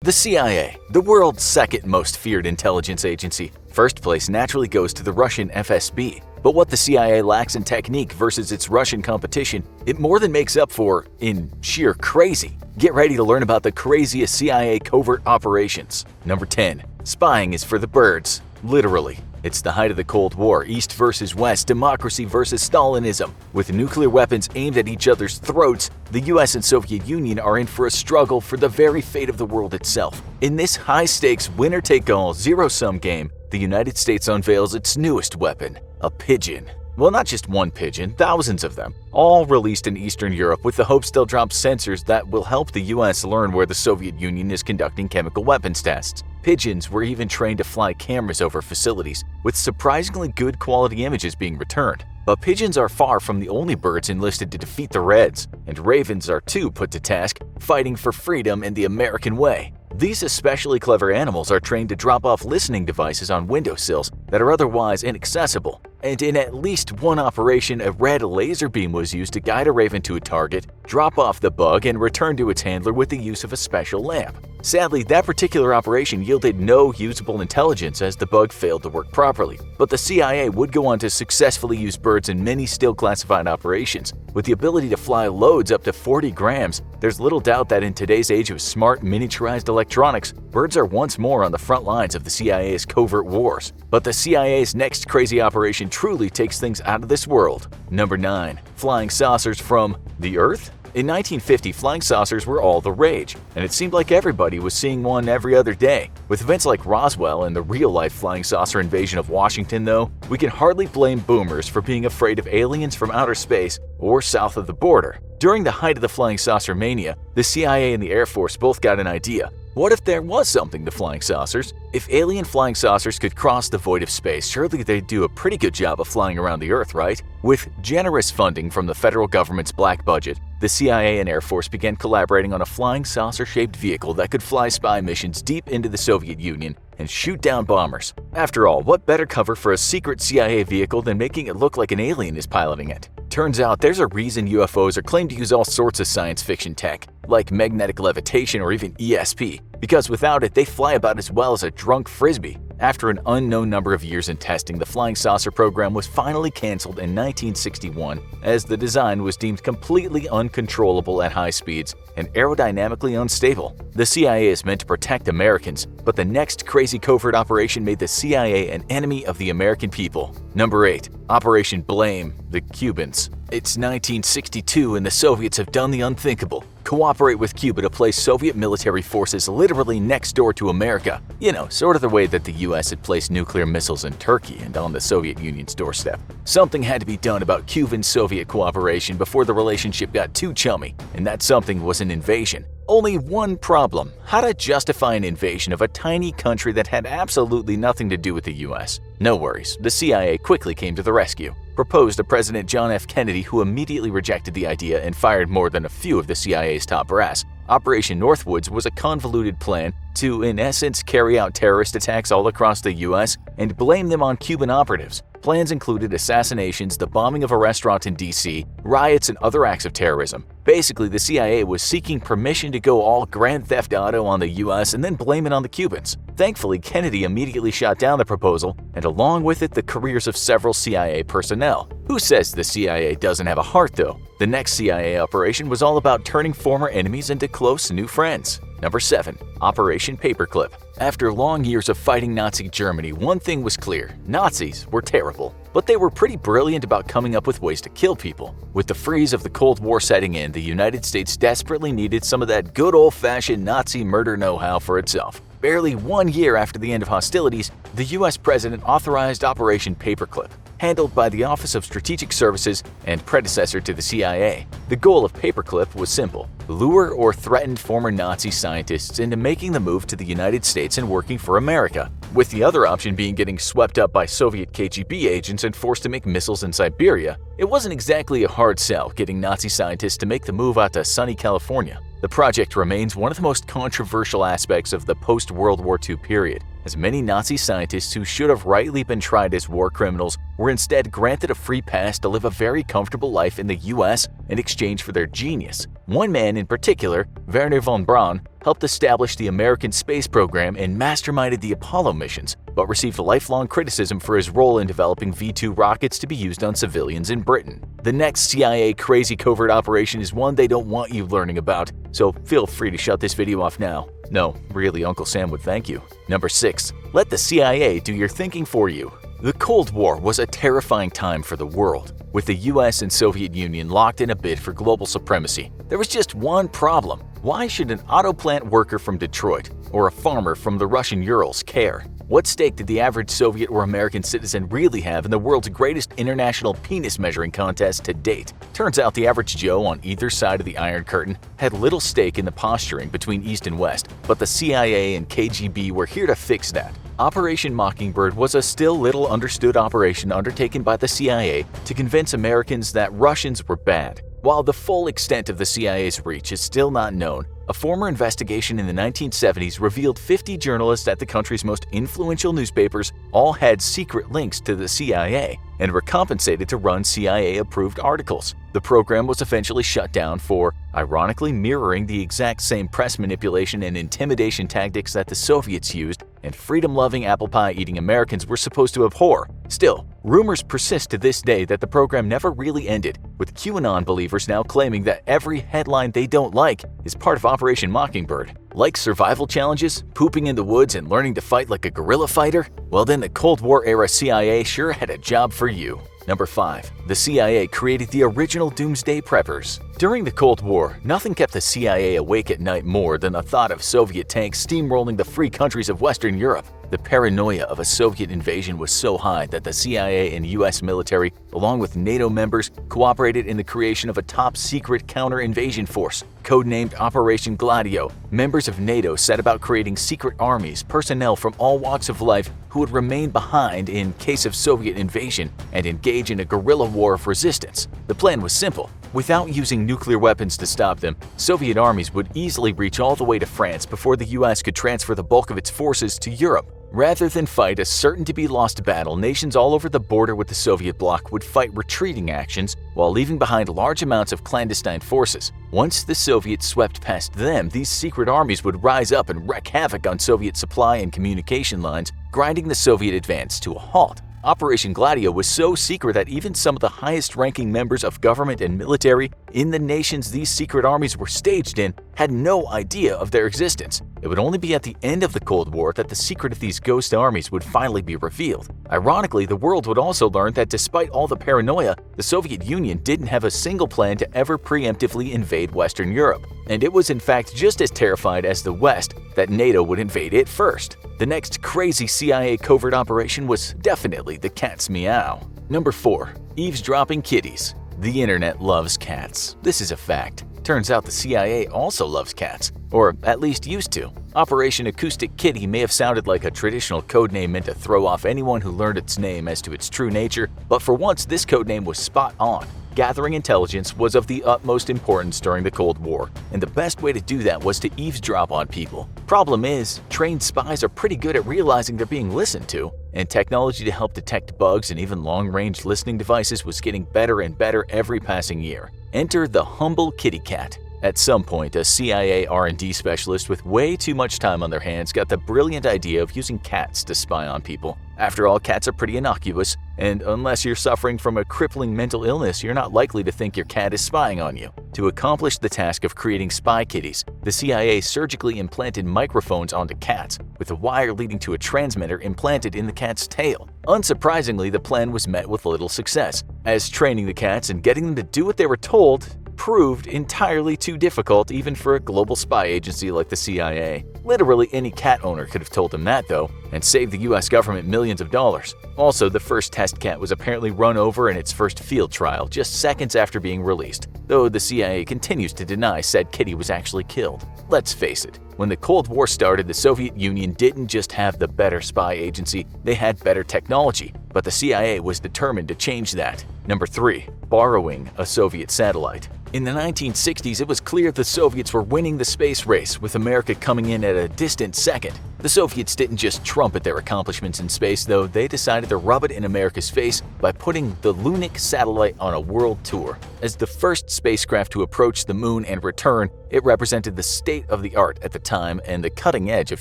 The CIA, the world's second most feared intelligence agency. First place naturally goes to the Russian FSB. But what the CIA lacks in technique versus its Russian competition, it more than makes up for in sheer crazy. Get ready to learn about the craziest CIA covert operations. Number 10. Spying is for the birds. Literally. It's the height of the Cold War, East versus West, democracy versus Stalinism. With nuclear weapons aimed at each other's throats, the US and Soviet Union are in for a struggle for the very fate of the world itself. In this high-stakes, winner-take-all, zero-sum game, the United States unveils its newest weapon, a pigeon. Well, not just one pigeon, thousands of them, all released in Eastern Europe with the hopes they'll drop sensors that will help the US learn where the Soviet Union is conducting chemical weapons tests. Pigeons were even trained to fly cameras over facilities, with surprisingly good quality images being returned. But pigeons are far from the only birds enlisted to defeat the Reds, and ravens are too put to task, fighting for freedom in the American way. These especially clever animals are trained to drop off listening devices on windowsills that are otherwise inaccessible. And in at least one operation, a red laser beam was used to guide a raven to a target, drop off the bug, and return to its handler with the use of a special lamp. Sadly, that particular operation yielded no usable intelligence as the bug failed to work properly. But the CIA would go on to successfully use birds in many still classified operations. With the ability to fly loads up to 40 grams, there's little doubt that in today's age of smart, miniaturized electronics, birds are once more on the front lines of the CIA's covert wars. But the CIA's next crazy operation truly takes things out of this world. Number 9. Flying saucers from the Earth? In 1950, flying saucers were all the rage, and it seemed like everybody was seeing one every other day. With events like Roswell and the real-life flying saucer invasion of Washington, though, we can hardly blame boomers for being afraid of aliens from outer space or south of the border. During the height of the flying saucer mania, the CIA and the Air Force both got an idea. What if there was something to flying saucers? If alien flying saucers could cross the void of space, surely they'd do a pretty good job of flying around the Earth, right? With generous funding from the federal government's black budget, the CIA and Air Force began collaborating on a flying saucer-shaped vehicle that could fly spy missions deep into the Soviet Union and shoot down bombers. After all, what better cover for a secret CIA vehicle than making it look like an alien is piloting it? Turns out there's a reason UFOs are claimed to use all sorts of science fiction tech, like magnetic levitation or even ESP, because without it, they fly about as well as a drunk frisbee. After an unknown number of years in testing, the flying saucer program was finally canceled in 1961 as the design was deemed completely uncontrollable at high speeds and aerodynamically unstable. The CIA is meant to protect Americans, but the next crazy covert operation made the CIA an enemy of the American people. Number 8. Operation Blame the Cubans. It's 1962 and the Soviets have done the unthinkable. Cooperate with Cuba to place Soviet military forces literally next door to America. You know, sort of the way that the US had placed nuclear missiles in Turkey and on the Soviet Union's doorstep. Something had to be done about Cuban-Soviet cooperation before the relationship got too chummy, and that something was an invasion. Only one problem: how to justify an invasion of a tiny country that had absolutely nothing to do with the US. No worries, the CIA quickly came to the rescue. Proposed to President John F. Kennedy, who immediately rejected the idea and fired more than a few of the CIA's top brass. Operation Northwoods was a convoluted plan to, in essence, carry out terrorist attacks all across the US and blame them on Cuban operatives. Plans included assassinations, the bombing of a restaurant in DC, riots, and other acts of terrorism. Basically, the CIA was seeking permission to go all Grand Theft Auto on the US and then blame it on the Cubans. Thankfully, Kennedy immediately shot down the proposal, and along with it, the careers of several CIA personnel. Who says the CIA doesn't have a heart, though? The next CIA operation was all about turning former enemies into close new friends. Number 7. Operation Paperclip. After long years of fighting Nazi Germany, one thing was clear: Nazis were terrible. But they were pretty brilliant about coming up with ways to kill people. With the freeze of the Cold War setting in, the United States desperately needed some of that good old-fashioned Nazi murder know-how for itself. Barely 1 year after the end of hostilities, the US president authorized Operation Paperclip, handled by the Office of Strategic Services and predecessor to the CIA. The goal of Paperclip was simple: lure or threaten former Nazi scientists into making the move to the United States and working for America, with the other option being getting swept up by Soviet KGB agents and forced to make missiles in Siberia. It wasn't exactly a hard sell getting Nazi scientists to make the move out to sunny California. The project remains one of the most controversial aspects of the post-World War II period, as many Nazi scientists who should have rightly been tried as war criminals were instead granted a free pass to live a very comfortable life in the US in exchange for their genius. One man in particular, Werner von Braun, helped establish the American space program and masterminded the Apollo missions, but received lifelong criticism for his role in developing V-2 rockets to be used on civilians in Britain. The next CIA crazy covert operation is one they don't want you learning about, so feel free to shut this video off now. No, really, Uncle Sam would thank you. Number 6. Let the CIA do your thinking for you. The Cold War was a terrifying time for the world, with the US and Soviet Union locked in a bid for global supremacy. There was just one problem. Why should an auto plant worker from Detroit or a farmer from the Russian Urals care? What stake did the average Soviet or American citizen really have in the world's greatest international penis measuring contest to date? Turns out the average Joe on either side of the Iron Curtain had little stake in the posturing between East and West, but the CIA and KGB were here to fix that. Operation Mockingbird was a still little understood operation undertaken by the CIA to convince Americans that Russians were bad. While the full extent of the CIA's reach is still not known, a former investigation in the 1970s revealed 50 journalists at the country's most influential newspapers all had secret links to the CIA and were compensated to run CIA-approved articles. The program was eventually shut down for, ironically, mirroring the exact same press manipulation and intimidation tactics that the Soviets used and freedom-loving apple pie-eating Americans were supposed to abhor. Still, rumors persist to this day that the program never really ended, with QAnon believers now claiming that every headline they don't like is part of Operation Mockingbird. Like survival challenges, pooping in the woods, and learning to fight like a guerrilla fighter? Well then, the Cold War-era CIA sure had a job for you. Number 5. The CIA created the original doomsday preppers. During the Cold War, nothing kept the CIA awake at night more than the thought of Soviet tanks steamrolling the free countries of Western Europe. The paranoia of a Soviet invasion was so high that the CIA and US military, along with NATO members, cooperated in the creation of a top-secret counter-invasion force, codenamed Operation Gladio. Members of NATO set about creating secret armies, personnel from all walks of life who would remain behind in case of Soviet invasion and engage in a guerrilla war of resistance. The plan was simple. Without using nuclear weapons to stop them, Soviet armies would easily reach all the way to France before the US could transfer the bulk of its forces to Europe. Rather than fight a certain-to-be-lost battle, nations all over the border with the Soviet bloc would fight retreating actions while leaving behind large amounts of clandestine forces. Once the Soviets swept past them, these secret armies would rise up and wreak havoc on Soviet supply and communication lines, grinding the Soviet advance to a halt. Operation Gladio was so secret that even some of the highest-ranking members of government and military in the nations these secret armies were staged in had no idea of their existence. It would only be at the end of the Cold War that the secret of these ghost armies would finally be revealed. Ironically, the world would also learn that despite all the paranoia, the Soviet Union didn't have a single plan to ever preemptively invade Western Europe. And it was in fact just as terrified as the West that NATO would invade it first. The next crazy CIA covert operation was definitely the cat's meow. Number 4. Eavesdropping kitties. The internet loves cats. This is a fact. Turns out the CIA also loves cats, or at least used to. Operation Acoustic Kitty may have sounded like a traditional codename meant to throw off anyone who learned its name as to its true nature, but for once this codename was spot on. Gathering intelligence was of the utmost importance during the Cold War, and the best way to do that was to eavesdrop on people. Problem is, trained spies are pretty good at realizing they're being listened to, and technology to help detect bugs and even long-range listening devices was getting better and better every passing year. Enter the humble kitty cat. At some point, a CIA R&D specialist with way too much time on their hands got the brilliant idea of using cats to spy on people. After all, cats are pretty innocuous, and unless you're suffering from a crippling mental illness, you're not likely to think your cat is spying on you. To accomplish the task of creating spy kitties, the CIA surgically implanted microphones onto cats, with a wire leading to a transmitter implanted in the cat's tail. Unsurprisingly, the plan was met with little success, as training the cats and getting them to do what they were told proved entirely too difficult even for a global spy agency like the CIA. Literally any cat owner could have told them that though, and saved the US government millions of dollars. Also, the first test cat was apparently run over in its first field trial just seconds after being released, though the CIA continues to deny said kitty was actually killed. Let's face it, when the Cold War started, the Soviet Union didn't just have the better spy agency, they had better technology, but the CIA was determined to change that. Number 3. Borrowing a Soviet satellite. In the 1960s, it was clear the Soviets were winning the space race, with America coming in at a distant second. The Soviets didn't just trumpet their accomplishments in space, though. They decided to rub it in America's face by putting the Lunik satellite on a world tour. As the first spacecraft to approach the moon and return, it represented the state of the art at the time and the cutting edge of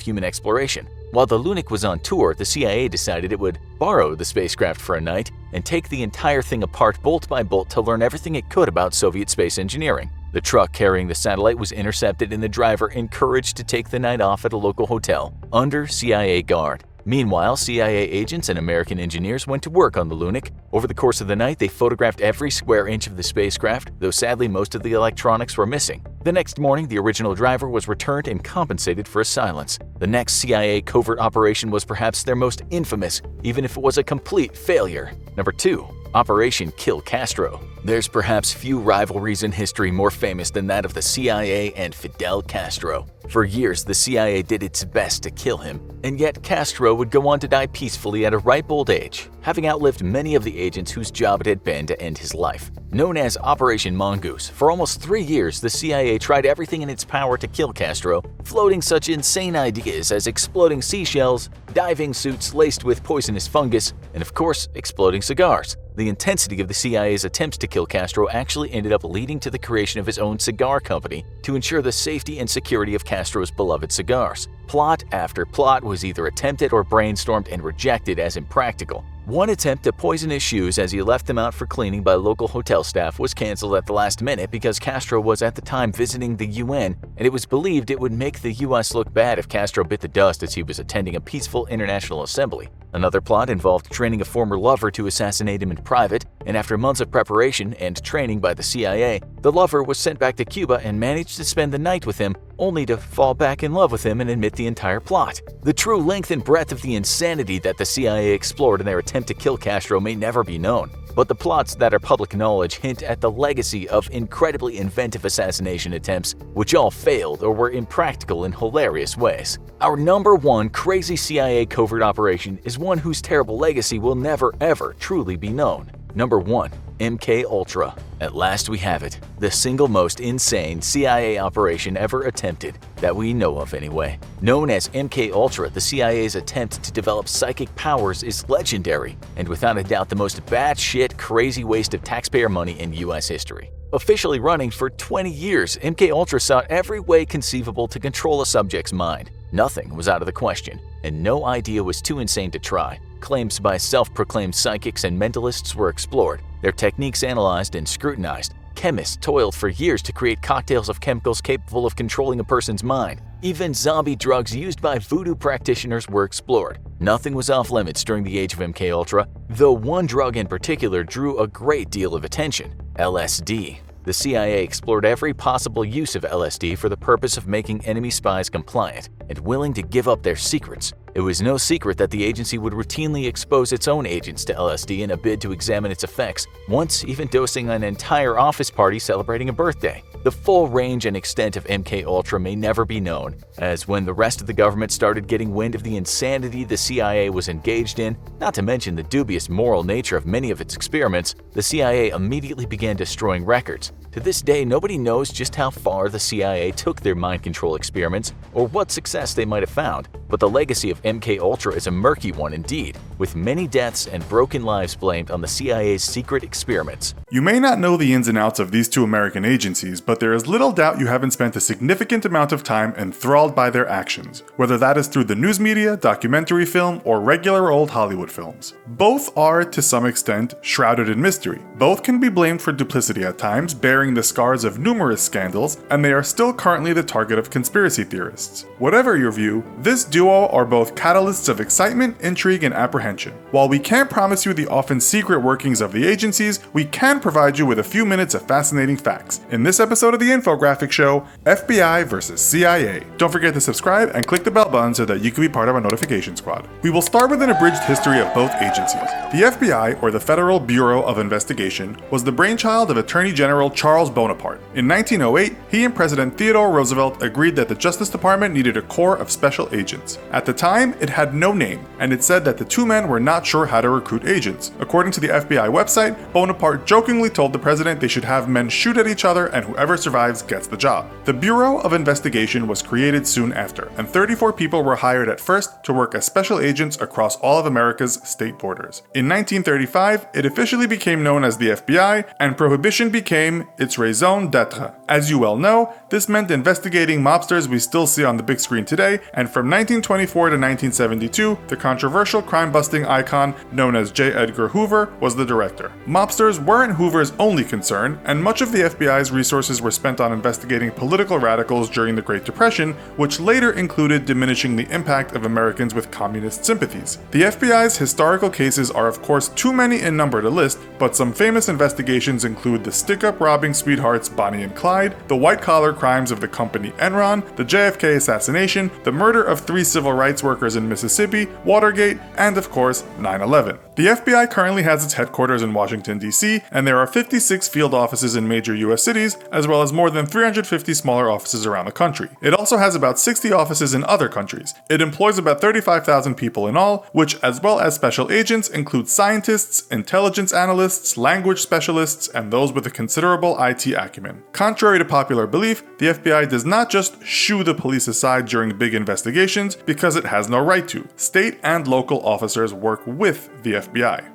human exploration. While the Lunik was on tour, the CIA decided it would borrow the spacecraft for a night and take the entire thing apart bolt by bolt to learn everything it could about Soviet space engineering. The truck carrying the satellite was intercepted and the driver encouraged to take the night off at a local hotel under CIA guard. Meanwhile, CIA agents and American engineers went to work on the Lunik. Over the course of the night, they photographed every square inch of the spacecraft, though sadly most of the electronics were missing. The next morning, the original driver was returned and compensated for his silence. The next CIA covert operation was perhaps their most infamous, even if it was a complete failure. Number 2. Operation Kill Castro. There's perhaps few rivalries in history more famous than that of the CIA and Fidel Castro. For years, the CIA did its best to kill him, and yet Castro would go on to die peacefully at a ripe old age, having outlived many of the agents whose job it had been to end his life. Known as Operation Mongoose, for almost 3 years, the CIA tried everything in its power to kill Castro, floating such insane ideas as exploding seashells, diving suits laced with poisonous fungus, and of course, exploding cigars. The intensity of the CIA's attempts to kill Castro actually ended up leading to the creation of his own cigar company to ensure the safety and security of Castro's beloved cigars. Plot after plot was either attempted or brainstormed and rejected as impractical. One attempt to poison his shoes as he left them out for cleaning by local hotel staff was canceled at the last minute because Castro was at the time visiting the UN, and it was believed it would make the US look bad if Castro bit the dust as he was attending a peaceful international assembly. Another plot involved training a former lover to assassinate him in private, and after months of preparation and training by the CIA, the lover was sent back to Cuba and managed to spend the night with him, only to fall back in love with him and admit the entire plot. The true length and breadth of the insanity that the CIA explored in their attempt to kill Castro may never be known, but the plots that are public knowledge hint at the legacy of incredibly inventive assassination attempts which all failed or were impractical in hilarious ways. Our number 1 crazy CIA covert operation is one whose terrible legacy will never ever truly be known. Number 1. MK-Ultra. At last we have it, the single most insane CIA operation ever attempted, that we know of anyway. Known as MK-Ultra, the CIA's attempt to develop psychic powers is legendary, and without a doubt the most batshit crazy waste of taxpayer money in US history. Officially running for 20 years, MK-Ultra sought every way conceivable to control a subject's mind. Nothing was out of the question, and no idea was too insane to try. Claims by self-proclaimed psychics and mentalists were explored, their techniques analyzed and scrutinized. Chemists toiled for years to create cocktails of chemicals capable of controlling a person's mind. Even zombie drugs used by voodoo practitioners were explored. Nothing was off limits during the age of MK-Ultra, though one drug in particular drew a great deal of attention: LSD. The CIA explored every possible use of LSD for the purpose of making enemy spies compliant and willing to give up their secrets. It was no secret that the agency would routinely expose its own agents to LSD in a bid to examine its effects, once even dosing an entire office party celebrating a birthday. The full range and extent of MK-Ultra may never be known, as when the rest of the government started getting wind of the insanity the CIA was engaged in, not to mention the dubious moral nature of many of its experiments, the CIA immediately began destroying records. To this day, nobody knows just how far the CIA took their mind control experiments or what success they might have found, but the legacy of MK-Ultra is a murky one indeed, with many deaths and broken lives blamed on the CIA's secret experiments. You may not know the ins and outs of these two American agencies, but there is little doubt you haven't spent a significant amount of time enthralled by their actions, whether that is through the news media, documentary film, or regular old Hollywood films. Both are, to some extent, shrouded in mystery. Both can be blamed for duplicity at times, bearing the scars of numerous scandals, and they are still currently the target of conspiracy theorists. Whatever your view, this duo are both catalysts of excitement, intrigue, and apprehension. While we can't promise you the often secret workings of the agencies, we can provide you with a few minutes of fascinating facts. In this episode of the Infographic Show, FBI versus CIA. Don't forget to subscribe and click the bell button so that you can be part of our notification squad. We will start with an abridged history of both agencies. The FBI, or the Federal Bureau of Investigation, was the brainchild of Attorney General Charles Bonaparte. In 1908, he and President Theodore Roosevelt agreed that the Justice Department needed a corps of special agents. At the time, it had no name, and it said that the two men men were not sure how to recruit agents. According to the FBI website, Bonaparte jokingly told the president they should have men shoot at each other and whoever survives gets the job. The Bureau of Investigation was created soon after, and 34 people were hired at first to work as special agents across all of America's state borders. In 1935, it officially became known as the FBI, and prohibition became its raison d'etre. As you well know, this meant investigating mobsters we still see on the big screen today, and from 1924 to 1972, the controversial crime-busting icon known as J. Edgar Hoover was the director. Mobsters weren't Hoover's only concern, and much of the FBI's resources were spent on investigating political radicals during the Great Depression, which later included diminishing the impact of Americans with communist sympathies. The FBI's historical cases are of course too many in number to list, but some famous investigations include the stick-up robbing sweethearts Bonnie and Clyde, the white-collar crimes of the company Enron, the JFK assassination, the murder of 3 civil rights workers in Mississippi, Watergate, and of course 9/11. The FBI currently has its headquarters in Washington, D.C., and there are 56 field offices in major U.S. cities, as well as more than 350 smaller offices around the country. It also has about 60 offices in other countries. It employs about 35,000 people in all, which, as well as special agents, include scientists, intelligence analysts, language specialists, and those with a considerable IT acumen. Contrary to popular belief, the FBI does not just shoo the police aside during big investigations because it has no right to. State and local officers work with the FBI.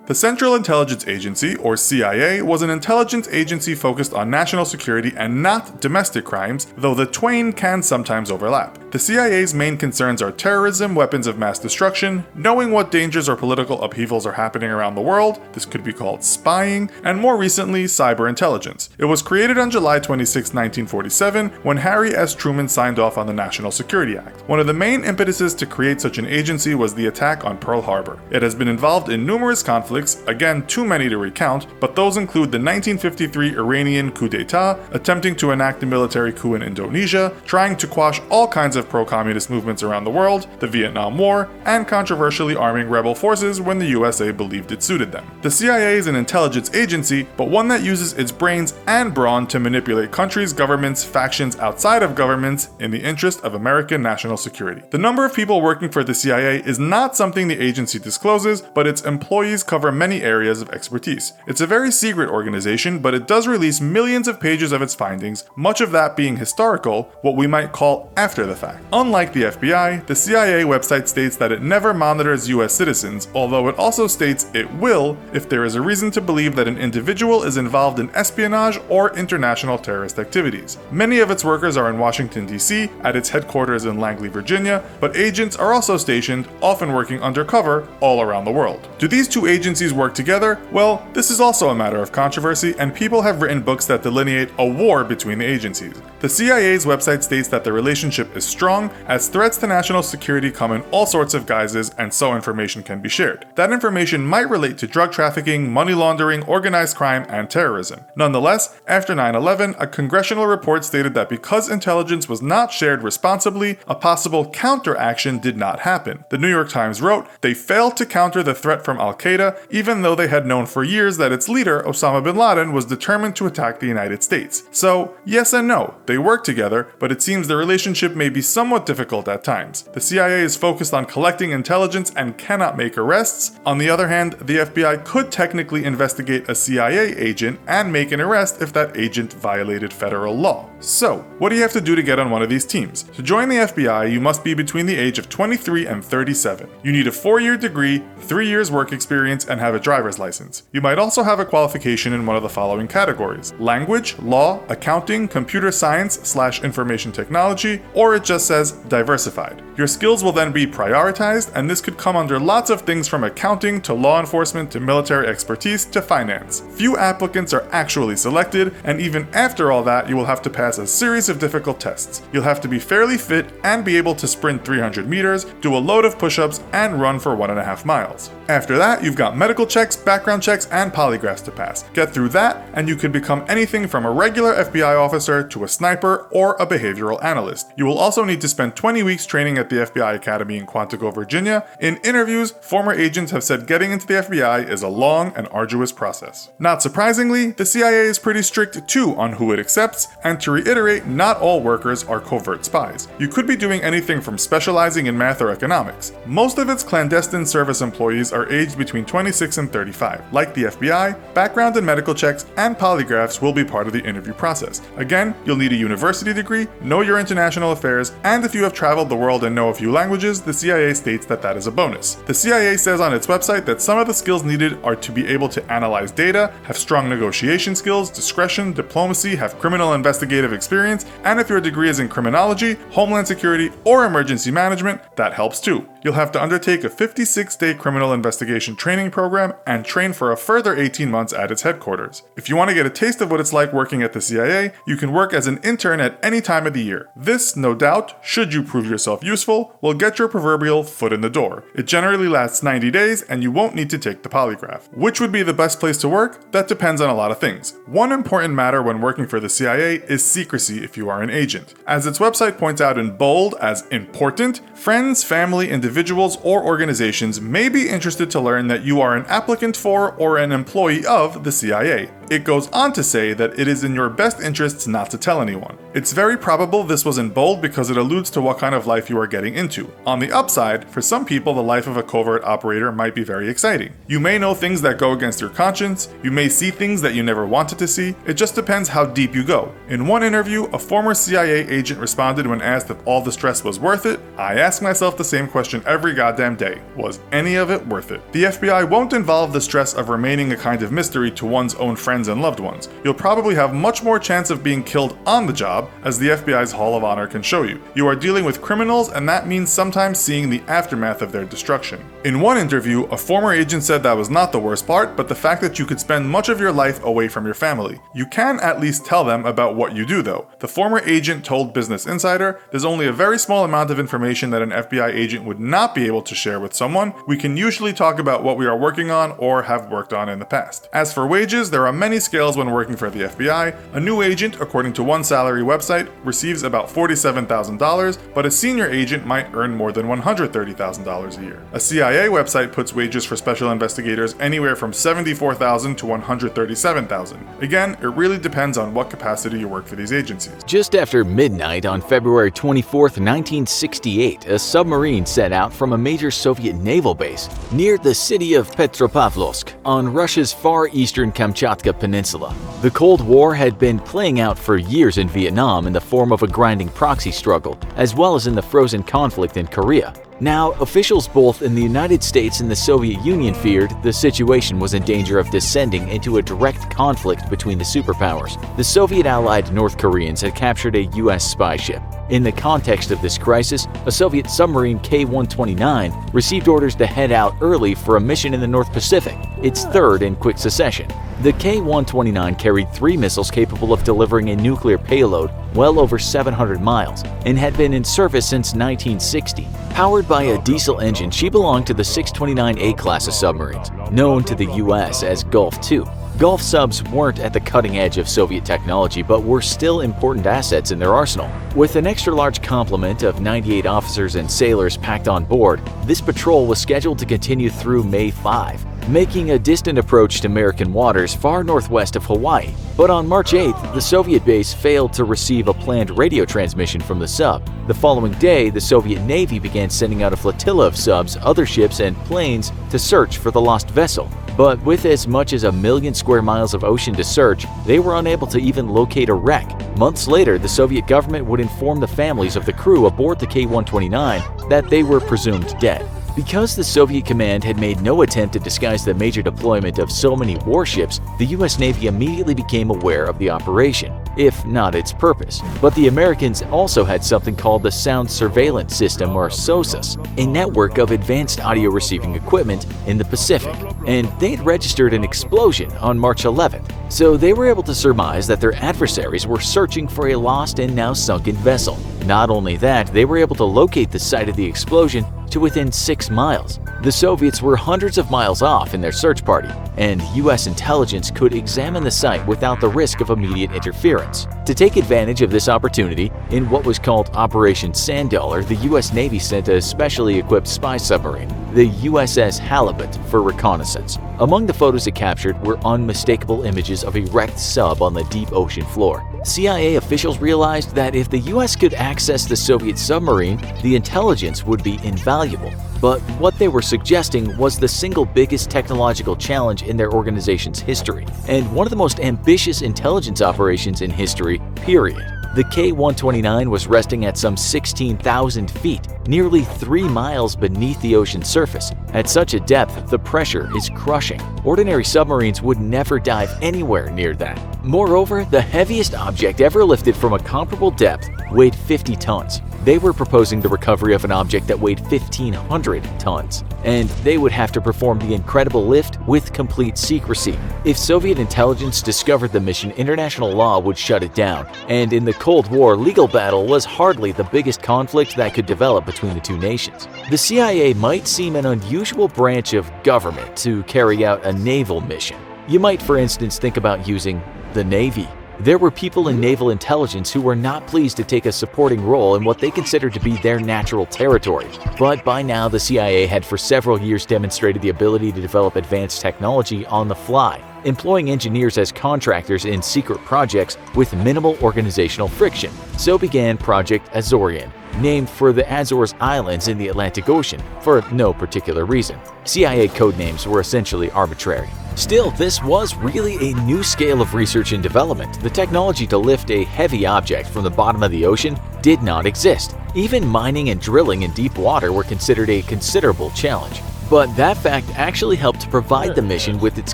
The Central Intelligence Agency, or CIA, was an intelligence agency focused on national security and not domestic crimes, though the twain can sometimes overlap. The CIA's main concerns are terrorism, weapons of mass destruction, knowing what dangers or political upheavals are happening around the world, this could be called spying, and more recently, cyber intelligence. It was created on July 26, 1947, when Harry S. Truman signed off on the National Security Act. One of the main impetuses to create such an agency was the attack on Pearl Harbor. It has been involved in numerous conflicts, again too many to recount, but those include the 1953 Iranian coup d'etat, attempting to enact a military coup in Indonesia, trying to quash all kinds of pro-communist movements around the world, the Vietnam War, and controversially arming rebel forces when the USA believed it suited them. The CIA is an intelligence agency, but one that uses its brains and brawn to manipulate countries, governments, factions outside of governments in the interest of American national security. The number of people working for the CIA is not something the agency discloses, but its employees cover many areas of expertise. It's a very secret organization, but it does release millions of pages of its findings, much of that being historical, what we might call after the fact. Unlike the FBI, the CIA website states that it never monitors US citizens, although it also states it will if there is a reason to believe that an individual is involved in espionage or international terrorist activities. Many of its workers are in Washington, D.C., at its headquarters in Langley, Virginia, but agents are also stationed, often working undercover, all around the world. Do these two agencies work together? Well, this is also a matter of controversy, and people have written books that delineate a war between the agencies. The CIA's website states that the relationship is strong, as threats to national security come in all sorts of guises, and so information can be shared. That information might relate to drug trafficking, money laundering, organized crime, and terrorism. Nonetheless, after 9/11, a congressional report stated that because intelligence was not shared responsibly, a possible counteraction did not happen. The New York Times wrote, "They failed to counter the threat from Al-Qaeda, even though they had known for years that its leader, Osama bin Laden, was determined to attack the United States." So, yes and no, they work together, but it seems the relationship may be somewhat difficult at times. The CIA is focused on collecting intelligence and cannot make arrests. On the other hand, the FBI could technically investigate a CIA agent and make an arrest if that agent violated federal law. So, what do you have to do to get on one of these teams? To join the FBI, you must be between the age of 23 and 37. You need a 4-year degree, 3 years work experience, and have a driver's license. You might also have a qualification in one of the following categories: language, law, accounting, computer science/information technology, or it just says diversified. Your skills will then be prioritized, and this could come under lots of things from accounting to law enforcement to military expertise to finance. Few applicants are actually selected, and even after all that, you will have to pass a series of difficult tests. You'll have to be fairly fit and be able to sprint 300 meters, do a load of push-ups, and run for 1.5 miles. After that, you've got medical checks, background checks, and polygraphs to pass. Get through that, and you could become anything from a regular FBI officer to a sniper or a behavioral analyst. You will also need to spend 20 weeks training at the FBI Academy in Quantico, Virginia. In interviews, former agents have said getting into the FBI is a long and arduous process. Not surprisingly, the CIA is pretty strict too on who it accepts, and to reiterate, not all workers are covert spies. You could be doing anything from specializing in math or economics. Most of its clandestine service employees are aged between 26 and 35. Like the FBI, background and medical checks and polygraphs will be part of the interview process. Again, you'll need a university degree, know your international affairs, and if you have traveled the world and know a few languages, the CIA states that that is a bonus. The CIA says on its website that some of the skills needed are to be able to analyze data, have strong negotiation skills, discretion, diplomacy, have criminal investigative experience, and if your degree is in criminology, homeland security, or emergency management, that helps too. You'll have to undertake a 56-day criminal investigation training program and train for a further 18 months at its headquarters. If you want to get a taste of what it's like working at the CIA, you can work as an intern at any time of the year. This, no doubt, should you prove yourself useful, will get your proverbial foot in the door. It generally lasts 90 days and you won't need to take the polygraph. Which would be the best place to work? That depends on a lot of things. One important matter when working for the CIA is secrecy if you are an agent. As its website points out in bold as important, friends, family, individuals, or organizations may be interested to learn that you are an applicant for or an employee of the CIA. It goes on to say that it is in your best interests not to tell anyone. It's very probable this was in bold because it alludes to what kind of life you are getting into. On the upside, for some people the life of a covert operator might be very exciting. You may know things that go against your conscience, you may see things that you never wanted to see, it just depends how deep you go. In one interview, a former CIA agent responded when asked if all the stress was worth it, "I ask myself the same question every goddamn day. Was any of it worth it?" The FBI won't involve the stress of remaining a kind of mystery to one's own friends and loved ones. You'll probably have much more chance of being killed on the job, as the FBI's Hall of Honor can show you. You are dealing with criminals, and that means sometimes seeing the aftermath of their destruction. In one interview, a former agent said that was not the worst part, but the fact that you could spend much of your life away from your family. You can at least tell them about what you do though. The former agent told Business Insider, "There's only a very small amount of information that an FBI agent would not be able to share with someone. We can usually talk about what we are working on or have worked on in the past." As for wages, there are many scales when working for the FBI. A new agent, according to one salary website, receives about $47,000, but a senior agent might earn more than $130,000 a year. A CIA website puts wages for special investigators anywhere from $74,000 to $137,000. Again, it really depends on what capacity you work for these agencies. Just after midnight on February 24, 1968, a submarine set out from a major Soviet naval base near the city of Petropavlovsk on Russia's far eastern Kamchatka Peninsula. The Cold War had been playing out for years in Vietnam in the form of a grinding proxy struggle, as well as in the frozen conflict in Korea. Now, officials both in the United States and the Soviet Union feared the situation was in danger of descending into a direct conflict between the superpowers. The Soviet-allied North Koreans had captured a U.S. spy ship. In the context of this crisis, a Soviet submarine K-129 received orders to head out early for a mission in the North Pacific, its third in quick succession. The K-129 carried 3 missiles capable of delivering a nuclear payload well over 700 miles and had been in service since 1960. Powered by a diesel engine, she belonged to the 629A class of submarines, known to the U.S. as Gulf II. Gulf subs weren't at the cutting edge of Soviet technology, but were still important assets in their arsenal. With an extra-large complement of 98 officers and sailors packed on board, this patrol was scheduled to continue through May 5, making a distant approach to American waters far northwest of Hawaii. But on March 8th, the Soviet base failed to receive a planned radio transmission from the sub. The following day, the Soviet Navy began sending out a flotilla of subs, other ships, and planes to search for the lost vessel. But with as much as 1 million square miles of ocean to search, they were unable to even locate a wreck. Months later, the Soviet government would inform the families of the crew aboard the K-129 that they were presumed dead. Because the Soviet command had made no attempt to disguise the major deployment of so many warships, the US Navy immediately became aware of the operation, if not its purpose. But the Americans also had something called the Sound Surveillance System, or SOSUS, a network of advanced audio receiving equipment in the Pacific, and they'd registered an explosion on March 11th. So they were able to surmise that their adversaries were searching for a lost and now sunken vessel. Not only that, they were able to locate the site of the explosion to within 6 miles. The Soviets were hundreds of miles off in their search party, and US intelligence could examine the site without the risk of immediate interference. To take advantage of this opportunity, in what was called Operation Sand Dollar, the US Navy sent a specially equipped spy submarine. the USS Halibut, for reconnaissance. Among the photos it captured were unmistakable images of a wrecked sub on the deep ocean floor. CIA officials realized that if the US could access the Soviet submarine, the intelligence would be invaluable. But what they were suggesting was the single biggest technological challenge in their organization's history, and one of the most ambitious intelligence operations in history, period. The K-129 was resting at some 16,000 feet, nearly 3 miles beneath the ocean's surface. At such a depth, the pressure is crushing. Ordinary submarines would never dive anywhere near that. Moreover, the heaviest object ever lifted from a comparable depth weighed 50 tons. They were proposing the recovery of an object that weighed 1,500 tons, and they would have to perform the incredible lift with complete secrecy. If Soviet intelligence discovered the mission, international law would shut it down, and in the Cold War, legal battle was hardly the biggest conflict that could develop between the two nations. The CIA might seem an unusual branch of government to carry out a naval mission. You might, for instance, think about using the Navy. There were people in naval intelligence who were not pleased to take a supporting role in what they considered to be their natural territory. But by now, the CIA had for several years demonstrated the ability to develop advanced technology on the fly, employing engineers as contractors in secret projects with minimal organizational friction. So began Project Azorian, named for the Azores Islands in the Atlantic Ocean, for no particular reason. CIA codenames were essentially arbitrary. Still, this was really a new scale of research and development. The technology to lift a heavy object from the bottom of the ocean did not exist. Even mining and drilling in deep water were considered a considerable challenge. But that fact actually helped provide the mission with its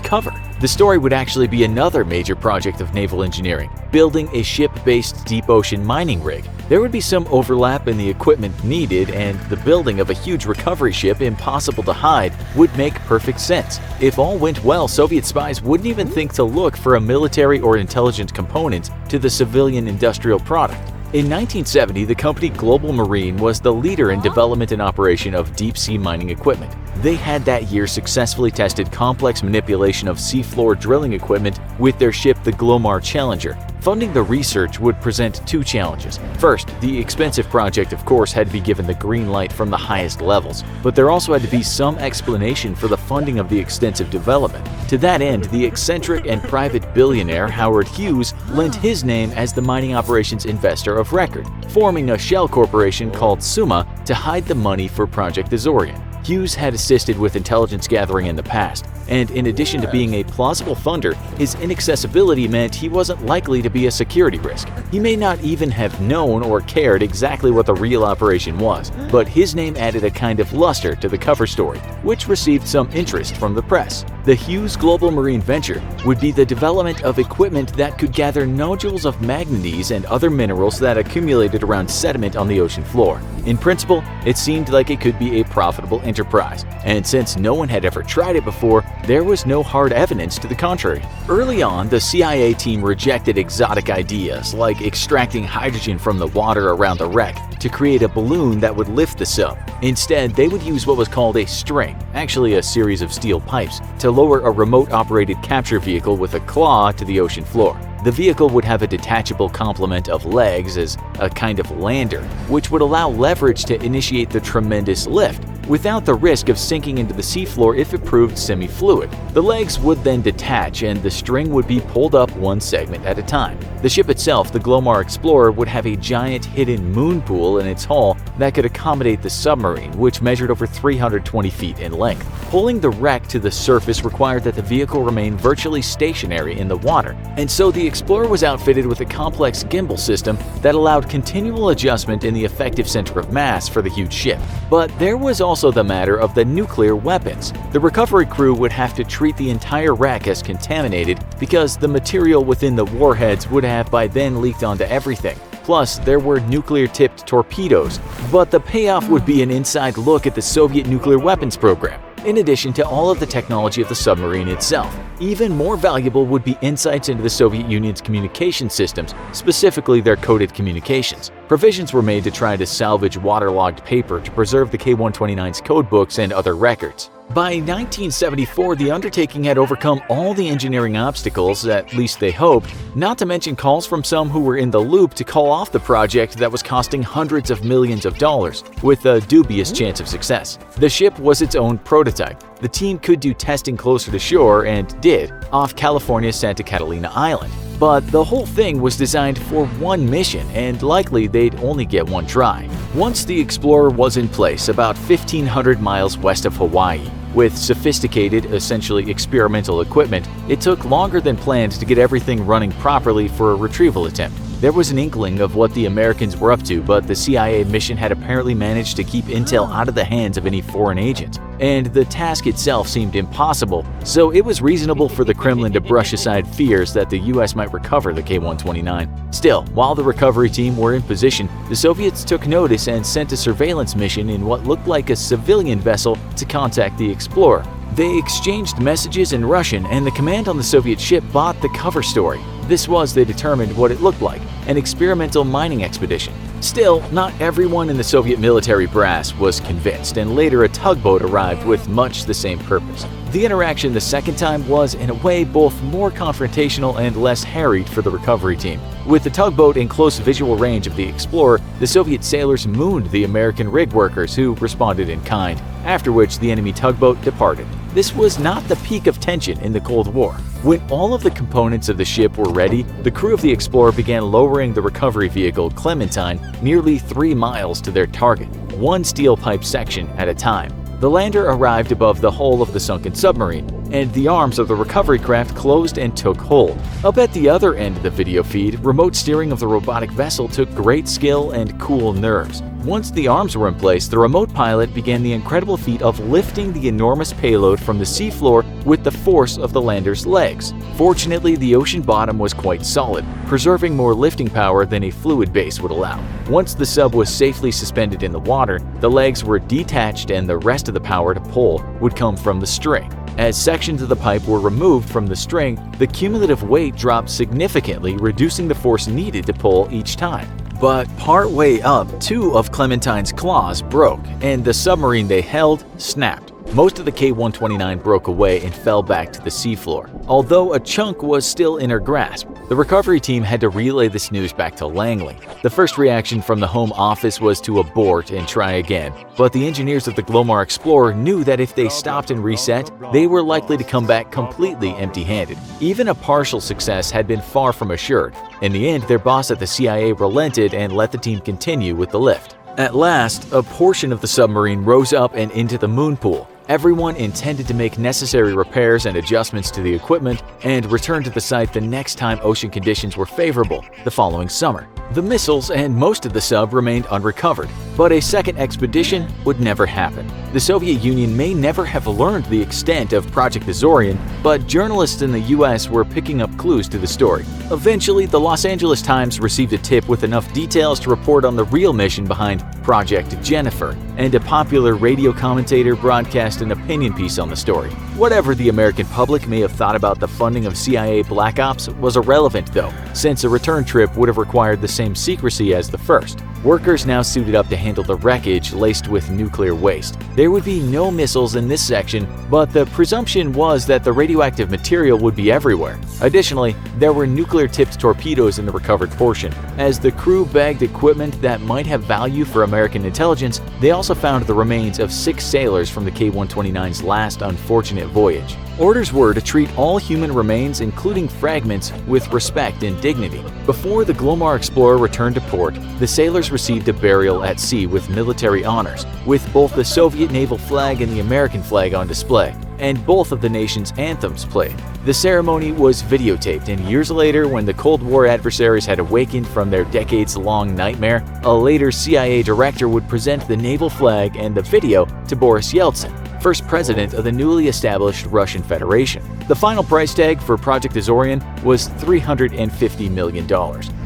cover. The story would actually be another major project of naval engineering, building a ship-based deep ocean mining rig. There would be some overlap in the equipment needed, and the building of a huge recovery ship impossible to hide would make perfect sense. If all went well, Soviet spies wouldn't even think to look for a military or intelligence component to the civilian industrial product. In 1970, the company Global Marine was the leader in development and operation of deep-sea mining equipment. They had that year successfully tested complex manipulation of seafloor drilling equipment with their ship the Glomar Challenger. Funding the research would present two challenges. First, the expensive project of course had to be given the green light from the highest levels, but there also had to be some explanation for the funding of the extensive development. To that end, the eccentric and private billionaire Howard Hughes lent his name as the mining operations investor of record, forming a shell corporation called Summa to hide the money for Project Azorian. Hughes had assisted with intelligence gathering in the past, and in addition to being a plausible funder, his inaccessibility meant he wasn't likely to be a security risk. He may not even have known or cared exactly what the real operation was, but his name added a kind of luster to the cover story, which received some interest from the press. The Hughes Global Marine venture would be the development of equipment that could gather nodules of manganese and other minerals that accumulated around sediment on the ocean floor. In principle, it seemed like it could be a profitable enterprise, and since no one had ever tried it before, there was no hard evidence to the contrary. Early on, the CIA team rejected exotic ideas like extracting hydrogen from the water around the wreck to create a balloon that would lift the sub. Instead, they would use what was called a string, actually a series of steel pipes, to lower a remote-operated capture vehicle with a claw to the ocean floor. The vehicle would have a detachable complement of legs as a kind of lander, which would allow leverage to initiate the tremendous lift, without the risk of sinking into the seafloor if it proved semi-fluid. The legs would then detach and the string would be pulled up one segment at a time. The ship itself, the Glomar Explorer, would have a giant hidden moon pool in its hull that could accommodate the submarine, which measured over 320 feet in length. Pulling the wreck to the surface required that the vehicle remain virtually stationary in the water, and so the Explorer was outfitted with a complex gimbal system that allowed continual adjustment in the effective center of mass for the huge ship. But there was also the matter of the nuclear weapons. The recovery crew would have to treat the entire wreck as contaminated because the material within the warheads would have by then leaked onto everything. Plus, there were nuclear-tipped torpedoes, but the payoff would be an inside look at the Soviet nuclear weapons program. In addition to all of the technology of the submarine itself, even more valuable would be insights into the Soviet Union's communication systems, specifically their coded communications. Provisions were made to try to salvage waterlogged paper to preserve the K-129's codebooks and other records. By 1974, the undertaking had overcome all the engineering obstacles, at least they hoped, not to mention calls from some who were in the loop to call off the project that was costing hundreds of millions of dollars, with a dubious chance of success. The ship was its own prototype. The team could do testing closer to shore, and did, off California's Santa Catalina Island. But the whole thing was designed for one mission, and likely they'd only get one try. Once the Explorer was in place about 1,500 miles west of Hawaii, with sophisticated, essentially experimental equipment, it took longer than planned to get everything running properly for a retrieval attempt. There was an inkling of what the Americans were up to, but the CIA mission had apparently managed to keep intel out of the hands of any foreign agent. And the task itself seemed impossible, so it was reasonable for the Kremlin to brush aside fears that the US might recover the K-129. Still, while the recovery team were in position, the Soviets took notice and sent a surveillance mission in what looked like a civilian vessel to contact the Explorer. They exchanged messages in Russian, and the command on the Soviet ship bought the cover story. This was, they determined, what it looked like, an experimental mining expedition. Still, not everyone in the Soviet military brass was convinced, and later a tugboat arrived with much the same purpose. The interaction the second time was, in a way, both more confrontational and less harried for the recovery team. With the tugboat in close visual range of the Explorer, the Soviet sailors mooned the American rig workers, who responded in kind, after which the enemy tugboat departed. This was not the peak of tension in the Cold War. When all of the components of the ship were ready, the crew of the Explorer began lowering the recovery vehicle Clementine nearly 3 miles to their target, one steel pipe section at a time. The lander arrived above the hull of the sunken submarine, and the arms of the recovery craft closed and took hold. Up at the other end of the video feed, remote steering of the robotic vessel took great skill and cool nerves. Once the arms were in place, the remote pilot began the incredible feat of lifting the enormous payload from the seafloor with the force of the lander's legs. Fortunately, the ocean bottom was quite solid, preserving more lifting power than a fluid base would allow. Once the sub was safely suspended in the water, the legs were detached and the rest of the power to pull would come from the string. As sections of the pipe were removed from the string, the cumulative weight dropped significantly, reducing the force needed to pull each time. But partway up, 2 of Clementine's claws broke, and the submarine they held snapped. Most of the K-129 broke away and fell back to the seafloor. Although a chunk was still in her grasp, the recovery team had to relay this news back to Langley. The first reaction from the Home Office was to abort and try again, but the engineers of the Glomar Explorer knew that if they stopped and reset, they were likely to come back completely empty-handed. Even a partial success had been far from assured. In the end, their boss at the CIA relented and let the team continue with the lift. At last, a portion of the submarine rose up and into the moon pool. Everyone intended to make necessary repairs and adjustments to the equipment and return to the site the next time ocean conditions were favorable, the following summer. The missiles and most of the sub remained unrecovered, but a second expedition would never happen. The Soviet Union may never have learned the extent of Project Azorian, but journalists in the US were picking up clues to the story. Eventually, the Los Angeles Times received a tip with enough details to report on the real mission behind Project Jennifer, and a popular radio commentator broadcast an opinion piece on the story. Whatever the American public may have thought about the funding of CIA Black Ops was irrelevant though, since a return trip would have required the same secrecy as the first. Workers now suited up to handle the wreckage laced with nuclear waste. There would be no missiles in this section, but the presumption was that the radioactive material would be everywhere. Additionally, there were nuclear-tipped torpedoes in the recovered portion. As the crew bagged equipment that might have value for American intelligence, they also found the remains of 6 sailors from the K-129's last unfortunate voyage. Orders were to treat all human remains, including fragments, with respect and dignity. Before the Glomar Explorer returned to port, the sailors received a burial at sea with military honors, with both the Soviet naval flag and the American flag on display, and both of the nation's anthems played. The ceremony was videotaped, and years later, when the Cold War adversaries had awakened from their decades-long nightmare, a later CIA director would present the naval flag and the video to Boris Yeltsin, first president of the newly established Russian Federation. The final price tag for Project Azorian was $350 million.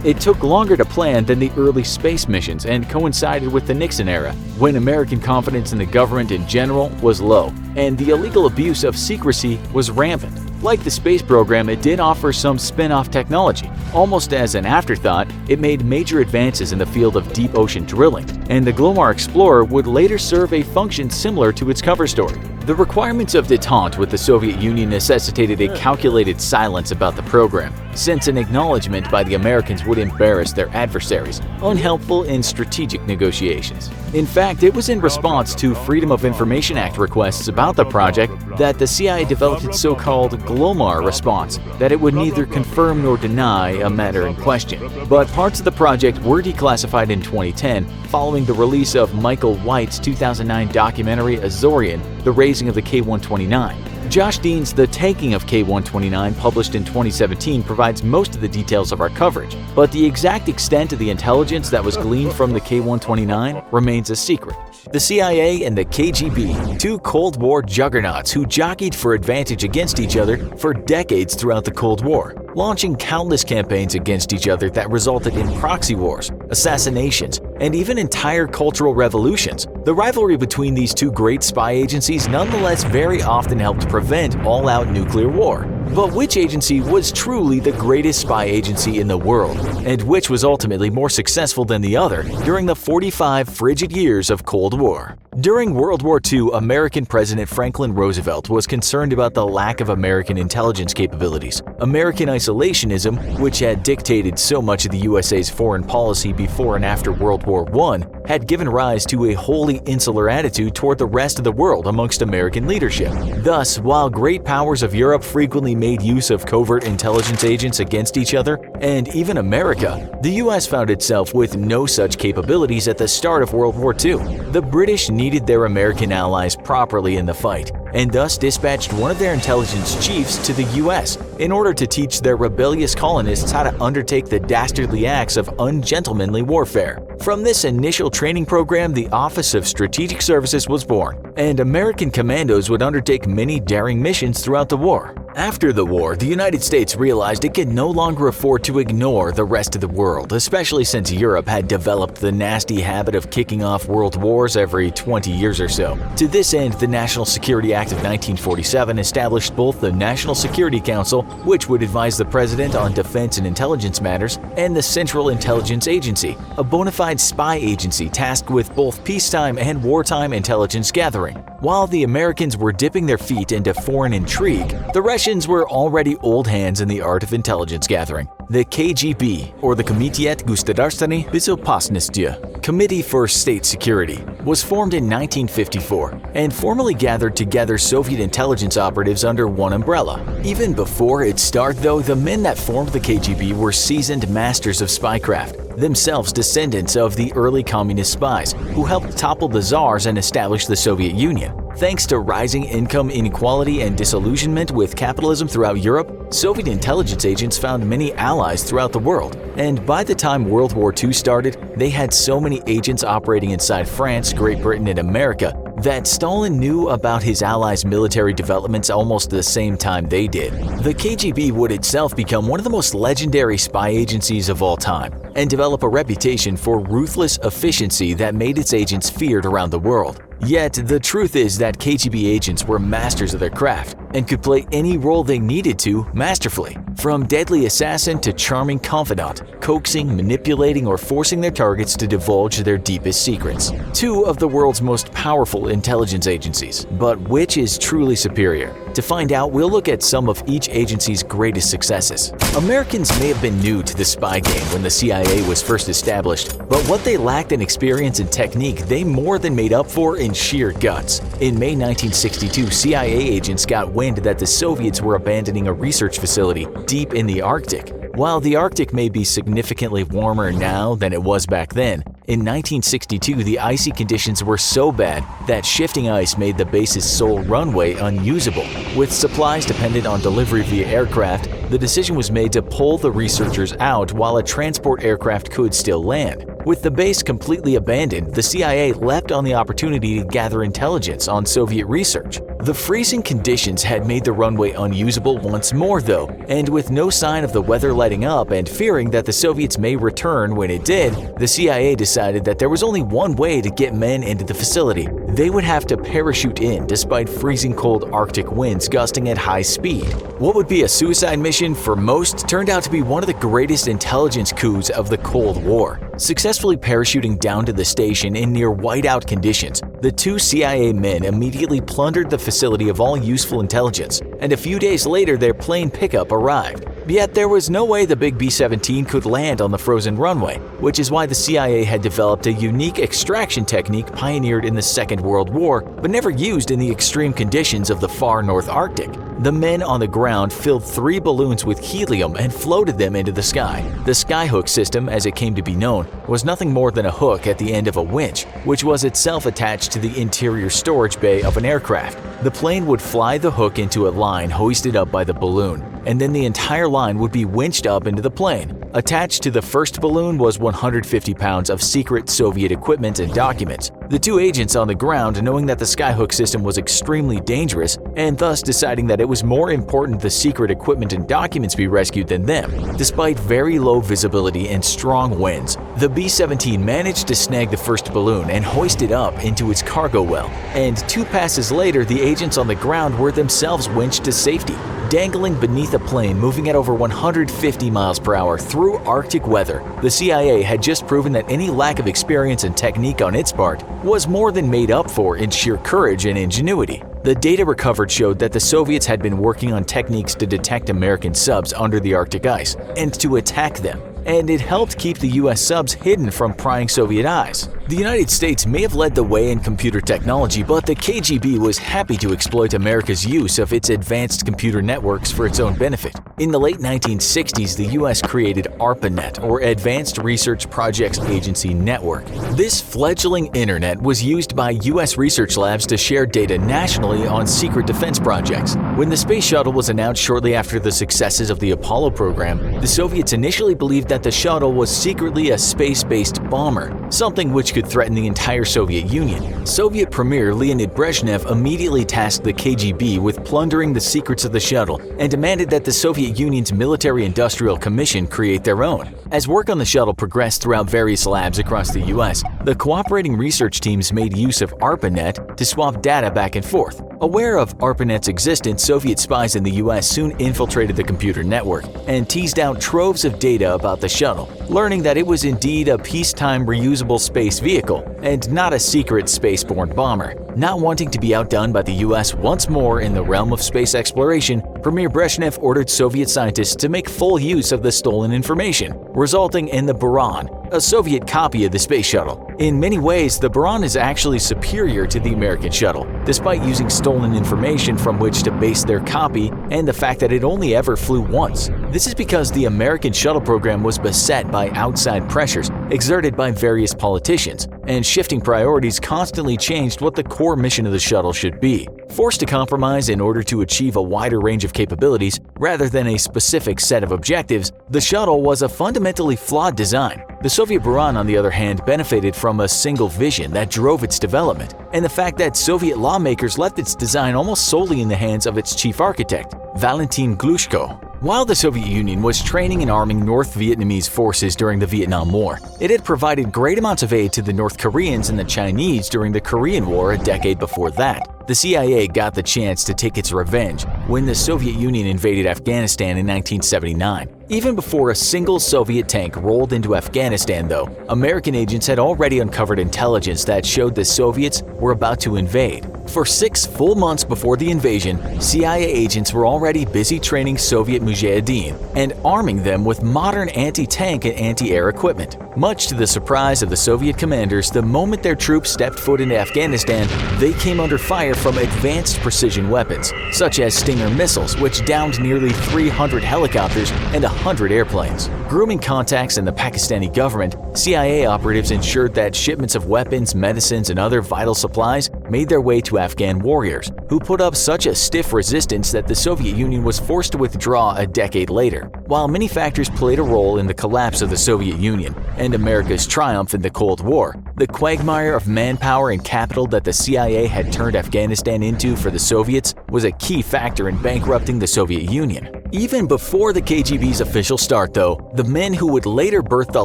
It took longer to plan than the early space missions and coincided with the Nixon era, when American confidence in the government in general was low, and the illegal abuse of secrecy was rampant. Like the space program, it did offer some spin-off technology. Almost as an afterthought, it made major advances in the field of deep ocean drilling, and the Glomar Explorer would later serve a function similar to its cover story. The requirements of détente with the Soviet Union necessitated a calculated silence about the program, since an acknowledgement by the Americans would embarrass their adversaries, unhelpful in strategic negotiations. In fact, it was in response to Freedom of Information Act requests about the project that the CIA developed its so-called Glomar response, that it would neither confirm nor deny a matter in question. But parts of the project were declassified in 2010 following the release of Michael White's 2009 documentary Azorian, The Raising of the K-129. Josh Dean's The Taking of K-129, published in 2017, provides most of the details of our coverage, but the exact extent of the intelligence that was gleaned from the K-129 remains a secret. The CIA and the KGB, two Cold War juggernauts who jockeyed for advantage against each other for decades throughout the Cold War, launching countless campaigns against each other that resulted in proxy wars, assassinations, and even entire cultural revolutions. The rivalry between these two great spy agencies nonetheless very often helped prevent all-out nuclear war. But which agency was truly the greatest spy agency in the world, and which was ultimately more successful than the other during the 45 frigid years of Cold War? During World War II, American President Franklin Roosevelt was concerned about the lack of American intelligence capabilities. American isolationism, which had dictated so much of the USA's foreign policy before and after World War I, had given rise to a wholly insular attitude toward the rest of the world amongst American leadership. Thus, while great powers of Europe frequently made use of covert intelligence agents against each other, and even America, the US found itself with no such capabilities at the start of World War II. The British needed their American allies properly in the fight, and thus dispatched one of their intelligence chiefs to the US in order to teach their rebellious colonists how to undertake the dastardly acts of ungentlemanly warfare. From this initial training program, the Office of Strategic Services was born, and American commandos would undertake many daring missions throughout the war. After the war, the United States realized it could no longer afford to ignore the rest of the world, especially since Europe had developed the nasty habit of kicking off world wars every 20 years or so. To this end, the National Security Act of 1947 established both the National Security Council, which would advise the President on defense and intelligence matters, and the Central Intelligence Agency, a bona fide spy agency tasked with both peacetime and wartime intelligence gathering. While the Americans were dipping their feet into foreign intrigue, the Russians were already old hands in the art of intelligence gathering. The KGB, or the Komitet Государственной Безопасности, Committee for State Security, was formed in 1954 and formally gathered together Soviet intelligence operatives under one umbrella. Even before its start, though, the men that formed the KGB were seasoned masters of spycraft, themselves descendants of the early communist spies who helped topple the czars and establish the Soviet Union. Thanks to rising income inequality and disillusionment with capitalism throughout Europe, Soviet intelligence agents found many allies throughout the world. And by the time World War II started, they had so many agents operating inside France, Great Britain, and America that Stalin knew about his allies' military developments almost the same time they did. The KGB would itself become one of the most legendary spy agencies of all time and develop a reputation for ruthless efficiency that made its agents feared around the world. Yet, the truth is that KGB agents were masters of their craft and could play any role they needed to masterfully. From deadly assassin to charming confidant, coaxing, manipulating, or forcing their targets to divulge their deepest secrets. Two of the world's most powerful intelligence agencies, but which is truly superior? To find out, we'll look at some of each agency's greatest successes. Americans may have been new to the spy game when the CIA was first established, but what they lacked in experience and technique, they more than made up for in sheer guts. In May 1962, CIA agents got wind that the Soviets were abandoning a research facility deep in the Arctic. While the Arctic may be significantly warmer now than it was back then, in 1962 the icy conditions were so bad that shifting ice made the base's sole runway unusable. With supplies dependent on delivery via aircraft, the decision was made to pull the researchers out while a transport aircraft could still land. With the base completely abandoned, the CIA leapt on the opportunity to gather intelligence on Soviet research. The freezing conditions had made the runway unusable once more though, and with no sign of the weather letting up and fearing that the Soviets may return when it did, the CIA decided that there was only one way to get men into the facility. They would have to parachute in despite freezing cold Arctic winds gusting at high speed. What would be a suicide mission for most turned out to be one of the greatest intelligence coups of the Cold War. Successfully parachuting down to the station in near whiteout conditions, the two CIA men immediately plundered the facility of all useful intelligence, and a few days later their plane pickup arrived. Yet there was no way the big B-17 could land on the frozen runway, which is why the CIA had developed a unique extraction technique pioneered in the Second World War but never used in the extreme conditions of the far North Arctic. The men on the ground filled 3 balloons with helium and floated them into the sky. The skyhook system, as it came to be known, was nothing more than a hook at the end of a winch, which was itself attached to the interior storage bay of an aircraft. The plane would fly the hook into a line hoisted up by the balloon, and then the entire line would be winched up into the plane. Attached to the first balloon was 150 pounds of secret Soviet equipment and documents. The two agents on the ground, knowing that the skyhook system was extremely dangerous and thus deciding that it was more important the secret equipment and documents be rescued than them. Despite very low visibility and strong winds, the B-17 managed to snag the first balloon and hoist it up into its cargo well, and 2 passes later the agents on the ground were themselves winched to safety. Dangling beneath a plane moving at over 150 miles per hour through Arctic weather, the CIA had just proven that any lack of experience and technique on its part was more than made up for in sheer courage and ingenuity. The data recovered showed that the Soviets had been working on techniques to detect American subs under the Arctic ice and to attack them, and it helped keep the US subs hidden from prying Soviet eyes. The United States may have led the way in computer technology, but the KGB was happy to exploit America's use of its advanced computer networks for its own benefit. In the late 1960s, the US created ARPANET, or Advanced Research Projects Agency Network. This fledgling internet was used by US research labs to share data nationally on secret defense projects. When the space shuttle was announced shortly after the successes of the Apollo program, the Soviets initially believed that the shuttle was secretly a space-based bomber, something which could threaten the entire Soviet Union. Soviet Premier Leonid Brezhnev immediately tasked the KGB with plundering the secrets of the shuttle and demanded that the Soviet Union's Military-Industrial Commission create their own. As work on the shuttle progressed throughout various labs across the US, the cooperating research teams made use of ARPANET to swap data back and forth. Aware of ARPANET's existence, Soviet spies in the US soon infiltrated the computer network and teased out troves of data about the shuttle, learning that it was indeed a peacetime reusable space vehicle and not a secret spaceborne bomber. Not wanting to be outdone by the US once more in the realm of space exploration, Premier Brezhnev ordered Soviet scientists to make full use of the stolen information, resulting in the Buran, a Soviet copy of the space shuttle. In many ways, the Buran is actually superior to the American shuttle, despite using stolen information from which to base their copy and the fact that it only ever flew once. This is because the American shuttle program was beset by outside pressures exerted by various politicians, and shifting priorities constantly changed what the core mission of the shuttle should be. Forced to compromise in order to achieve a wider range of capabilities rather than a specific set of objectives, the shuttle was a fundamentally flawed design. The Soviet Buran, on the other hand, benefited from a single vision that drove its development, and the fact that Soviet lawmakers left its design almost solely in the hands of its chief architect, Valentin Glushko. While the Soviet Union was training and arming North Vietnamese forces during the Vietnam War, it had provided great amounts of aid to the North Koreans and the Chinese during the Korean War a decade before that. The CIA got the chance to take its revenge when the Soviet Union invaded Afghanistan in 1979. Even before a single Soviet tank rolled into Afghanistan, though, American agents had already uncovered intelligence that showed the Soviets were about to invade. For 6 full months before the invasion, CIA agents were already busy training Soviet Mujahideen and arming them with modern anti-tank and anti-air equipment. Much to the surprise of the Soviet commanders, the moment their troops stepped foot into Afghanistan, they came under fire from advanced precision weapons, such as Stinger missiles, which downed nearly 300 helicopters and 100 airplanes. Grooming contacts in the Pakistani government, CIA operatives ensured that shipments of weapons, medicines, and other vital supplies made their way to Afghan warriors, who put up such a stiff resistance that the Soviet Union was forced to withdraw a decade later. While many factors played a role in the collapse of the Soviet Union and America's triumph in the Cold War, the quagmire of manpower and capital that the CIA had turned Afghanistan into for the Soviets was a key factor in bankrupting the Soviet Union. Even before the KGB's official start, though, the men who would later birth the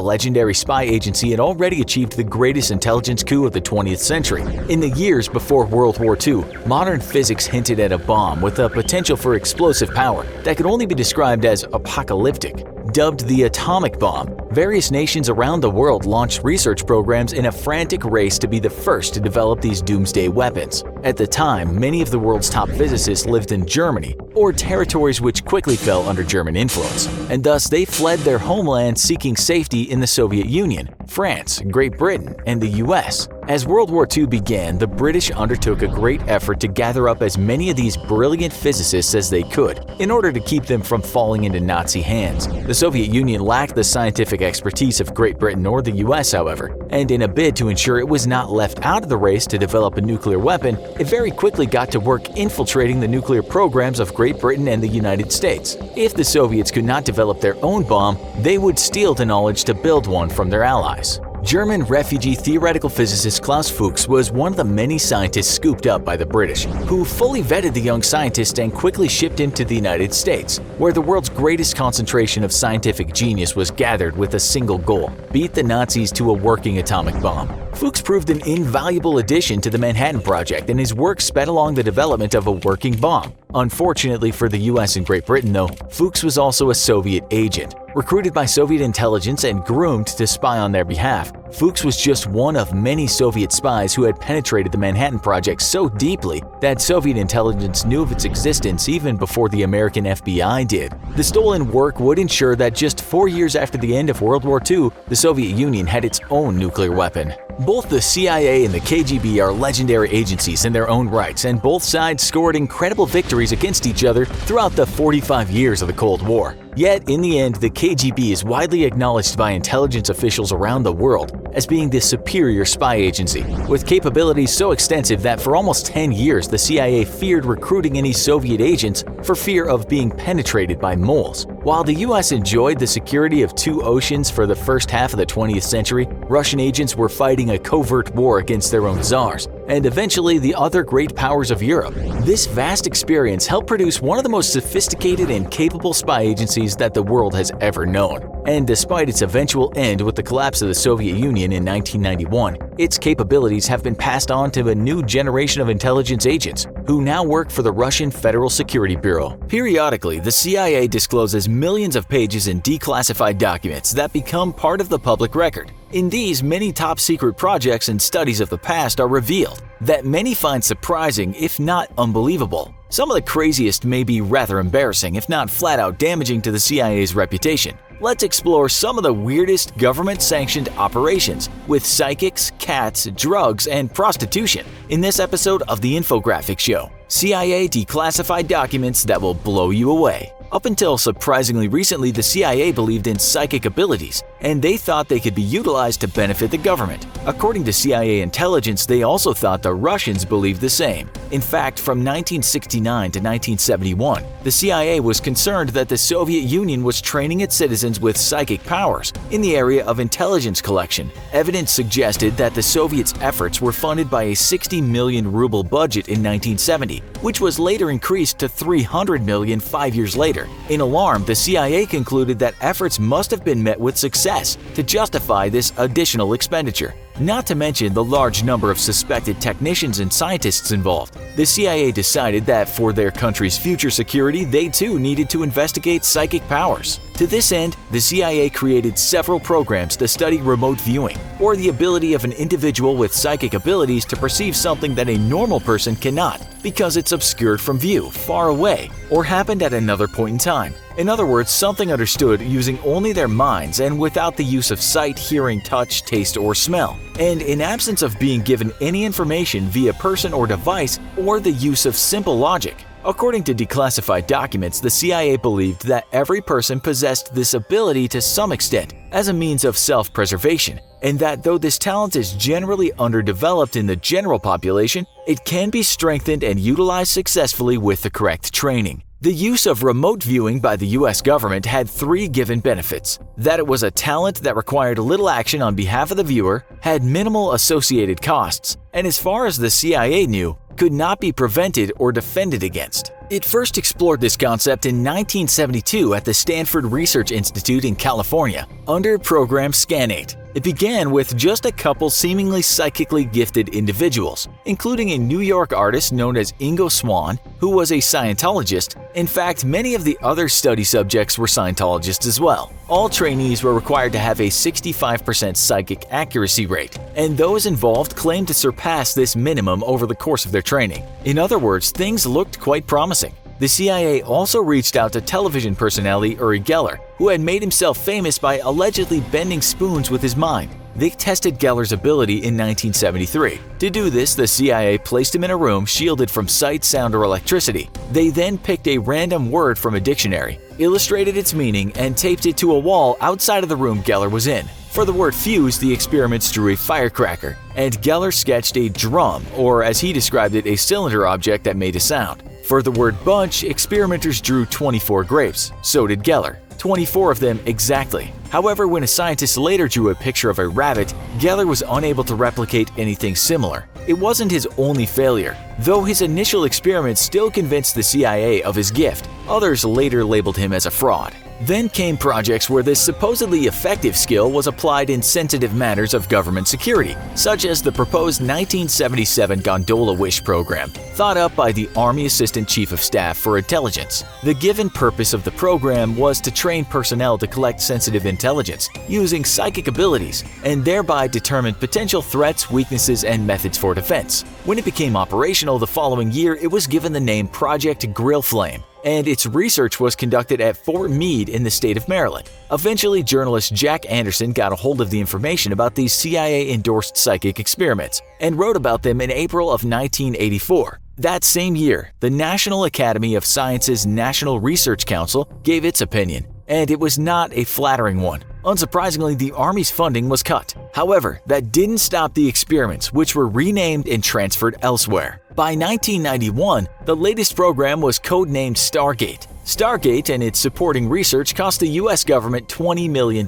legendary spy agency had already achieved the greatest intelligence coup of the 20th century. In the years before World War II, modern physics hinted at a bomb with a potential for explosive power that could only be described as apocalyptic. Dubbed the atomic bomb, various nations around the world launched research programs in a frantic race to be the first to develop these doomsday weapons. At the time, many of the world's top physicists lived in Germany, or territories which quickly fell under German influence, and thus they fled their homeland seeking safety in the Soviet Union, France, Great Britain, and the US. As World War II began, the British undertook a great effort to gather up as many of these brilliant physicists as they could, in order to keep them from falling into Nazi hands. The Soviet Union lacked the scientific expertise of Great Britain or the US, however, and in a bid to ensure it was not left out of the race to develop a nuclear weapon, it very quickly got to work infiltrating the nuclear programs of Great Britain and the United States. If the Soviets could not develop their own bomb, they would steal the knowledge to build one from their allies. German refugee theoretical physicist Klaus Fuchs was one of the many scientists scooped up by the British, who fully vetted the young scientist and quickly shipped him to the United States, where the world's greatest concentration of scientific genius was gathered with a single goal: beat the Nazis to a working atomic bomb. Fuchs proved an invaluable addition to the Manhattan Project, and his work sped along the development of a working bomb. Unfortunately for the US and Great Britain, though, Fuchs was also a Soviet agent. Recruited by Soviet intelligence and groomed to spy on their behalf, Fuchs was just one of many Soviet spies who had penetrated the Manhattan Project so deeply that Soviet intelligence knew of its existence even before the American FBI did. The stolen work would ensure that just 4 years after the end of World War II, the Soviet Union had its own nuclear weapon. Both the CIA and the KGB are legendary agencies in their own rights, and both sides scored incredible victories against each other throughout the 45 years of the Cold War. Yet, in the end, the KGB is widely acknowledged by intelligence officials around the world as being the superior spy agency, with capabilities so extensive that for almost 10 years the CIA feared recruiting any Soviet agents for fear of being penetrated by moles. While the US enjoyed the security of two oceans for the first half of the 20th century, Russian agents were fighting a covert war against their own czars, and eventually the other great powers of Europe. This vast experience helped produce one of the most sophisticated and capable spy agencies that the world has ever known. And despite its eventual end with the collapse of the Soviet Union in 1991, its capabilities have been passed on to a new generation of intelligence agents who now work for the Russian Federal Security Bureau. Periodically, the CIA discloses millions of pages in declassified documents that become part of the public record. In these, many top-secret projects and studies of the past are revealed that many find surprising, if not unbelievable. Some of the craziest may be rather embarrassing, if not flat-out damaging to the CIA's reputation. Let's explore some of the weirdest government-sanctioned operations with psychics, cats, drugs, and prostitution in this episode of The Infographic Show. CIA declassified documents that will blow you away. Up until surprisingly recently, the CIA believed in psychic abilities, and they thought they could be utilized to benefit the government. According to CIA intelligence, they also thought the Russians believed the same. In fact, from 1969 to 1971, the CIA was concerned that the Soviet Union was training its citizens with psychic powers in the area of intelligence collection. Evidence suggested that the Soviets' efforts were funded by a 60 million ruble budget in 1970, which was later increased to 300 million 5 years later. In alarm, the CIA concluded that efforts must have been met with success to justify this additional expenditure. Not to mention the large number of suspected technicians and scientists involved. The CIA decided that for their country's future security, they too needed to investigate psychic powers. To this end, the CIA created several programs to study remote viewing, or the ability of an individual with psychic abilities to perceive something that a normal person cannot, because it's obscured from view, far away, or happened at another point in time. In other words, something understood using only their minds and without the use of sight, hearing, touch, taste, or smell, and in absence of being given any information via person or device or the use of simple logic. According to declassified documents, the CIA believed that every person possessed this ability to some extent as a means of self-preservation, and that though this talent is generally underdeveloped in the general population, it can be strengthened and utilized successfully with the correct training. The use of remote viewing by the US government had three given benefits: that it was a talent that required little action on behalf of the viewer, had minimal associated costs, and as far as the CIA knew, could not be prevented or defended against. It first explored this concept in 1972 at the Stanford Research Institute in California under program Scanate. It began with just a couple seemingly psychically gifted individuals, including a New York artist known as Ingo Swann, who was a Scientologist. In fact, many of the other study subjects were Scientologists as well. All trainees were required to have a 65% psychic accuracy rate, and those involved claimed to surpass this minimum over the course of their training. In other words, things looked quite promising. The CIA also reached out to television personality Uri Geller, who had made himself famous by allegedly bending spoons with his mind. They tested Geller's ability in 1973. To do this, the CIA placed him in a room shielded from sight, sound, or electricity. They then picked a random word from a dictionary, illustrated its meaning, and taped it to a wall outside of the room Geller was in. For the word fuse, the experiments drew a firecracker, and Geller sketched a drum, or as he described it, a cylinder object that made a sound. For the word bunch, experimenters drew 24 grapes. So did Geller. 24 of them exactly. However, when a scientist later drew a picture of a rabbit, Geller was unable to replicate anything similar. It wasn't his only failure. Though his initial experiments still convinced the CIA of his gift, others later labeled him as a fraud. Then came projects where this supposedly effective skill was applied in sensitive matters of government security, such as the proposed 1977 Gondola Wish program, thought up by the Army Assistant Chief of Staff for Intelligence. The given purpose of the program was to train personnel to collect sensitive intelligence using psychic abilities, and thereby determine potential threats, weaknesses, and methods for defense. When it became operational the following year, it was given the name Project Grill Flame, and its research was conducted at Fort Meade in the state of Maryland. Eventually, journalist Jack Anderson got a hold of the information about these CIA-endorsed psychic experiments and wrote about them in April of 1984. That same year, the National Academy of Sciences National Research Council gave its opinion, and it was not a flattering one. Unsurprisingly, the Army's funding was cut. However, that didn't stop the experiments, which were renamed and transferred elsewhere. By 1991, the latest program was codenamed Stargate. Stargate and its supporting research cost the U.S. government $20 million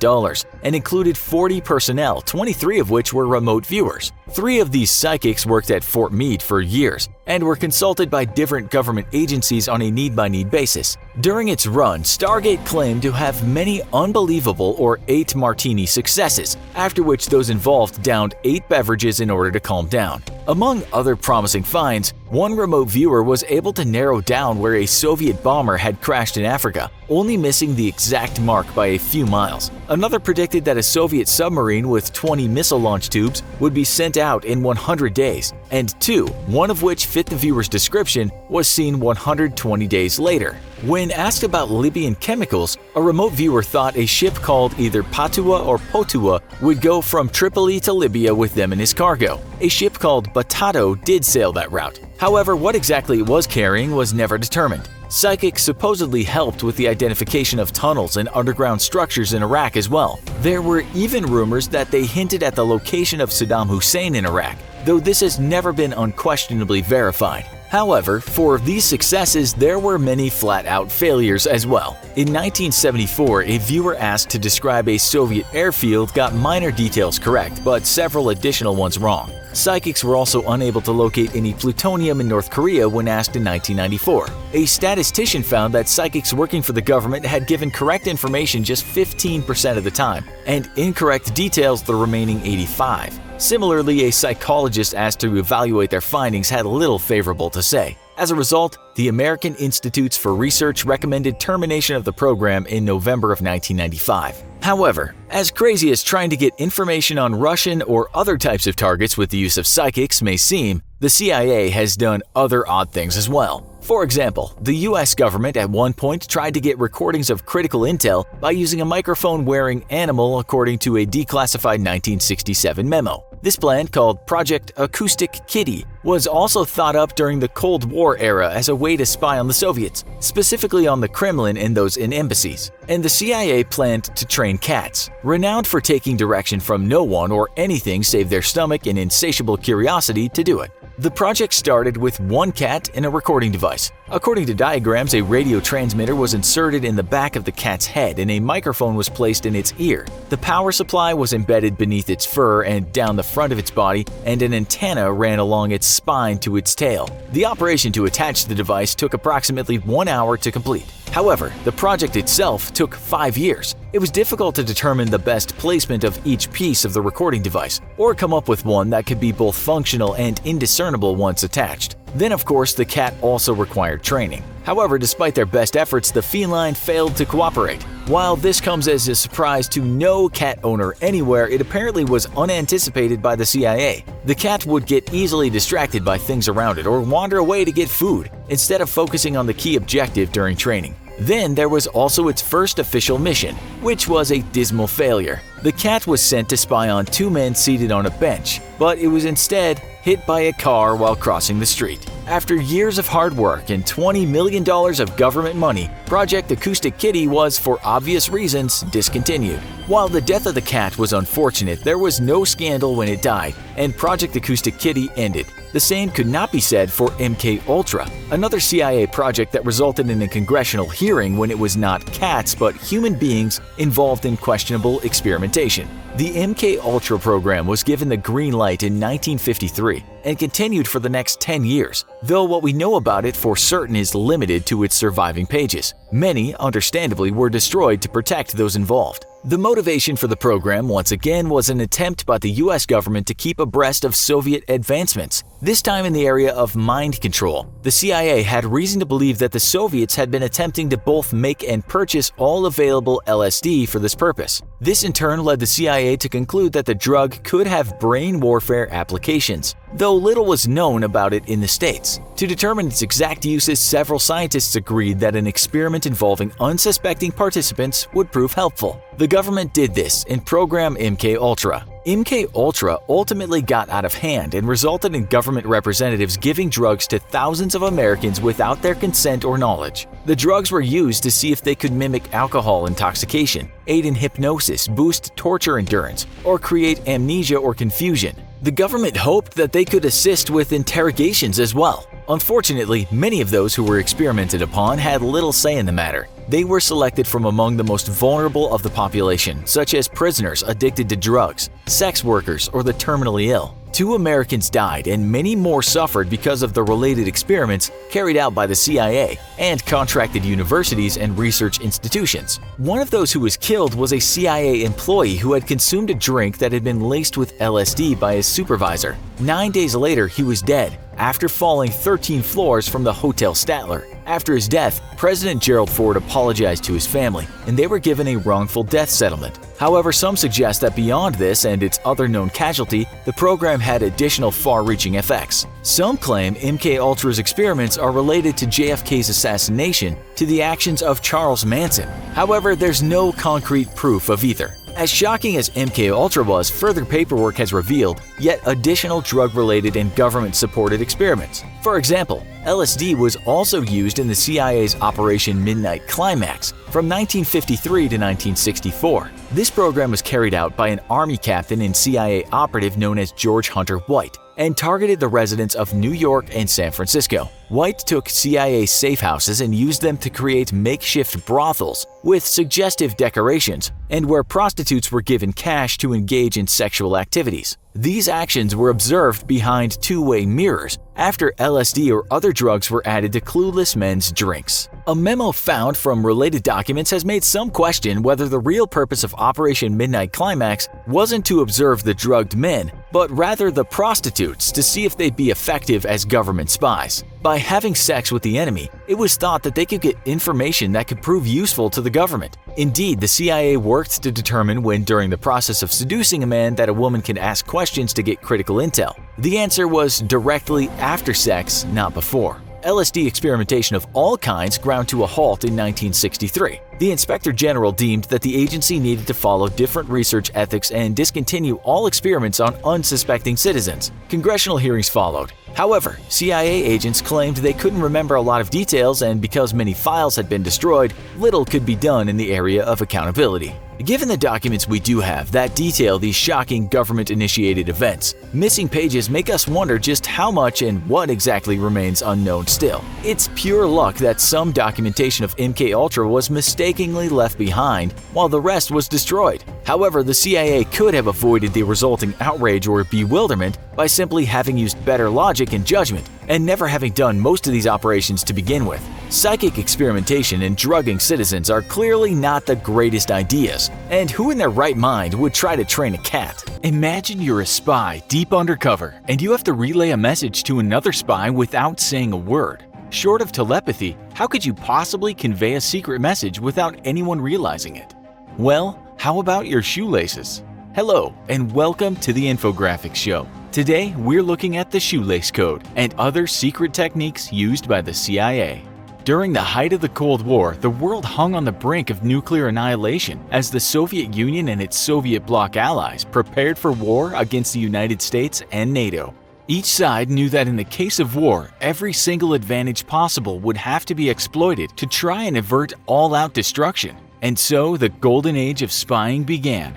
and included 40 personnel, 23 of which were remote viewers. 3 of these psychics worked at Fort Meade for years and were consulted by different government agencies on a need-by-need basis. During its run, Stargate claimed to have many unbelievable or 8 martini successes, after which those involved downed 8 beverages in order to calm down. Among other promising finds, one remote viewer was able to narrow down where a Soviet bomber had crashed in Africa, only missing the exact mark by a few miles. Another predicted that a Soviet submarine with 20 missile launch tubes would be sent out in 100 days, and 2, one of which fit the viewer's description, was seen 120 days later. When asked about Libyan chemicals, a remote viewer thought a ship called either Patua or Potua would go from Tripoli to Libya with them in his cargo. A ship called Batato did sail that route. However, what exactly it was carrying was never determined. Psychics supposedly helped with the identification of tunnels and underground structures in Iraq as well. There were even rumors that they hinted at the location of Saddam Hussein in Iraq, though this has never been unquestionably verified. However, for these successes, there were many flat-out failures as well. In 1974, a viewer asked to describe a Soviet airfield got minor details correct, but several additional ones wrong. Psychics were also unable to locate any plutonium in North Korea when asked in 1994. A statistician found that psychics working for the government had given correct information just 15% of the time, and incorrect details the remaining 85%. Similarly, a psychologist asked to evaluate their findings had little favorable to say. As a result, the American Institutes for Research recommended termination of the program in November of 1995. However, as crazy as trying to get information on Russian or other types of targets with the use of psychics may seem, The CIA has done other odd things as well. For example, the US government at one point tried to get recordings of critical intel by using a microphone-wearing animal according to a declassified 1967 memo. This plan, called Project Acoustic Kitty, was also thought up during the Cold War era as a way to spy on the Soviets, specifically on the Kremlin and those in embassies. And the CIA planned to train cats, renowned for taking direction from no one or anything save their stomach and insatiable curiosity to do it. The project started with one cat and a recording device. According to diagrams, a radio transmitter was inserted in the back of the cat's head and a microphone was placed in its ear. The power supply was embedded beneath its fur and down the front of its body, and an antenna ran along its spine to its tail. The operation to attach the device took approximately 1 hour to complete. However, the project itself took 5 years. It was difficult to determine the best placement of each piece of the recording device, or come up with one that could be both functional and indiscernible once attached. Then, of course, the cat also required training. However, despite their best efforts, the feline failed to cooperate. While this comes as a surprise to no cat owner anywhere, it apparently was unanticipated by the CIA. The cat would get easily distracted by things around it or wander away to get food, instead of focusing on the key objective during training. Then there was also its first official mission, which was a dismal failure. The cat was sent to spy on 2 men seated on a bench, but it was instead hit by a car while crossing the street. After years of hard work and $20 million of government money, Project Acoustic Kitty was, for obvious reasons, discontinued. While the death of the cat was unfortunate, there was no scandal when it died, and Project Acoustic Kitty ended. The same could not be said for MK-Ultra, another CIA project that resulted in a congressional hearing when it was not cats but human beings involved in questionable experimentation. The MK-Ultra program was given the green light in 1953 and continued for the next 10 years, though what we know about it for certain is limited to its surviving pages. Many, understandably, were destroyed to protect those involved. The motivation for the program, once again, was an attempt by the US government to keep abreast of Soviet advancements, this time in the area of mind control. The CIA had reason to believe that the Soviets had been attempting to both make and purchase all available LSD for this purpose. This in turn led the CIA to conclude that the drug could have brain warfare applications, though little was known about it in the States. To determine its exact uses, several scientists agreed that an experiment involving unsuspecting participants would prove helpful. The government did this in program MK-Ultra. MK-Ultra ultimately got out of hand and resulted in government representatives giving drugs to thousands of Americans without their consent or knowledge. The drugs were used to see if they could mimic alcohol intoxication, aid in hypnosis, boost torture endurance, or create amnesia or confusion. The government hoped that they could assist with interrogations as well. Unfortunately, many of those who were experimented upon had little say in the matter. They were selected from among the most vulnerable of the population, such as prisoners addicted to drugs, sex workers, or the terminally ill. 2 Americans died and many more suffered because of the related experiments carried out by the CIA and contracted universities and research institutions. One of those who was killed was a CIA employee who had consumed a drink that had been laced with LSD by his supervisor. 9 days later, he was dead after falling 13 floors from the Hotel Statler. After his death, President Gerald Ford apologized to his family, and they were given a wrongful death settlement. However, some suggest that beyond this and its other known casualty, the program had additional far-reaching effects. Some claim MK-Ultra's experiments are related to JFK's assassination to the actions of Charles Manson. However, there's no concrete proof of either. As shocking as MK-Ultra was, further paperwork has revealed yet additional drug-related and government-supported experiments. For example, LSD was also used in the CIA's Operation Midnight Climax from 1953 to 1964. This program was carried out by an Army captain and CIA operative known as George Hunter White and targeted the residents of New York and San Francisco. White took CIA safe houses and used them to create makeshift brothels with suggestive decorations and where prostitutes were given cash to engage in sexual activities. These actions were observed behind two-way mirrors after LSD or other drugs were added to clueless men's drinks. A memo found from related documents has made some question whether the real purpose of Operation Midnight Climax wasn't to observe the drugged men, but rather the prostitutes to see if they'd be effective as government spies. By By having sex with the enemy, it was thought that they could get information that could prove useful to the government. Indeed, the CIA worked to determine when during the process of seducing a man that a woman can ask questions to get critical intel. The answer was directly after sex, not before. LSD experimentation of all kinds ground to a halt in 1963. The Inspector General deemed that the agency needed to follow different research ethics and discontinue all experiments on unsuspecting citizens. Congressional hearings followed. However, CIA agents claimed they couldn't remember a lot of details, and because many files had been destroyed, little could be done in the area of accountability. Given the documents we do have that detail these shocking government-initiated events, missing pages make us wonder just how much and what exactly remains unknown still. It's pure luck that some documentation of MKUltra was mistakenly left behind, while the rest was destroyed. However, the CIA could have avoided the resulting outrage or bewilderment by simply having used better logic and judgment, and never having done most of these operations to begin with. Psychic experimentation and drugging citizens are clearly not the greatest ideas, and who in their right mind would try to train a cat? Imagine you're a spy deep undercover, and you have to relay a message to another spy without saying a word. Short of telepathy, how could you possibly convey a secret message without anyone realizing it? Well, how about your shoelaces? Hello, and welcome to the Infographics Show. Today, we're looking at the Shoelace Code and other secret techniques used by the CIA. During the height of the Cold War, the world hung on the brink of nuclear annihilation as the Soviet Union and its Soviet bloc allies prepared for war against the United States and NATO. Each side knew that in the case of war, every single advantage possible would have to be exploited to try and avert all-out destruction. And so the golden age of spying began.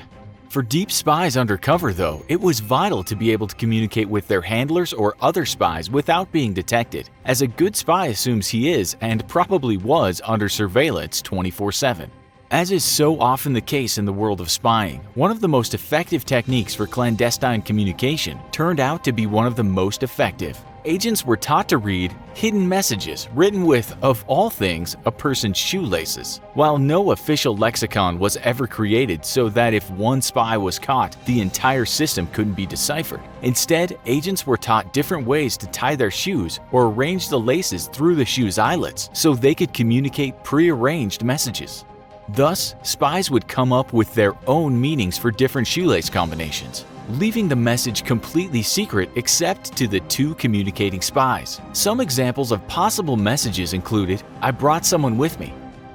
For deep spies undercover, though, it was vital to be able to communicate with their handlers or other spies without being detected, as a good spy assumes he is and probably was under surveillance 24/7. As is so often the case in the world of spying, one of the most effective techniques for clandestine communication turned out to be one of the most effective. Agents were taught to read hidden messages written with, of all things, a person's shoelaces. While no official lexicon was ever created so that if one spy was caught, the entire system couldn't be deciphered. Instead, agents were taught different ways to tie their shoes or arrange the laces through the shoe's eyelets so they could communicate pre-arranged messages. Thus, spies would come up with their own meanings for different shoelace combinations, leaving the message completely secret except to the two communicating spies. Some examples of possible messages included, "I brought someone with me,"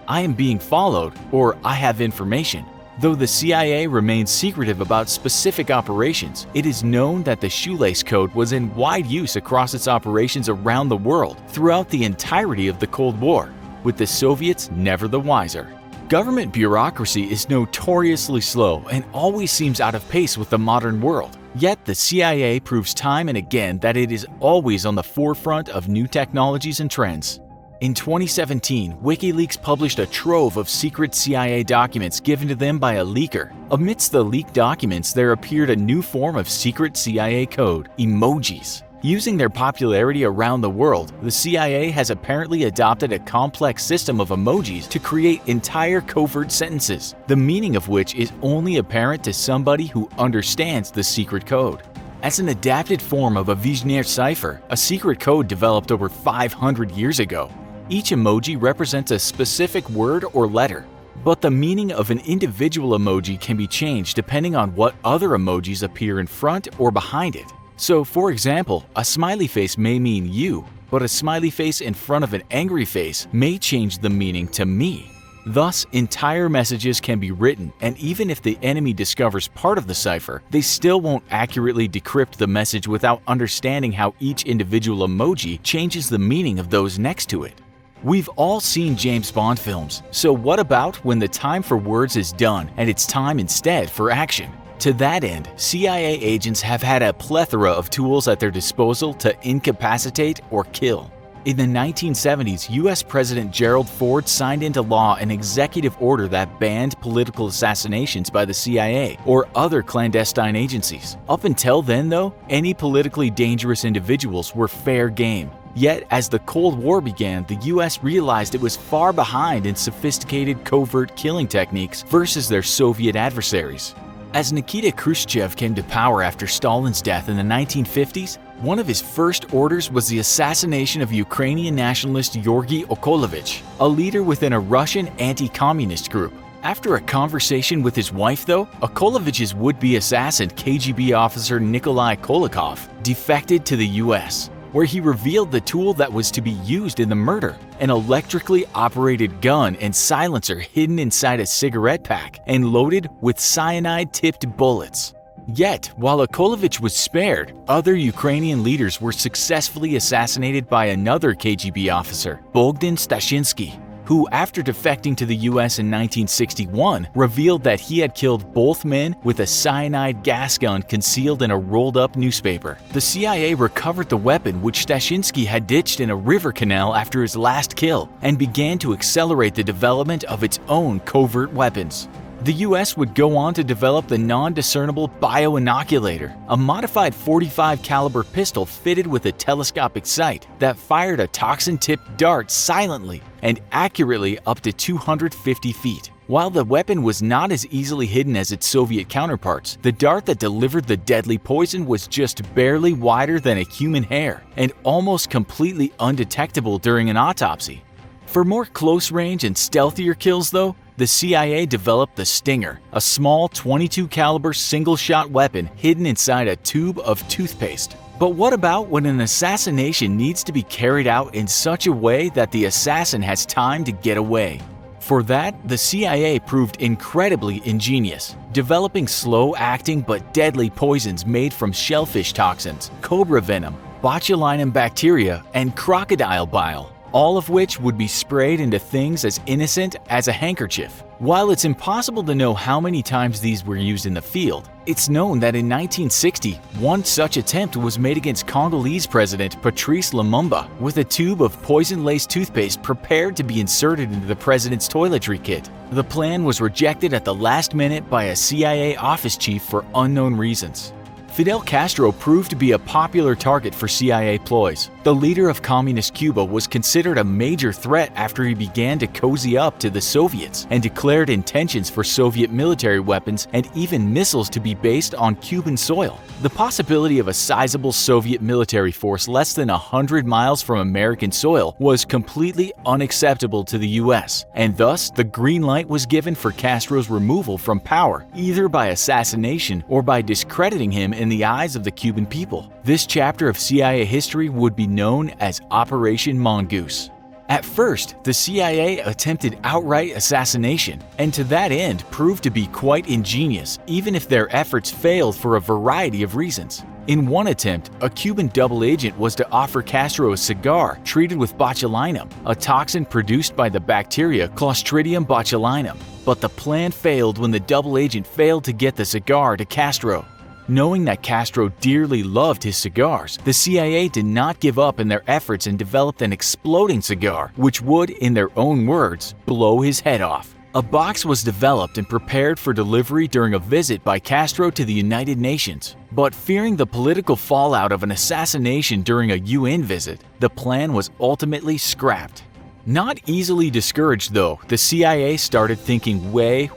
"I am being followed," or "I have information." Though the CIA remains secretive about specific operations, it is known that the Shoelace Code was in wide use across its operations around the world throughout the entirety of the Cold War, with the Soviets never the wiser. Government bureaucracy is notoriously slow and always seems out of pace with the modern world. Yet the CIA proves time and again that it is always on the forefront of new technologies and trends. In 2017, WikiLeaks published a trove of secret CIA documents given to them by a leaker. Amidst the leaked documents, there appeared a new form of secret CIA code: emojis. Using their popularity around the world, the CIA has apparently adopted a complex system of emojis to create entire covert sentences, the meaning of which is only apparent to somebody who understands the secret code. As an adapted form of a Vigenère cipher, a secret code developed over 500 years ago. Each emoji represents a specific word or letter, but the meaning of an individual emoji can be changed depending on what other emojis appear in front or behind it. So, for example, a smiley face may mean you, but a smiley face in front of an angry face may change the meaning to me. Thus, entire messages can be written, and even if the enemy discovers part of the cipher, they still won't accurately decrypt the message without understanding how each individual emoji changes the meaning of those next to it. We've all seen James Bond films, so what about when the time for words is done and it's time instead for action? To that end, CIA agents have had a plethora of tools at their disposal to incapacitate or kill. In the 1970s, US President Gerald Ford signed into law an executive order that banned political assassinations by the CIA or other clandestine agencies. Up until then, though, any politically dangerous individuals were fair game. Yet, as the Cold War began, the US realized it was far behind in sophisticated covert killing techniques versus their Soviet adversaries. As Nikita Khrushchev came to power after Stalin's death in the 1950s, One of his first orders was the assassination of Ukrainian nationalist Georgy Okolovich, a leader within a Russian anti-communist group. After a conversation with his wife, though, Okolovich's would-be assassin KGB officer Nikolai Kolikov defected to the US, where he revealed the tool that was to be used in the murder, an electrically operated gun and silencer hidden inside a cigarette pack and loaded with cyanide-tipped bullets. Yet, while Okolovich was spared, other Ukrainian leaders were successfully assassinated by another KGB officer, Bogdan Stashinsky, who, after defecting to the US in 1961, revealed that he had killed both men with a cyanide gas gun concealed in a rolled-up newspaper. The CIA recovered the weapon which Stashinsky had ditched in a river canal after his last kill and began to accelerate the development of its own covert weapons. The US would go on to develop the non-discernible bioinoculator, a modified .45 caliber pistol fitted with a telescopic sight that fired a toxin-tipped dart silently and accurately up to 250 feet. While the weapon was not as easily hidden as its Soviet counterparts, the dart that delivered the deadly poison was just barely wider than a human hair and almost completely undetectable during an autopsy. For more close-range and stealthier kills, though, the CIA developed the Stinger, a small .22 caliber single-shot weapon hidden inside a tube of toothpaste. But what about when an assassination needs to be carried out in such a way that the assassin has time to get away? For that, the CIA proved incredibly ingenious, developing slow-acting but deadly poisons made from shellfish toxins, cobra venom, botulinum bacteria, and crocodile bile, all of which would be sprayed into things as innocent as a handkerchief. While it's impossible to know how many times these were used in the field, it's known that in 1960, one such attempt was made against Congolese President Patrice Lumumba with a tube of poison-laced toothpaste prepared to be inserted into the president's toiletry kit. The plan was rejected at the last minute by a CIA office chief for unknown reasons. Fidel Castro proved to be a popular target for CIA ploys. The leader of communist Cuba was considered a major threat after he began to cozy up to the Soviets and declared intentions for Soviet military weapons and even missiles to be based on Cuban soil. The possibility of a sizable Soviet military force less than 100 miles from American soil was completely unacceptable to the US, and thus the green light was given for Castro's removal from power, either by assassination or by discrediting him in the eyes of the Cuban people. This chapter of CIA history would be known as Operation Mongoose. At first, the CIA attempted outright assassination, and to that end proved to be quite ingenious, even if their efforts failed for a variety of reasons. In one attempt, a Cuban double agent was to offer Castro a cigar treated with botulinum, a toxin produced by the bacteria Clostridium botulinum. But the plan failed when the double agent failed to get the cigar to Castro. Knowing that Castro dearly loved his cigars, the CIA did not give up in their efforts and developed an exploding cigar, which would, in their own words, blow his head off. A box was developed and prepared for delivery during a visit by Castro to the United Nations. But fearing the political fallout of an assassination during a UN visit, the plan was ultimately scrapped. Not easily discouraged though, the CIA started thinking way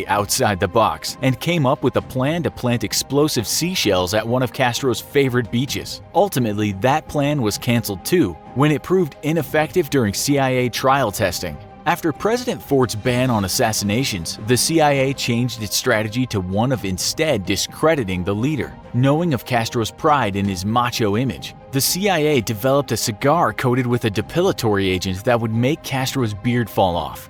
outside the box and came up with a plan to plant explosive seashells at one of Castro's favorite beaches. Ultimately, that plan was canceled too, when it proved ineffective during CIA trial testing. After President Ford's ban on assassinations, the CIA changed its strategy to one of instead discrediting the leader. Knowing of Castro's pride in his macho image, the CIA developed a cigar coated with a depilatory agent that would make Castro's beard fall off.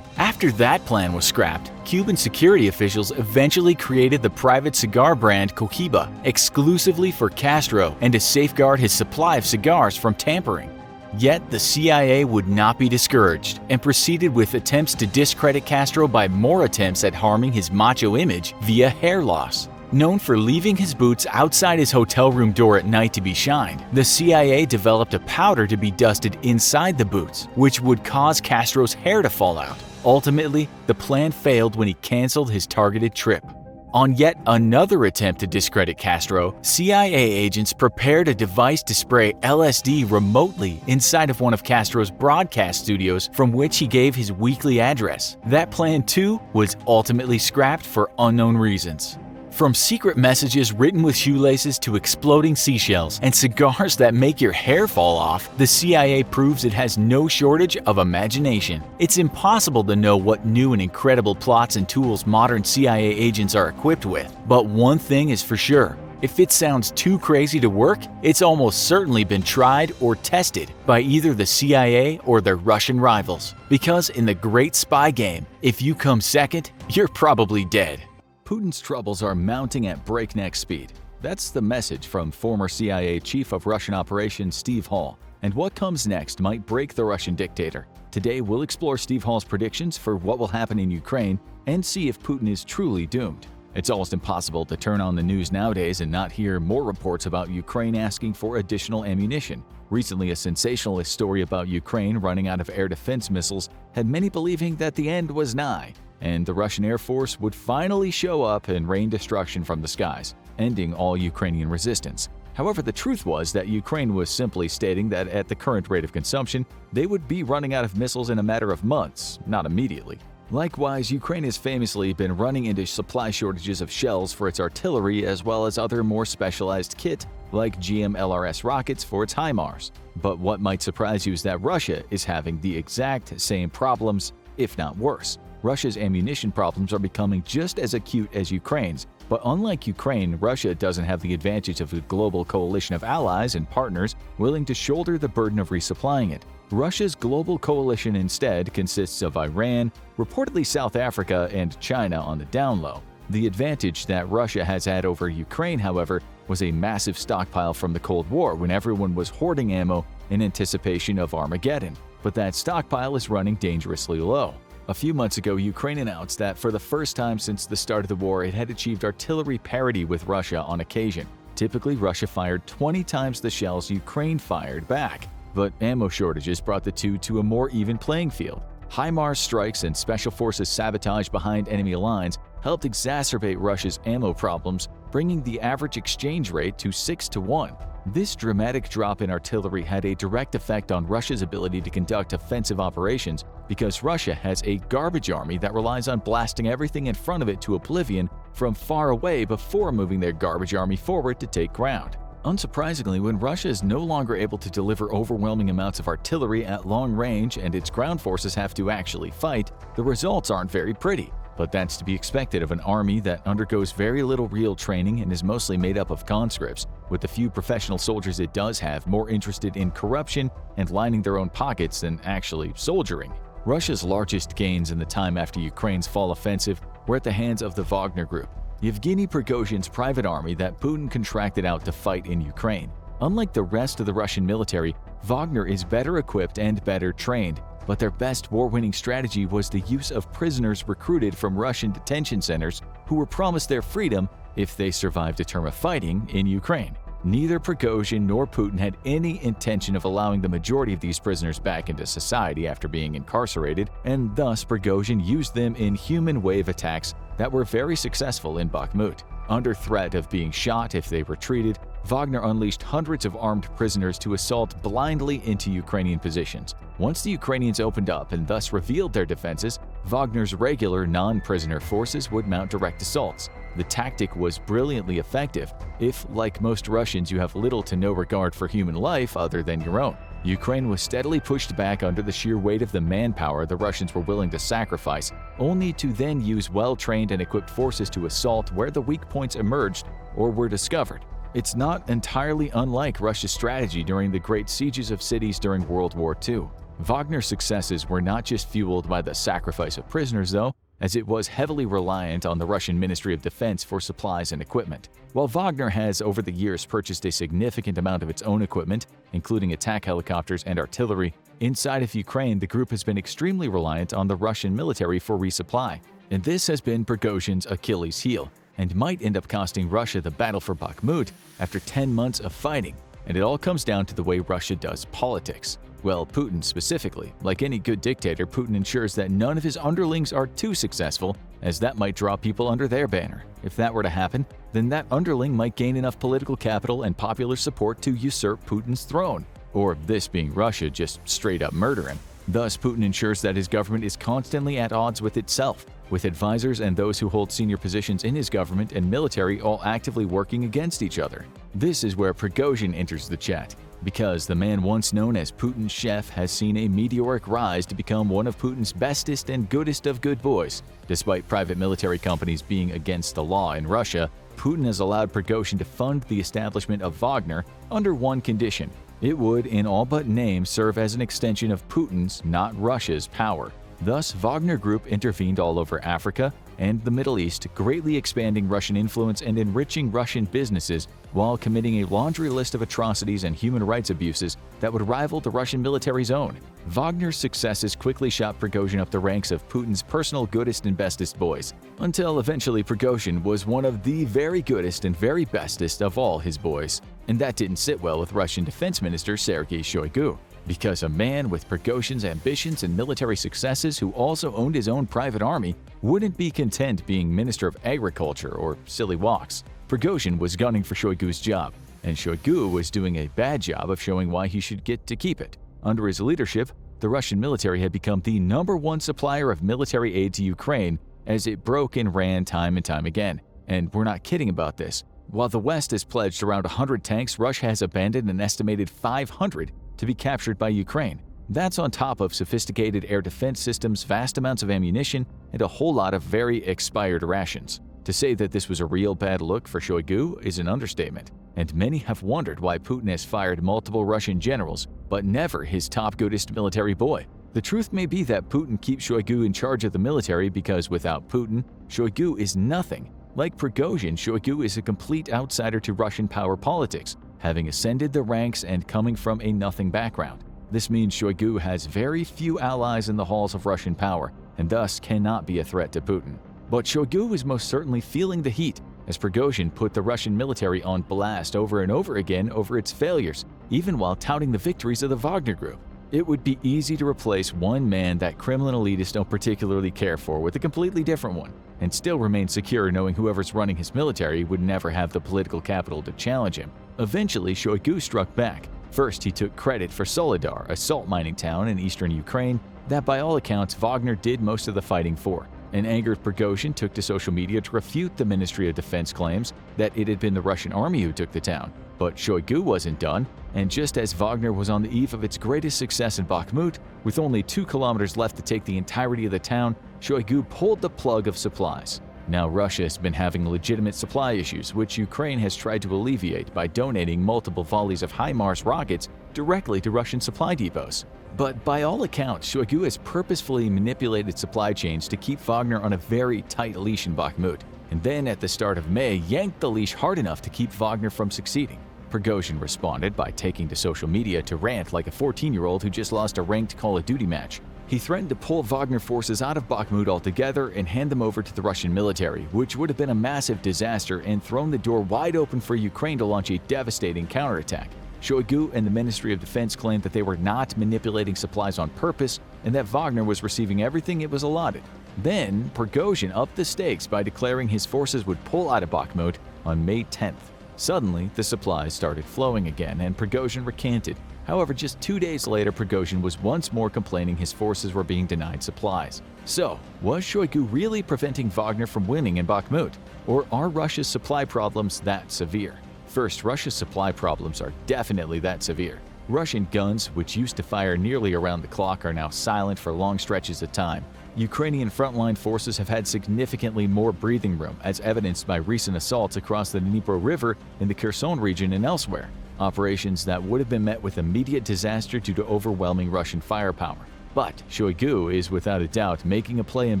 After that plan was scrapped, Cuban security officials eventually created the private cigar brand Cohiba exclusively for Castro and to safeguard his supply of cigars from tampering. Yet the CIA would not be discouraged and proceeded with attempts to discredit Castro by more attempts at harming his macho image via hair loss. Known for leaving his boots outside his hotel room door at night to be shined, the CIA developed a powder to be dusted inside the boots, which would cause Castro's hair to fall out. Ultimately, the plan failed when he canceled his targeted trip. On yet another attempt to discredit Castro, CIA agents prepared a device to spray LSD remotely inside of one of Castro's broadcast studios from which he gave his weekly address. That plan too was ultimately scrapped for unknown reasons. From secret messages written with shoelaces to exploding seashells and cigars that make your hair fall off, the CIA proves it has no shortage of imagination. It's impossible to know what new and incredible plots and tools modern CIA agents are equipped with. But one thing is for sure. If it sounds too crazy to work, it's almost certainly been tried or tested by either the CIA or their Russian rivals. Because in the great spy game, if you come second, you're probably dead. Putin's troubles are mounting at breakneck speed. That's the message from former CIA Chief of Russian Operations Steve Hall. And what comes next might break the Russian dictator. Today, we'll explore Steve Hall's predictions for what will happen in Ukraine and see if Putin is truly doomed. It's almost impossible to turn on the news nowadays and not hear more reports about Ukraine asking for additional ammunition. Recently, a sensationalist story about Ukraine running out of air defense missiles had many believing that the end was nigh, and the Russian Air Force would finally show up and rain destruction from the skies, ending all Ukrainian resistance. However, the truth was that Ukraine was simply stating that at the current rate of consumption, they would be running out of missiles in a matter of months, not immediately. Likewise, Ukraine has famously been running into supply shortages of shells for its artillery as well as other more specialized kit like GMLRS rockets for its HIMARS. But what might surprise you is that Russia is having the exact same problems, if not worse. Russia's ammunition problems are becoming just as acute as Ukraine's, but unlike Ukraine, Russia doesn't have the advantage of a global coalition of allies and partners willing to shoulder the burden of resupplying it. Russia's global coalition instead consists of Iran, reportedly South Africa, and China on the down low. The advantage that Russia has had over Ukraine, however, was a massive stockpile from the Cold War when everyone was hoarding ammo in anticipation of Armageddon. But that stockpile is running dangerously low. A few months ago, Ukraine announced that for the first time since the start of the war, it had achieved artillery parity with Russia on occasion. Typically, Russia fired 20 times the shells Ukraine fired back. But ammo shortages brought the two to a more even playing field. HIMARS strikes and Special Forces sabotage behind enemy lines helped exacerbate Russia's ammo problems, bringing the average exchange rate to 6-to-1. This dramatic drop in artillery had a direct effect on Russia's ability to conduct offensive operations because Russia has a garbage army that relies on blasting everything in front of it to oblivion from far away before moving their garbage army forward to take ground. Unsurprisingly, when Russia is no longer able to deliver overwhelming amounts of artillery at long range and its ground forces have to actually fight, the results aren't very pretty. But that's to be expected of an army that undergoes very little real training and is mostly made up of conscripts, with the few professional soldiers it does have more interested in corruption and lining their own pockets than actually soldiering. Russia's largest gains in the time after Ukraine's fall offensive were at the hands of the Wagner Group, Yevgeny Prigozhin's private army that Putin contracted out to fight in Ukraine. Unlike the rest of the Russian military, Wagner is better equipped and better trained, but their best war-winning strategy was the use of prisoners recruited from Russian detention centers who were promised their freedom if they survived a term of fighting in Ukraine. Neither Prigozhin nor Putin had any intention of allowing the majority of these prisoners back into society after being incarcerated, and thus Prigozhin used them in human wave attacks that were very successful in Bakhmut. Under threat of being shot if they retreated, Wagner unleashed hundreds of armed prisoners to assault blindly into Ukrainian positions. Once the Ukrainians opened up and thus revealed their defenses, Wagner's regular non-prisoner forces would mount direct assaults. The tactic was brilliantly effective if, like most Russians, you have little to no regard for human life other than your own. Ukraine was steadily pushed back under the sheer weight of the manpower the Russians were willing to sacrifice, only to then use well-trained and equipped forces to assault where the weak points emerged or were discovered. It's not entirely unlike Russia's strategy during the great sieges of cities during World War II. Wagner's successes were not just fueled by the sacrifice of prisoners, though, as it was heavily reliant on the Russian Ministry of Defense for supplies and equipment. While Wagner has over the years purchased a significant amount of its own equipment, including attack helicopters and artillery, inside of Ukraine the group has been extremely reliant on the Russian military for resupply. And this has been Prigozhin's Achilles heel, and might end up costing Russia the battle for Bakhmut after 10 months of fighting. And it all comes down to the way Russia does politics. Well, Putin specifically. Like any good dictator, Putin ensures that none of his underlings are too successful, as that might draw people under their banner. If that were to happen, then that underling might gain enough political capital and popular support to usurp Putin's throne, or this being Russia, just straight up murder him. Thus, Putin ensures that his government is constantly at odds with itself. with advisors and those who hold senior positions in his government and military all actively working against each other. This is where Prigozhin enters the chat, because the man once known as Putin's chef has seen a meteoric rise to become one of Putin's bestest and goodest of good boys. Despite private military companies being against the law in Russia, Putin has allowed Prigozhin to fund the establishment of Wagner under one condition. It would, in all but name, serve as an extension of Putin's, not Russia's, power. Thus, Wagner Group intervened all over Africa and the Middle East, greatly expanding Russian influence and enriching Russian businesses while committing a laundry list of atrocities and human rights abuses that would rival the Russian military's own. Wagner's successes quickly shot Prigozhin up the ranks of Putin's personal goodest and bestest boys, until eventually Prigozhin was one of the very goodest and very bestest of all his boys. And that didn't sit well with Russian Defense Minister Sergei Shoigu, because a man with Prigozhin's ambitions and military successes who also owned his own private army wouldn't be content being Minister of Agriculture or silly walks. Prigozhin was gunning for Shoigu's job, and Shoigu was doing a bad job of showing why he should get to keep it. Under his leadership, the Russian military had become the #1 supplier of military aid to Ukraine as it broke and ran time and time again. And we're not kidding about this. While the West has pledged around 100 tanks, Russia has abandoned an estimated 500 to be captured by Ukraine. That's on top of sophisticated air defense systems, vast amounts of ammunition, and a whole lot of very expired rations. To say that this was a real bad look for Shoigu is an understatement, and many have wondered why Putin has fired multiple Russian generals, but never his top goodest military boy. The truth may be that Putin keeps Shoigu in charge of the military because without Putin, Shoigu is nothing. Like Prigozhin, Shoigu is a complete outsider to Russian power politics, having ascended the ranks and coming from a nothing background. This means Shoigu has very few allies in the halls of Russian power, and thus cannot be a threat to Putin. But Shoigu is most certainly feeling the heat, as Prigozhin put the Russian military on blast over and over again over its failures, even while touting the victories of the Wagner Group. It would be easy to replace one man that Kremlin elitists don't particularly care for with a completely different one, and still remain secure knowing whoever's running his military would never have the political capital to challenge him. Eventually, Shoigu struck back. First, he took credit for Soledar, a salt mining town in eastern Ukraine that by all accounts Wagner did most of the fighting for. An angered Prigozhin took to social media to refute the Ministry of Defense claims that it had been the Russian army who took the town. But Shoigu wasn't done, and just as Wagner was on the eve of its greatest success in Bakhmut, with only 2 kilometers left to take the entirety of the town, Shoigu pulled the plug of supplies. Now Russia has been having legitimate supply issues, which Ukraine has tried to alleviate by donating multiple volleys of HIMARS rockets directly to Russian supply depots. But by all accounts, Shoigu has purposefully manipulated supply chains to keep Wagner on a very tight leash in Bakhmut, and then at the start of May yanked the leash hard enough to keep Wagner from succeeding. Prigozhin responded by taking to social media to rant like a 14-year-old who just lost a ranked Call of Duty match. He threatened to pull Wagner forces out of Bakhmut altogether and hand them over to the Russian military, which would have been a massive disaster and thrown the door wide open for Ukraine to launch a devastating counterattack. Shoigu and the Ministry of Defense claimed that they were not manipulating supplies on purpose and that Wagner was receiving everything it was allotted. Then, Prigozhin upped the stakes by declaring his forces would pull out of Bakhmut on May 10th. Suddenly, the supplies started flowing again and Prigozhin recanted. However, just 2 days later, Prigozhin was once more complaining his forces were being denied supplies. So, was Shoigu really preventing Wagner from winning in Bakhmut? Or are Russia's supply problems that severe? First, Russia's supply problems are definitely that severe. Russian guns, which used to fire nearly around the clock, are now silent for long stretches of time. Ukrainian frontline forces have had significantly more breathing room, as evidenced by recent assaults across the Dnipro River in the Kherson region and elsewhere. Operations that would have been met with immediate disaster due to overwhelming Russian firepower. But Shoigu is without a doubt making a play in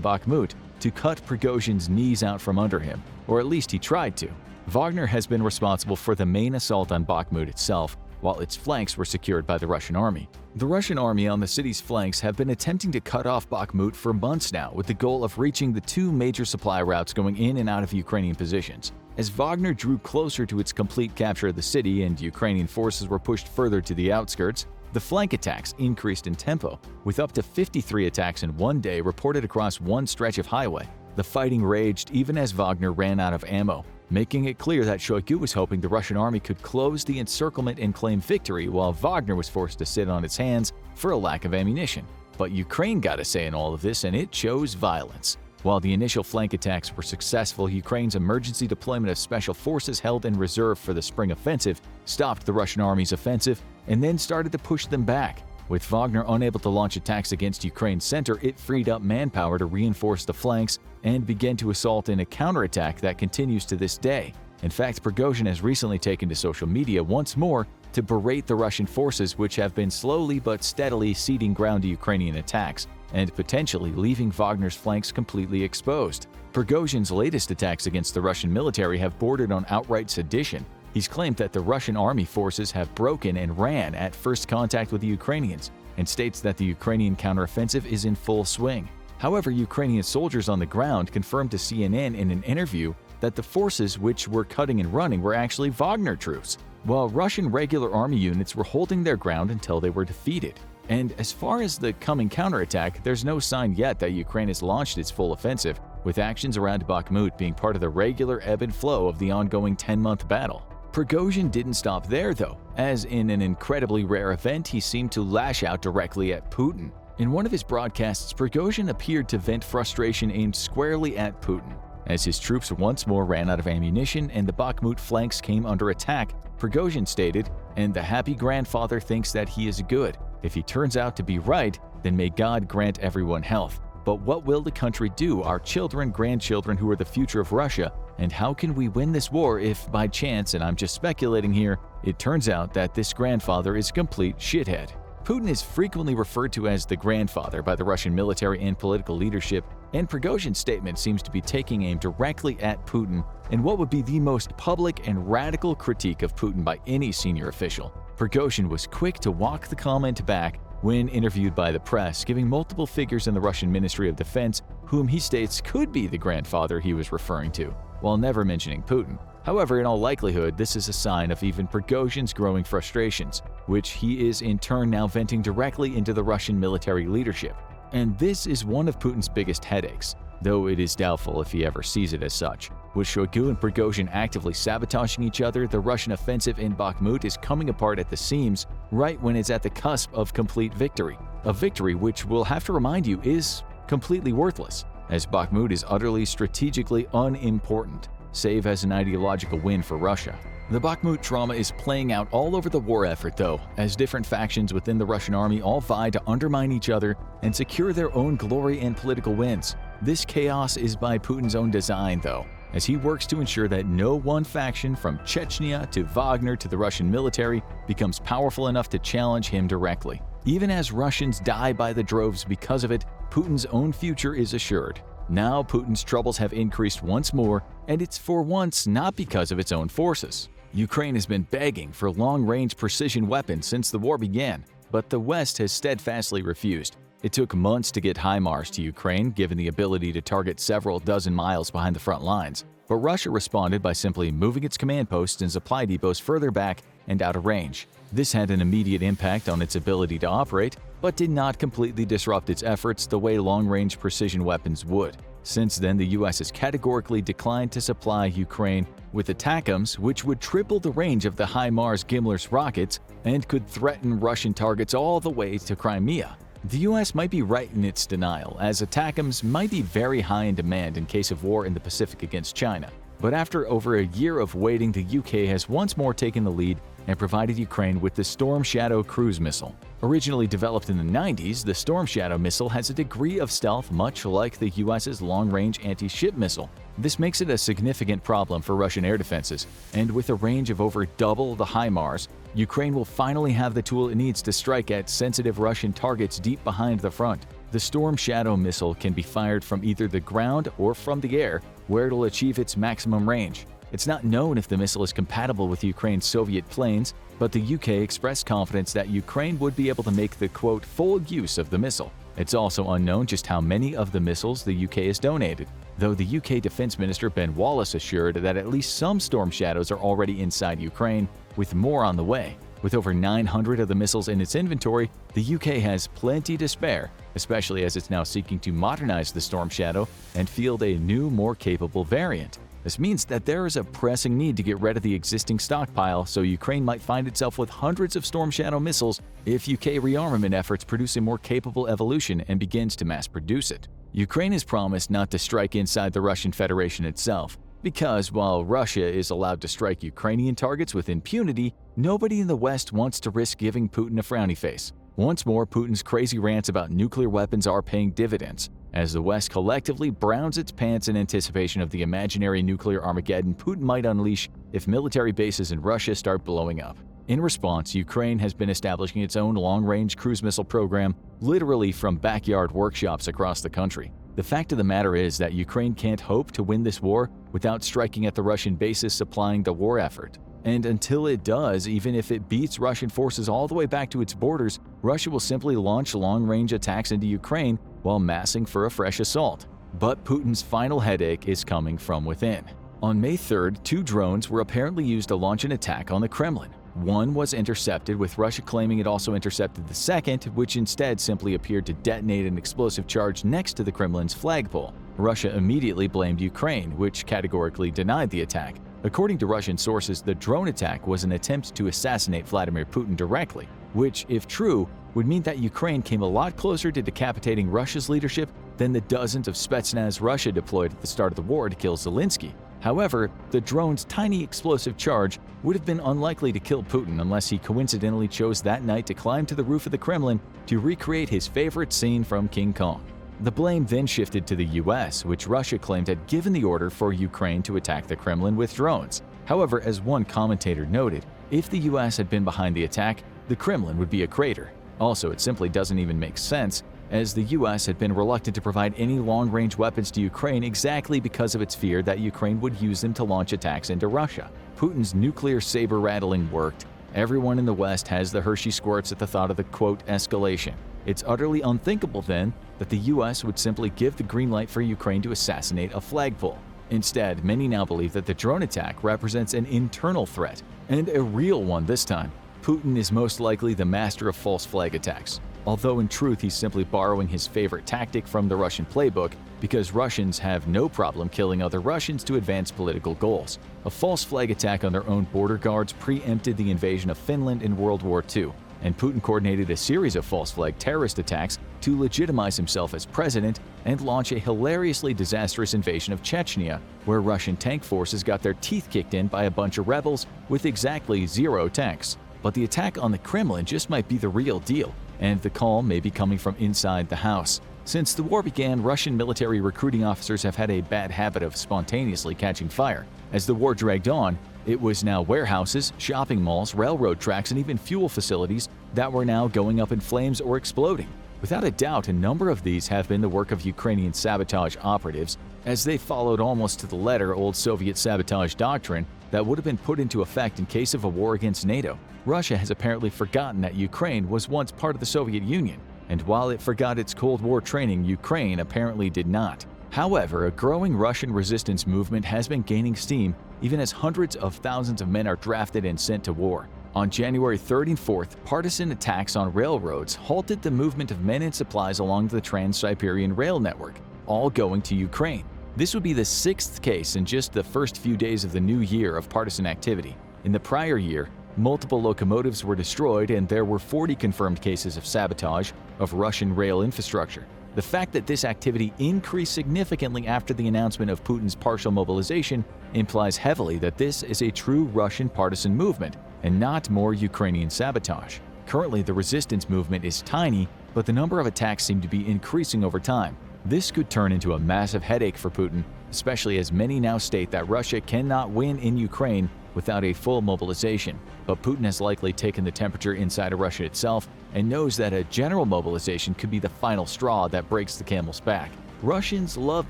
Bakhmut to cut Prigozhin's knees out from under him, or at least he tried to. Wagner has been responsible for the main assault on Bakhmut itself, while its flanks were secured by the Russian army. The Russian army on the city's flanks have been attempting to cut off Bakhmut for months now with the goal of reaching the 2 major supply routes going in and out of Ukrainian positions. As Wagner drew closer to its complete capture of the city and Ukrainian forces were pushed further to the outskirts, the flank attacks increased in tempo, with up to 53 attacks in one day reported across one stretch of highway. The fighting raged even as Wagner ran out of ammo, making it clear that Shoigu was hoping the Russian army could close the encirclement and claim victory while Wagner was forced to sit on its hands for a lack of ammunition. But Ukraine got a say in all of this and it chose violence. While the initial flank attacks were successful, Ukraine's emergency deployment of special forces held in reserve for the spring offensive stopped the Russian army's offensive and then started to push them back. With Wagner unable to launch attacks against Ukraine's center, it freed up manpower to reinforce the flanks and began to assault in a counterattack that continues to this day. In fact, Prigozhin has recently taken to social media once more to berate the Russian forces, which have been slowly but steadily ceding ground to Ukrainian attacks and potentially leaving Wagner's flanks completely exposed. Prigozhin's latest attacks against the Russian military have bordered on outright sedition. He's claimed that the Russian army forces have broken and ran at first contact with the Ukrainians, and states that the Ukrainian counteroffensive is in full swing. However, Ukrainian soldiers on the ground confirmed to CNN in an interview that the forces which were cutting and running were actually Wagner troops, while Russian regular army units were holding their ground until they were defeated. And as far as the coming counterattack, there's no sign yet that Ukraine has launched its full offensive, with actions around Bakhmut being part of the regular ebb and flow of the ongoing 10-month battle. Prigozhin didn't stop there though, as in an incredibly rare event he seemed to lash out directly at Putin. In one of his broadcasts, Prigozhin appeared to vent frustration aimed squarely at Putin. As his troops once more ran out of ammunition and the Bakhmut flanks came under attack, Prigozhin stated, "And the happy grandfather thinks that he is good. If he turns out to be right, then may God grant everyone health. But what will the country do, our children, grandchildren who are the future of Russia? And how can we win this war if, by chance, and I'm just speculating here, it turns out that this grandfather is a complete shithead?" Putin is frequently referred to as the grandfather by the Russian military and political leadership, and Prigozhin's statement seems to be taking aim directly at Putin in what would be the most public and radical critique of Putin by any senior official. Prigozhin was quick to walk the comment back when interviewed by the press, giving multiple figures in the Russian Ministry of Defense whom he states could be the grandfather he was referring to, while never mentioning Putin. However, in all likelihood, this is a sign of even Prigozhin's growing frustrations, which he is in turn now venting directly into the Russian military leadership. And this is one of Putin's biggest headaches, though it is doubtful if he ever sees it as such. With Shoigu and Prigozhin actively sabotaging each other, the Russian offensive in Bakhmut is coming apart at the seams right when it's at the cusp of complete victory. A victory which, we'll have to remind you, is completely worthless, as Bakhmut is utterly strategically unimportant, save as an ideological win for Russia. The Bakhmut trauma is playing out all over the war effort though, as different factions within the Russian army all vie to undermine each other and secure their own glory and political wins. This chaos is by Putin's own design though, as he works to ensure that no one faction from Chechnya to Wagner to the Russian military becomes powerful enough to challenge him directly. Even as Russians die by the droves because of it, Putin's own future is assured. Now Putin's troubles have increased once more, and it's for once not because of its own forces. Ukraine has been begging for long-range precision weapons since the war began, but the West has steadfastly refused. It took months to get HIMARS to Ukraine, given the ability to target several dozen miles behind the front lines. But Russia responded by simply moving its command posts and supply depots further back and out of range. This had an immediate impact on its ability to operate, but did not completely disrupt its efforts the way long-range precision weapons would. Since then, the US has categorically declined to supply Ukraine with ATACMS, which would triple the range of the HIMARS Gimler's rockets and could threaten Russian targets all the way to Crimea. The US might be right in its denial, as ATACMS might be very high in demand in case of war in the Pacific against China. But after over a year of waiting, the UK has once more taken the lead and provided Ukraine with the Storm Shadow cruise missile. Originally developed in the 90s, the Storm Shadow missile has a degree of stealth much like the US's long-range anti-ship missile. This makes it a significant problem for Russian air defenses, and with a range of over double the HIMARS, Ukraine will finally have the tool it needs to strike at sensitive Russian targets deep behind the front. The Storm Shadow missile can be fired from either the ground or from the air, where it'll achieve its maximum range. It's not known if the missile is compatible with Ukraine's Soviet planes, but the UK expressed confidence that Ukraine would be able to make the quote full use of the missile. It's also unknown just how many of the missiles the UK has donated, though the UK Defense Minister Ben Wallace assured that at least some Storm Shadows are already inside Ukraine, with more on the way. With over 900 of the missiles in its inventory, the UK has plenty to spare, especially as it's now seeking to modernize the Storm Shadow and field a new, more capable variant. This means that there is a pressing need to get rid of the existing stockpile, so Ukraine might find itself with hundreds of Storm Shadow missiles if UK rearmament efforts produce a more capable evolution and begins to mass produce it. Ukraine has promised not to strike inside the Russian Federation itself, because while Russia is allowed to strike Ukrainian targets with impunity, nobody in the West wants to risk giving Putin a frowny face. Once more, Putin's crazy rants about nuclear weapons are paying dividends, as the West collectively browns its pants in anticipation of the imaginary nuclear Armageddon Putin might unleash if military bases in Russia start blowing up. In response, Ukraine has been establishing its own long-range cruise missile program, literally from backyard workshops across the country. The fact of the matter is that Ukraine can't hope to win this war without striking at the Russian bases supplying the war effort. And until it does, even if it beats Russian forces all the way back to its borders, Russia will simply launch long-range attacks into Ukraine while massing for a fresh assault. But Putin's final headache is coming from within. On May 3rd, 2 drones were apparently used to launch an attack on the Kremlin. One was intercepted, with Russia claiming it also intercepted the second, which instead simply appeared to detonate an explosive charge next to the Kremlin's flagpole. Russia immediately blamed Ukraine, which categorically denied the attack. According to Russian sources, the drone attack was an attempt to assassinate Vladimir Putin directly, which, if true, would mean that Ukraine came a lot closer to decapitating Russia's leadership than the dozens of Spetsnaz Russia deployed at the start of the war to kill Zelensky. However, the drone's tiny explosive charge would have been unlikely to kill Putin unless he coincidentally chose that night to climb to the roof of the Kremlin to recreate his favorite scene from King Kong. The blame then shifted to the US, which Russia claimed had given the order for Ukraine to attack the Kremlin with drones. However, as one commentator noted, if the US had been behind the attack, the Kremlin would be a crater. Also, it simply doesn't even make sense, as the US had been reluctant to provide any long-range weapons to Ukraine exactly because of its fear that Ukraine would use them to launch attacks into Russia. Putin's nuclear saber-rattling worked. Everyone in the West has the Hershey squirts at the thought of the, quote, escalation. It's utterly unthinkable, then, that the US would simply give the green light for Ukraine to assassinate a flagpole. Instead, many now believe that the drone attack represents an internal threat, and a real one this time. Putin is most likely the master of false flag attacks, although in truth he's simply borrowing his favorite tactic from the Russian playbook, because Russians have no problem killing other Russians to advance political goals. A false flag attack on their own border guards preempted the invasion of Finland in World War II, and Putin coordinated a series of false flag terrorist attacks to legitimize himself as president and launch a hilariously disastrous invasion of Chechnya, where Russian tank forces got their teeth kicked in by a bunch of rebels with exactly 0 tanks. But the attack on the Kremlin just might be the real deal, and the call may be coming from inside the house. Since the war began, Russian military recruiting officers have had a bad habit of spontaneously catching fire. As the war dragged on, it was now warehouses, shopping malls, railroad tracks, and even fuel facilities that were now going up in flames or exploding. Without a doubt, a number of these have been the work of Ukrainian sabotage operatives, as they followed almost to the letter old Soviet sabotage doctrine that would have been put into effect in case of a war against NATO. Russia has apparently forgotten that Ukraine was once part of the Soviet Union, and while it forgot its Cold War training, Ukraine apparently did not. However, a growing Russian resistance movement has been gaining steam, even as hundreds of thousands of men are drafted and sent to war. On January 3rd and 4th, partisan attacks on railroads halted the movement of men and supplies along the Trans-Siberian Rail Network, all going to Ukraine. This would be the 6th case in just the first few days of the new year of partisan activity. In the prior year, multiple locomotives were destroyed and there were 40 confirmed cases of sabotage of Russian rail infrastructure. The fact that this activity increased significantly after the announcement of Putin's partial mobilization implies heavily that this is a true Russian partisan movement and not more Ukrainian sabotage. Currently, the resistance movement is tiny, but the number of attacks seem to be increasing over time. This could turn into a massive headache for Putin, especially as many now state that Russia cannot win in Ukraine without a full mobilization. But Putin has likely taken the temperature inside of Russia itself and knows that a general mobilization could be the final straw that breaks the camel's back. Russians love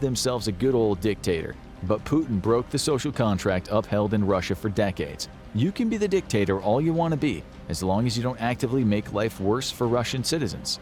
themselves a good old dictator, but Putin broke the social contract upheld in Russia for decades. You can be the dictator all you want to be, as long as you don't actively make life worse for Russian citizens.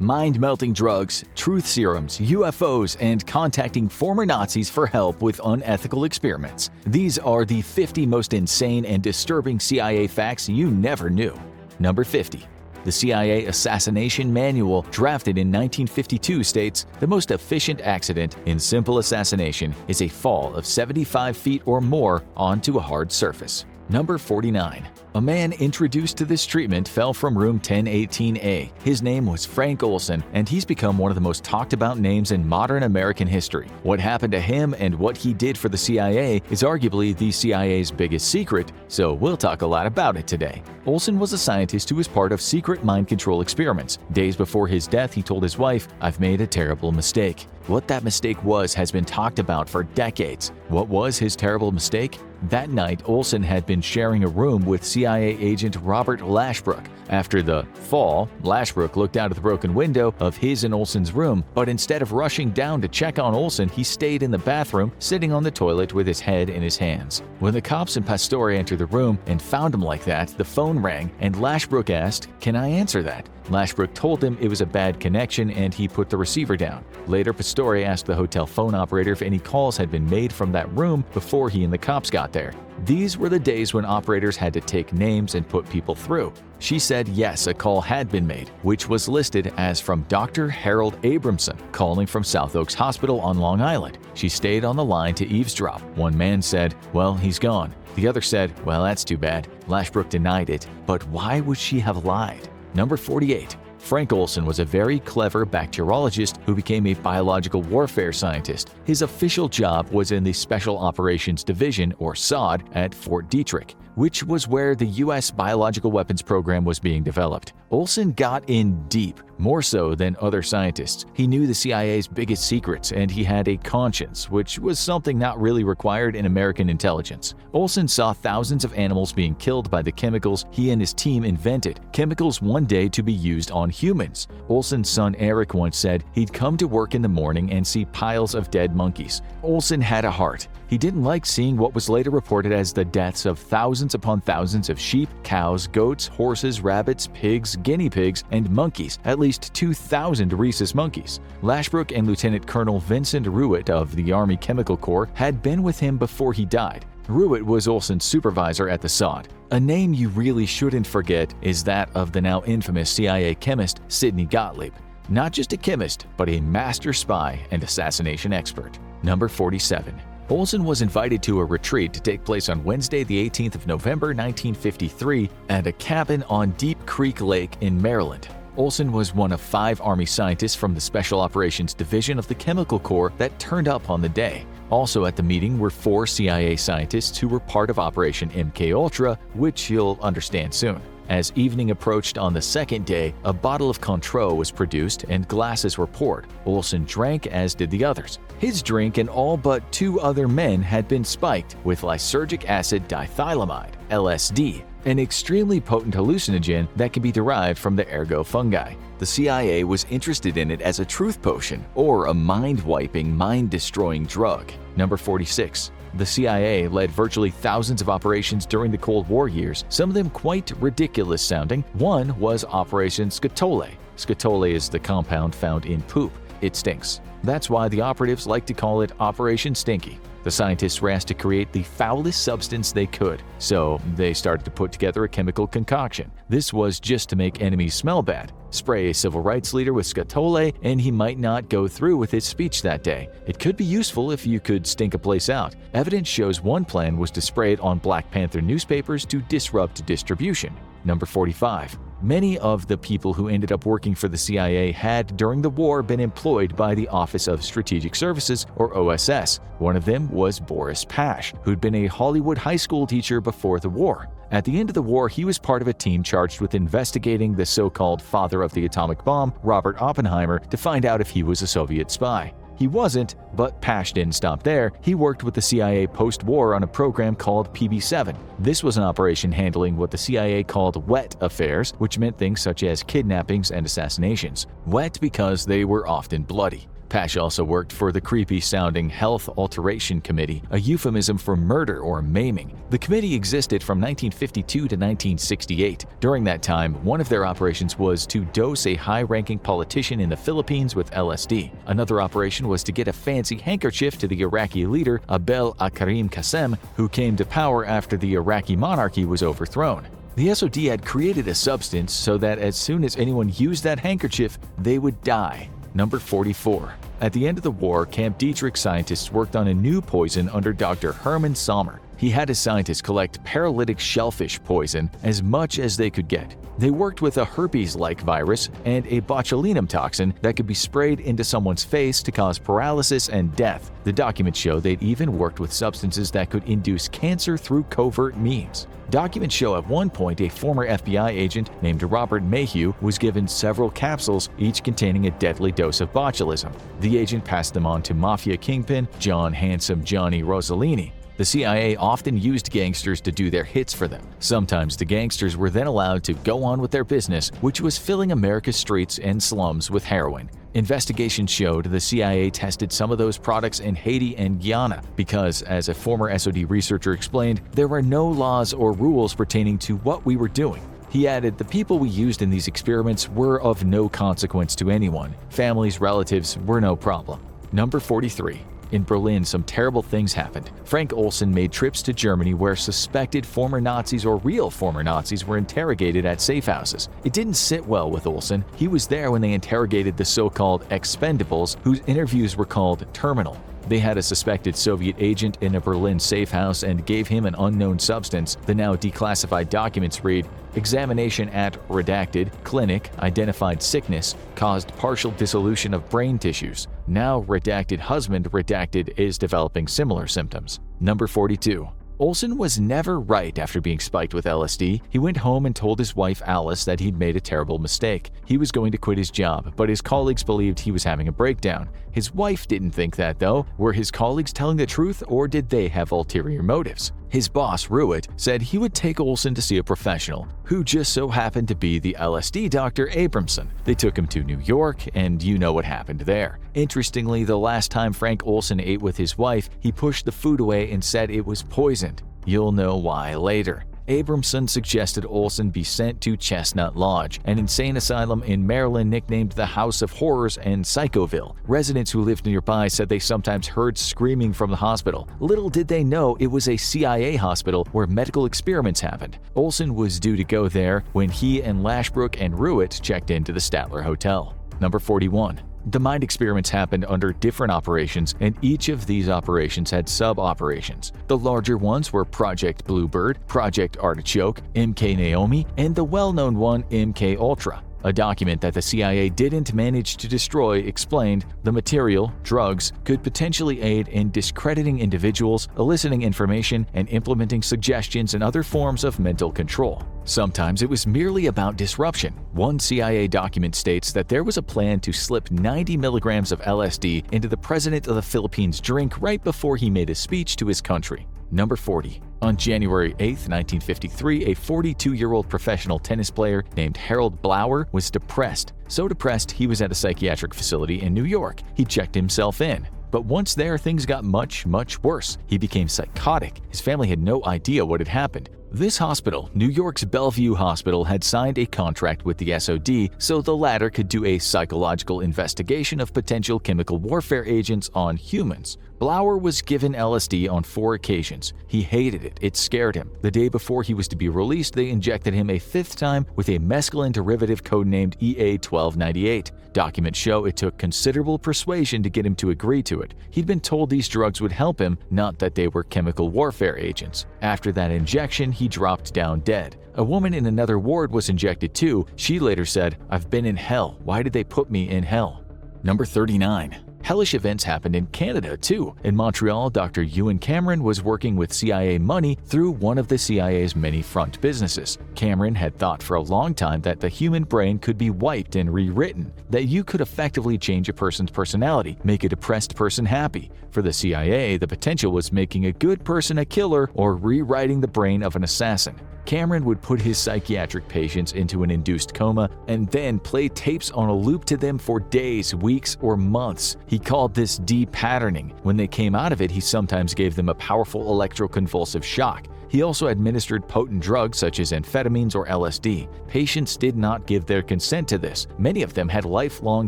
mind-melting drugs, truth serums, UFOs, and contacting former Nazis for help with unethical experiments. These are the 50 most insane and disturbing CIA facts you never knew. Number 50. The CIA Assassination Manual, drafted in 1952, states, "The most efficient accident in simple assassination is a fall of 75 feet or more onto a hard surface." Number 49. A man introduced to this treatment fell from room 1018A. His name was Frank Olson, and he's become one of the most talked about names in modern American history. What happened to him and what he did for the CIA is arguably the CIA's biggest secret, so we'll talk a lot about it today. Olson was a scientist who was part of secret mind control experiments. Days before his death, he told his wife, "I've made a terrible mistake." What that mistake was has been talked about for decades. What was his terrible mistake? That night, Olson had been sharing a room with CIA agent Robert Lashbrook. After the fall, Lashbrook looked out of the broken window of his and Olson's room, but instead of rushing down to check on Olson, he stayed in the bathroom, sitting on the toilet with his head in his hands. When the cops and Pastore entered the room and found him like that, the phone rang, and Lashbrook asked, "Can I answer that?" Lashbrook told him it was a bad connection, and he put the receiver down. Later, Pastore asked the hotel phone operator if any calls had been made from that room before he and the cops got there. These were the days when operators had to take names and put people through. She said yes, a call had been made, which was listed as from Dr. Harold Abramson, calling from South Oaks Hospital on Long Island. She stayed on the line to eavesdrop. One man said, "Well, he's gone." The other said, "Well, that's too bad." Lashbrook denied it, but why would she have lied? Number 48. Frank Olson was a very clever bacteriologist who became a biological warfare scientist. His official job was in the Special Operations Division, or SOD, at Fort Detrick, which was where the U.S. biological weapons program was being developed. Olson got in deep, more so than other scientists. He knew the CIA's biggest secrets, and he had a conscience, which was something not really required in American intelligence. Olson saw thousands of animals being killed by the chemicals he and his team invented, chemicals one day to be used on humans. Olson's son Eric once said he'd come to work in the morning and see piles of dead monkeys. Olson had a heart. He didn't like seeing what was later reported as the deaths of thousands upon thousands of sheep, cows, goats, horses, rabbits, pigs, guinea pigs, and monkeys, at least 2,000 rhesus monkeys. Lashbrook and Lieutenant Colonel Vincent Ruitt of the Army Chemical Corps had been with him before he died. Ruitt was Olson's supervisor at the SOD. A name you really shouldn't forget is that of the now infamous CIA chemist Sidney Gottlieb. Not just a chemist, but a master spy and assassination expert. Number 47. Olson was invited to a retreat to take place on Wednesday, the 18th of November, 1953, at a cabin on Deep Creek Lake in Maryland. Olson was one of 5 Army scientists from the Special Operations Division of the Chemical Corps that turned up on the day. Also at the meeting were 4 CIA scientists who were part of Operation MKUltra, which you'll understand soon. As evening approached on the second day, a bottle of Cointreau was produced and glasses were poured. Olson drank, as did the others. His drink and all but 2 other men had been spiked with lysergic acid dithylamide, LSD, an extremely potent hallucinogen that can be derived from the ergo fungi. The CIA was interested in it as a truth potion or a mind-wiping, mind-destroying drug. Number 46. The CIA led virtually thousands of operations during the Cold War years, some of them quite ridiculous sounding. One was Operation Scatole. Scatole is the compound found in poop. It stinks. That's why the operatives like to call it Operation Stinky. The scientists were asked to create the foulest substance they could, so they started to put together a chemical concoction. This was just to make enemies smell bad. Spray a civil rights leader with Scatole, and he might not go through with his speech that day. It could be useful if you could stink a place out. Evidence shows one plan was to spray it on Black Panther newspapers to disrupt distribution. Number 45. Many of the people who ended up working for the CIA had, during the war, been employed by the Office of Strategic Services, or OSS. One of them was Boris Pash, who'd been a Hollywood high school teacher before the war. At the end of the war, he was part of a team charged with investigating the so-called father of the atomic bomb, Robert Oppenheimer, to find out if he was a Soviet spy. He wasn't, but Pash didn't stop there. He worked with the CIA post-war on a program called PB-7. This was an operation handling what the CIA called wet affairs, which meant things such as kidnappings and assassinations. Wet because they were often bloody. Pash also worked for the creepy-sounding Health Alteration Committee, a euphemism for murder or maiming. The committee existed from 1952 to 1968. During that time, one of their operations was to dose a high-ranking politician in the Philippines with LSD. Another operation was to get a fancy handkerchief to the Iraqi leader Abel Akarim Qasem, who came to power after the Iraqi monarchy was overthrown. The SOD had created a substance so that as soon as anyone used that handkerchief, they would die. Number 44. At the end of the war, Camp Dietrich scientists worked on a new poison under Dr. Hermann Sommer. He had his scientists collect paralytic shellfish poison as much as they could get. They worked with a herpes-like virus and a botulinum toxin that could be sprayed into someone's face to cause paralysis and death. The documents show they'd even worked with substances that could induce cancer through covert means. Documents show at one point a former FBI agent named Robert Mayhew was given several capsules, each containing a deadly dose of botulism. The agent passed them on to mafia kingpin John Handsome Johnny Rossellini. The CIA often used gangsters to do their hits for them. Sometimes the gangsters were then allowed to go on with their business, which was filling America's streets and slums with heroin. Investigations showed the CIA tested some of those products in Haiti and Guyana because, as a former SOD researcher explained, there were no laws or rules pertaining to what we were doing. He added the people we used in these experiments were of no consequence to anyone. Families, relatives were no problem. Number 43. In Berlin, some terrible things happened. Frank Olson made trips to Germany where suspected former Nazis or real former Nazis were interrogated at safe houses. It didn't sit well with Olson. He was there when they interrogated the so-called expendables, whose interviews were called terminal. They had a suspected Soviet agent in a Berlin safe house and gave him an unknown substance. The now declassified documents read, "Examination at redacted clinic identified sickness caused partial dissolution of brain tissues. Now redacted husband redacted is developing similar symptoms." Number 42. Olson was never right after being spiked with LSD. He went home and told his wife Alice that he'd made a terrible mistake. He was going to quit his job, but his colleagues believed he was having a breakdown. His wife didn't think that, though. Were his colleagues telling the truth, or did they have ulterior motives? His boss, Ruitt, said he would take Olson to see a professional, who just so happened to be the LSD doctor Abramson. They took him to New York, and you know what happened there. Interestingly, the last time Frank Olson ate with his wife, he pushed the food away and said it was poisoned. You'll know why later. Abramson suggested Olson be sent to Chestnut Lodge, an insane asylum in Maryland nicknamed the House of Horrors and Psychoville. Residents who lived nearby said they sometimes heard screaming from the hospital. Little did they know it was a CIA hospital where medical experiments happened. Olson was due to go there when he and Lashbrook and Ruitt checked into the Statler Hotel. Number 41. The mind experiments happened under different operations, and each of these operations had sub-operations. The larger ones were Project Bluebird, Project Artichoke, MK Naomi, and the well-known one MK Ultra. A document that the CIA didn't manage to destroy explained the material, drugs, could potentially aid in discrediting individuals, eliciting information, and implementing suggestions and other forms of mental control. Sometimes it was merely about disruption. One CIA document states that there was a plan to slip 90 milligrams of LSD into the president of the Philippines' drink right before he made a speech to his country. Number 40. On January 8, 1953, a 42-year-old professional tennis player named Harold Blower was depressed. So depressed, he was at a psychiatric facility in New York. He checked himself in. But once there, things got much worse. He became psychotic. His family had no idea what had happened. This hospital, New York's Bellevue Hospital, had signed a contract with the SOD so the latter could do a psychological investigation of potential chemical warfare agents on humans. Blower was given LSD on 4 occasions. He hated it. It scared him. The day before he was to be released, they injected him a 5th time with a mescaline derivative codenamed EA-1298. Documents show it took considerable persuasion to get him to agree to it. He'd been told these drugs would help him, not that they were chemical warfare agents. After that injection, he dropped down dead. A woman in another ward was injected too. She later said, "I've been in hell. Why did they put me in hell?" Number 39. Hellish events happened in Canada too. In Montreal, Dr. Ewan Cameron was working with CIA money through one of the CIA's many front businesses. Cameron had thought for a long time that the human brain could be wiped and rewritten, that you could effectively change a person's personality, make a depressed person happy. For the CIA, the potential was making a good person a killer or rewriting the brain of an assassin. Cameron would put his psychiatric patients into an induced coma and then play tapes on a loop to them for days, weeks, or months. He called this de-patterning. When they came out of it, he sometimes gave them a powerful electroconvulsive shock. He also administered potent drugs such as amphetamines or LSD. Patients did not give their consent to this. Many of them had lifelong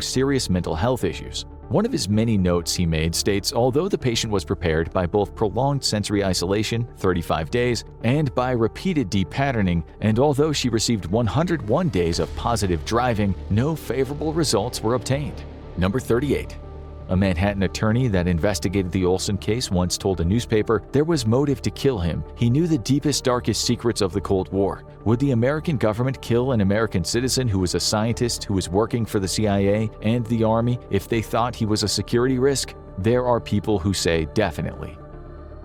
serious mental health issues. One of his many notes he made states, although the patient was prepared by both prolonged sensory isolation, 35 days, and by repeated de-patterning, and although she received 101 days of positive driving, no favorable results were obtained. Number 38. A Manhattan attorney that investigated the Olsen case once told a newspaper there was motive to kill him. He knew the deepest, darkest secrets of the Cold War. Would the American government kill an American citizen who was a scientist who was working for the CIA and the Army if they thought he was a security risk? There are people who say definitely.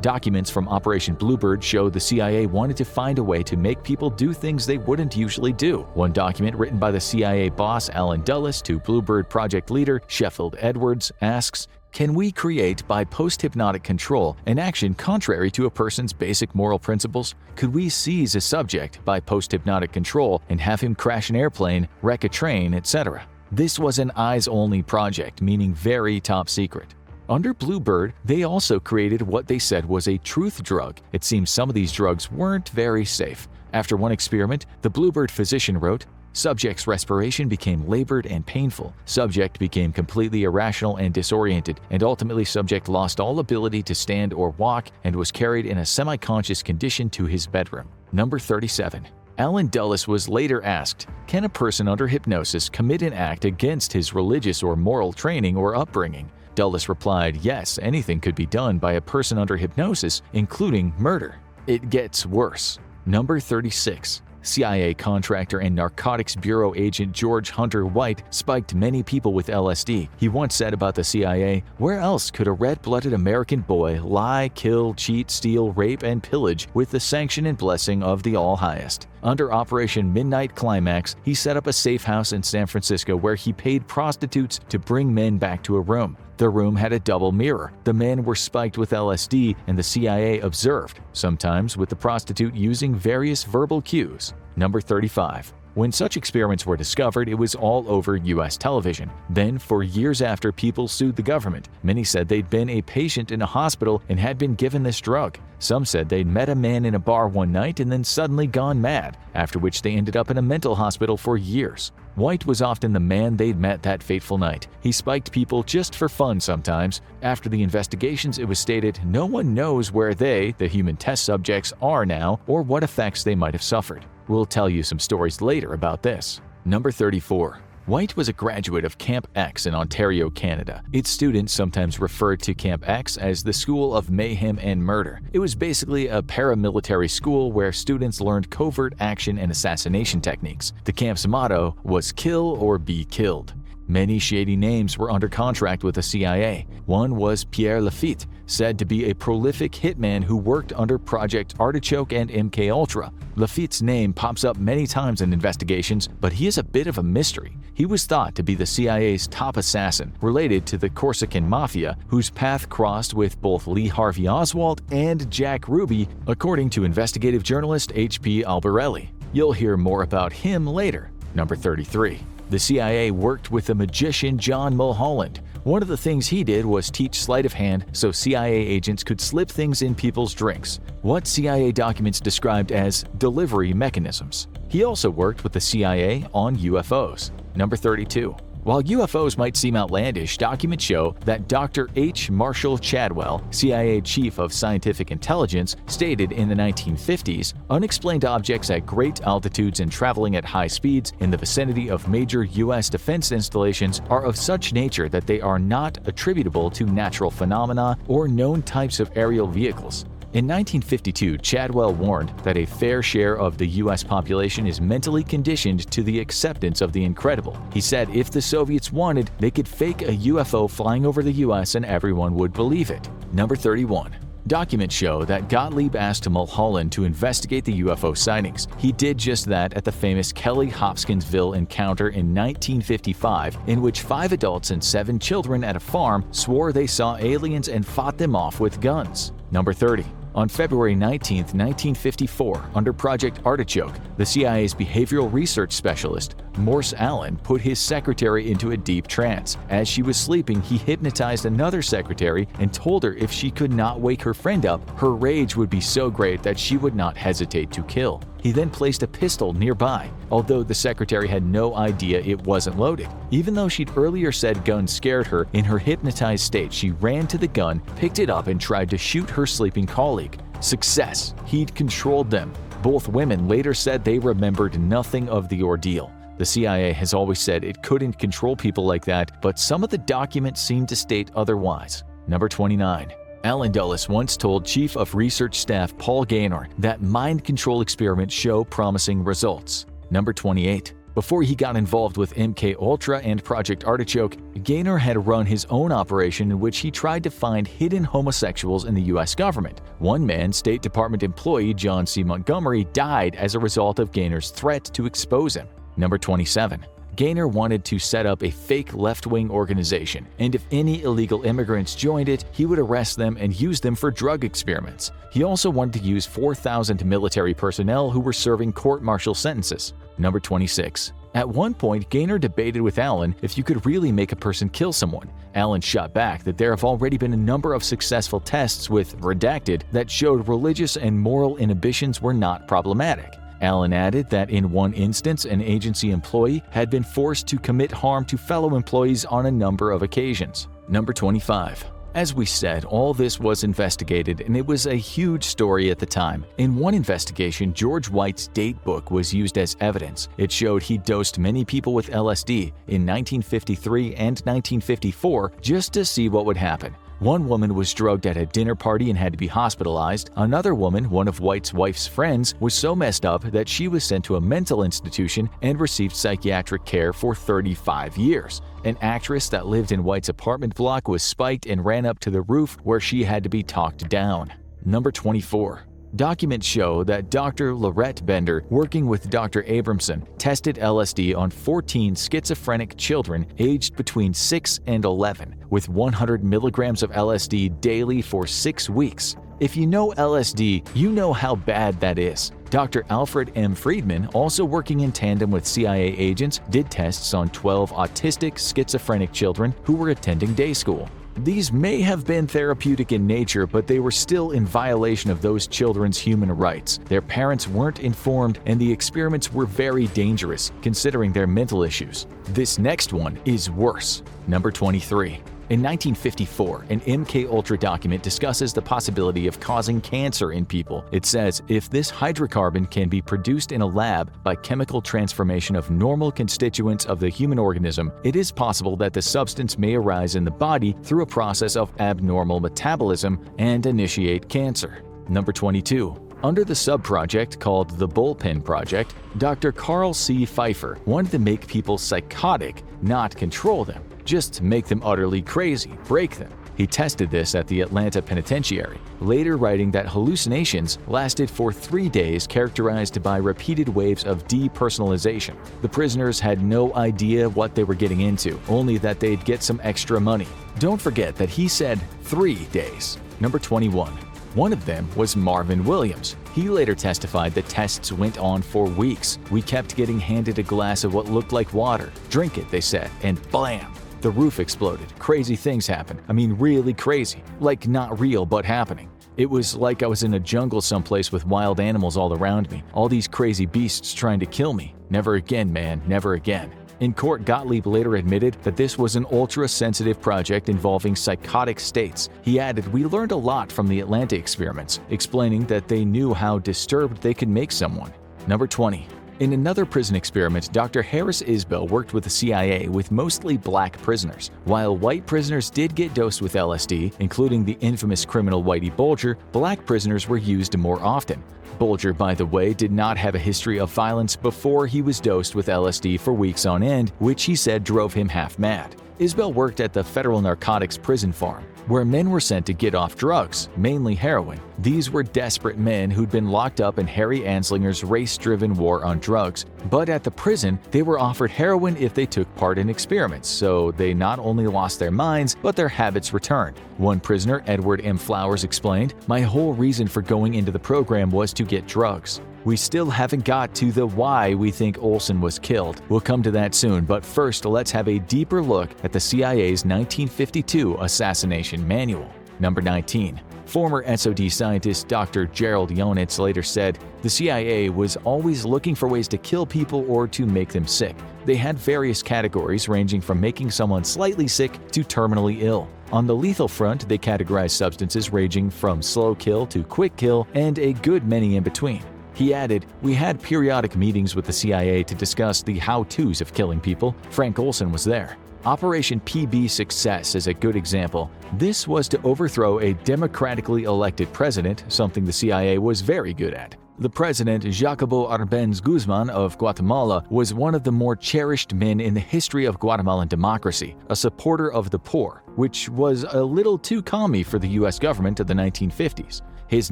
Documents from Operation Bluebird show the CIA wanted to find a way to make people do things they wouldn't usually do. One document written by the CIA boss Allen Dulles to Bluebird project leader Sheffield Edwards asks, "Can we create by post-hypnotic control an action contrary to a person's basic moral principles? Could we seize a subject by post-hypnotic control and have him crash an airplane, wreck a train, etc.?" This was an eyes-only project, meaning very top secret. Under Bluebird, they also created what they said was a truth drug. It seems some of these drugs weren't very safe. After one experiment, the Bluebird physician wrote, "Subject's respiration became labored and painful. Subject became completely irrational and disoriented, and ultimately subject lost all ability to stand or walk and was carried in a semi-conscious condition to his bedroom." Number 37. Allen Dulles was later asked, "Can a person under hypnosis commit an act against his religious or moral training or upbringing?" Dulles replied, "Yes, anything could be done by a person under hypnosis, including murder." It gets worse. Number 36. CIA contractor and Narcotics Bureau agent George Hunter White spiked many people with LSD. He once said about the CIA, "Where else could a red-blooded American boy lie, kill, cheat, steal, rape, and pillage with the sanction and blessing of the All-Highest?" Under Operation Midnight Climax, he set up a safe house in San Francisco where he paid prostitutes to bring men back to a room. The room had a double mirror. The men were spiked with LSD and the CIA observed, sometimes with the prostitute using various verbal cues. Number 35. When such experiments were discovered, it was all over U.S. television. Then, for years after, people sued the government. Many said they'd been a patient in a hospital and had been given this drug. Some said they'd met a man in a bar one night and then suddenly gone mad, after which they ended up in a mental hospital for years. White was often the man they'd met that fateful night. He spiked people just for fun sometimes. After the investigations, it was stated no one knows where they, the human test subjects, are now or what effects they might have suffered. We'll tell you some stories later about this. Number 34. White was a graduate of Camp X in Ontario, Canada. Its students sometimes referred to Camp X as the School of Mayhem and Murder. It was basically a paramilitary school where students learned covert action and assassination techniques. The camp's motto was "Kill or be killed." Many shady names were under contract with the CIA. One was Pierre Lafitte, said to be a prolific hitman who worked under Project Artichoke and MKUltra. Lafitte's name pops up many times in investigations, but he is a bit of a mystery. He was thought to be the CIA's top assassin, related to the Corsican Mafia, whose path crossed with both Lee Harvey Oswald and Jack Ruby, according to investigative journalist H.P. Albarelli. You'll hear more about him later. Number 33. The CIA worked with the magician John Mulholland. One of the things he did was teach sleight of hand so CIA agents could slip things in people's drinks, what CIA documents described as delivery mechanisms. He also worked with the CIA on UFOs. Number 32. While UFOs might seem outlandish, documents show that Dr. H. Marshall Chadwell, CIA Chief of Scientific Intelligence, stated in the 1950s, unexplained objects at great altitudes and traveling at high speeds in the vicinity of major U.S. defense installations are of such nature that they are not attributable to natural phenomena or known types of aerial vehicles. In 1952, Chadwell warned that a fair share of the U.S. population is mentally conditioned to the acceptance of the incredible. He said if the Soviets wanted, they could fake a UFO flying over the U.S. and everyone would believe it. Number 31. Documents show that Gottlieb asked Mulholland to investigate the UFO sightings. He did just that at the famous Kelly Hopkinsville encounter in 1955, in which 5 adults and 7 children at a farm swore they saw aliens and fought them off with guns. Number 30. On February 19, 1954, under Project Artichoke, the CIA's behavioral research specialist, Morse Allen put his secretary into a deep trance. As she was sleeping, he hypnotized another secretary and told her if she could not wake her friend up, her rage would be so great that she would not hesitate to kill. He then placed a pistol nearby, although the secretary had no idea it wasn't loaded. Even though she'd earlier said guns scared her, in her hypnotized state she ran to the gun, picked it up and tried to shoot her sleeping colleague. Success! He'd controlled them. Both women later said they remembered nothing of the ordeal. The CIA has always said it couldn't control people like that, but some of the documents seem to state otherwise. Number 29. Alan Dulles once told Chief of Research Staff Paul Gaynor that mind control experiments show promising results. Number 28. Before he got involved with MKUltra and Project Artichoke, Gaynor had run his own operation in which he tried to find hidden homosexuals in the U.S. government. One man, State Department employee John C. Montgomery, died as a result of Gaynor's threat to expose him. Number 27. Gaynor wanted to set up a fake left-wing organization, and if any illegal immigrants joined it, he would arrest them and use them for drug experiments. He also wanted to use 4,000 military personnel who were serving court-martial sentences. Number 26. At one point, Gaynor debated with Allen if you could really make a person kill someone. Allen shot back that there have already been a number of successful tests with redacted that showed religious and moral inhibitions were not problematic. Allen added that in one instance, an agency employee had been forced to commit harm to fellow employees on a number of occasions. Number 25. As we said, all this was investigated and it was a huge story at the time. In one investigation, George White's date book was used as evidence. It showed he dosed many people with LSD in 1953 and 1954 just to see what would happen. One woman was drugged at a dinner party and had to be hospitalized. Another woman, one of White's wife's friends, was so messed up that she was sent to a mental institution and received psychiatric care for 35 years. An actress that lived in White's apartment block was spiked and ran up to the roof where she had to be talked down. Number 24. Documents show that Dr. Lorette Bender, working with Dr. Abramson, tested LSD on 14 schizophrenic children aged between 6 and 11 with 100 milligrams of LSD daily for 6 weeks. If you know LSD, you know how bad that is. Dr. Alfred M. Friedman, also working in tandem with CIA agents, did tests on 12 autistic schizophrenic children who were attending day school. These may have been therapeutic in nature, but they were still in violation of those children's human rights. Their parents weren't informed, and the experiments were very dangerous, considering their mental issues. This next one is worse. Number 23. In 1954, an MKUltra document discusses the possibility of causing cancer in people. It says, if this hydrocarbon can be produced in a lab by chemical transformation of normal constituents of the human organism, it is possible that the substance may arise in the body through a process of abnormal metabolism and initiate cancer. Number 22. Under the sub-project called the Bullpen Project, Dr. Carl C. Pfeiffer wanted to make people psychotic, not control them. Just make them utterly crazy, break them. He tested this at the Atlanta Penitentiary, later writing that hallucinations lasted for 3 days characterized by repeated waves of depersonalization. The prisoners had no idea what they were getting into, only that they'd get some extra money. Don't forget that he said 3 days. Number 21. One of them was Marvin Williams. He later testified that tests went on for weeks. We kept getting handed a glass of what looked like water. Drink it, they said, and blam! The roof exploded. Crazy things happened. I mean, really crazy. Like not real, but happening. It was like I was in a jungle someplace with wild animals all around me. All these crazy beasts trying to kill me. Never again, man. Never again. In court, Gottlieb later admitted that this was an ultra-sensitive project involving psychotic states. He added, we learned a lot from the Atlanta experiments, explaining that they knew how disturbed they could make someone. Number 20. In another prison experiment, Dr. Harris Isbell worked with the CIA with mostly black prisoners. While white prisoners did get dosed with LSD, including the infamous criminal Whitey Bulger, black prisoners were used more often. Bulger, by the way, did not have a history of violence before he was dosed with LSD for weeks on end, which he said drove him half mad. Isbell worked at the Federal Narcotics Prison Farm, where men were sent to get off drugs, mainly heroin. These were desperate men who'd been locked up in Harry Anslinger's race-driven war on drugs. But at the prison, they were offered heroin if they took part in experiments, so they not only lost their minds, but their habits returned. One prisoner, Edward M. Flowers, explained, "My whole reason for going into the program was to get drugs. We still haven't got to the why we think Olson was killed. We'll come to that soon, but first let's have a deeper look at the CIA's 1952 assassination manual." Number 19. Former SOD scientist Dr. Gerald Yonitz later said, "The CIA was always looking for ways to kill people or to make them sick. They had various categories ranging from making someone slightly sick to terminally ill. On the lethal front, they categorized substances ranging from slow kill to quick kill and a good many in between." He added, "We had periodic meetings with the CIA to discuss the how-tos of killing people. Frank Olson was there. Operation PB Success is a good example. This was to overthrow a democratically elected president, something the CIA was very good at. The president, Jacobo Arbenz Guzman of Guatemala, was one of the more cherished men in the history of Guatemalan democracy, a supporter of the poor, which was a little too commie for the US government of the 1950s. His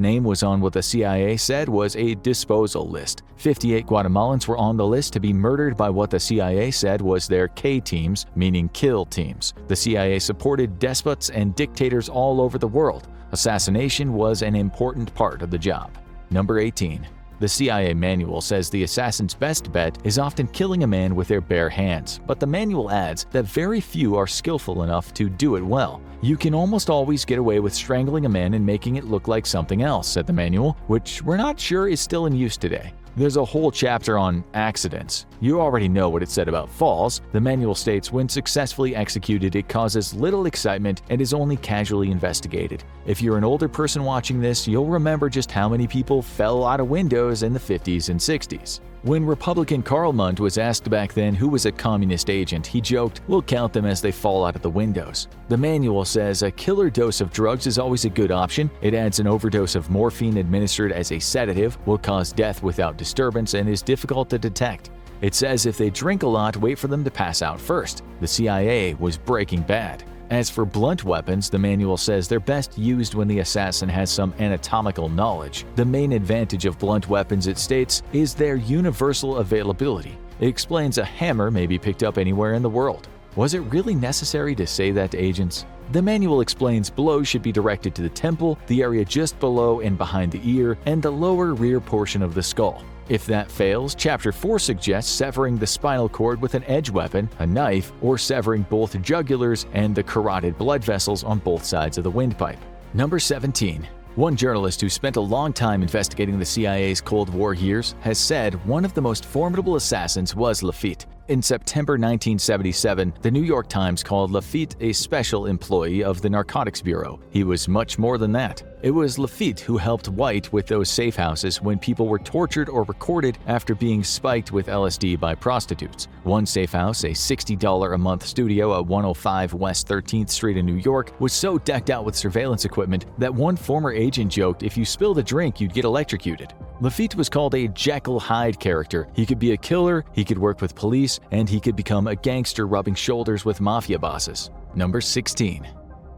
name was on what the CIA said was a disposal list. 58 Guatemalans were on the list to be murdered by what the CIA said was their K teams, meaning kill teams. The CIA supported despots and dictators all over the world. Assassination was an important part of the job." Number 18. The CIA manual says the assassin's best bet is often killing a man with their bare hands, but the manual adds that very few are skillful enough to do it well. "You can almost always get away with strangling a man and making it look like something else," said the manual, which we're not sure is still in use today. There's a whole chapter on accidents. You already know what it said about falls. The manual states when successfully executed, it causes little excitement and is only casually investigated. If you're an older person watching this, you'll remember just how many people fell out of windows in the 50s and 60s. When Republican Karl Mundt was asked back then who was a communist agent, he joked, "We'll count them as they fall out of the windows." The manual says a killer dose of drugs is always a good option. It adds an overdose of morphine administered as a sedative, will cause death without disturbance, and is difficult to detect. It says if they drink a lot, wait for them to pass out first. The CIA was Breaking Bad. As for blunt weapons, the manual says they're best used when the assassin has some anatomical knowledge. The main advantage of blunt weapons, it states, is their universal availability. It explains a hammer may be picked up anywhere in the world. Was it really necessary to say that to agents? The manual explains blows should be directed to the temple, the area just below and behind the ear, and the lower rear portion of the skull. If that fails, Chapter 4 suggests severing the spinal cord with an edge weapon, a knife, or severing both jugulars and the carotid blood vessels on both sides of the windpipe. Number 17. One journalist who spent a long time investigating the CIA's Cold War years has said one of the most formidable assassins was Lafitte. In September 1977, the New York Times called Lafitte a special employee of the Narcotics Bureau. He was much more than that. It was Lafitte who helped White with those safe houses when people were tortured or recorded after being spiked with LSD by prostitutes. One safe house, a $60 a month studio at 105 West 13th Street in New York, was so decked out with surveillance equipment that one former agent joked if you spilled a drink, you'd get electrocuted. Lafitte was called a Jekyll Hyde character. He could be a killer, he could work with police, and he could become a gangster rubbing shoulders with mafia bosses. Number 16.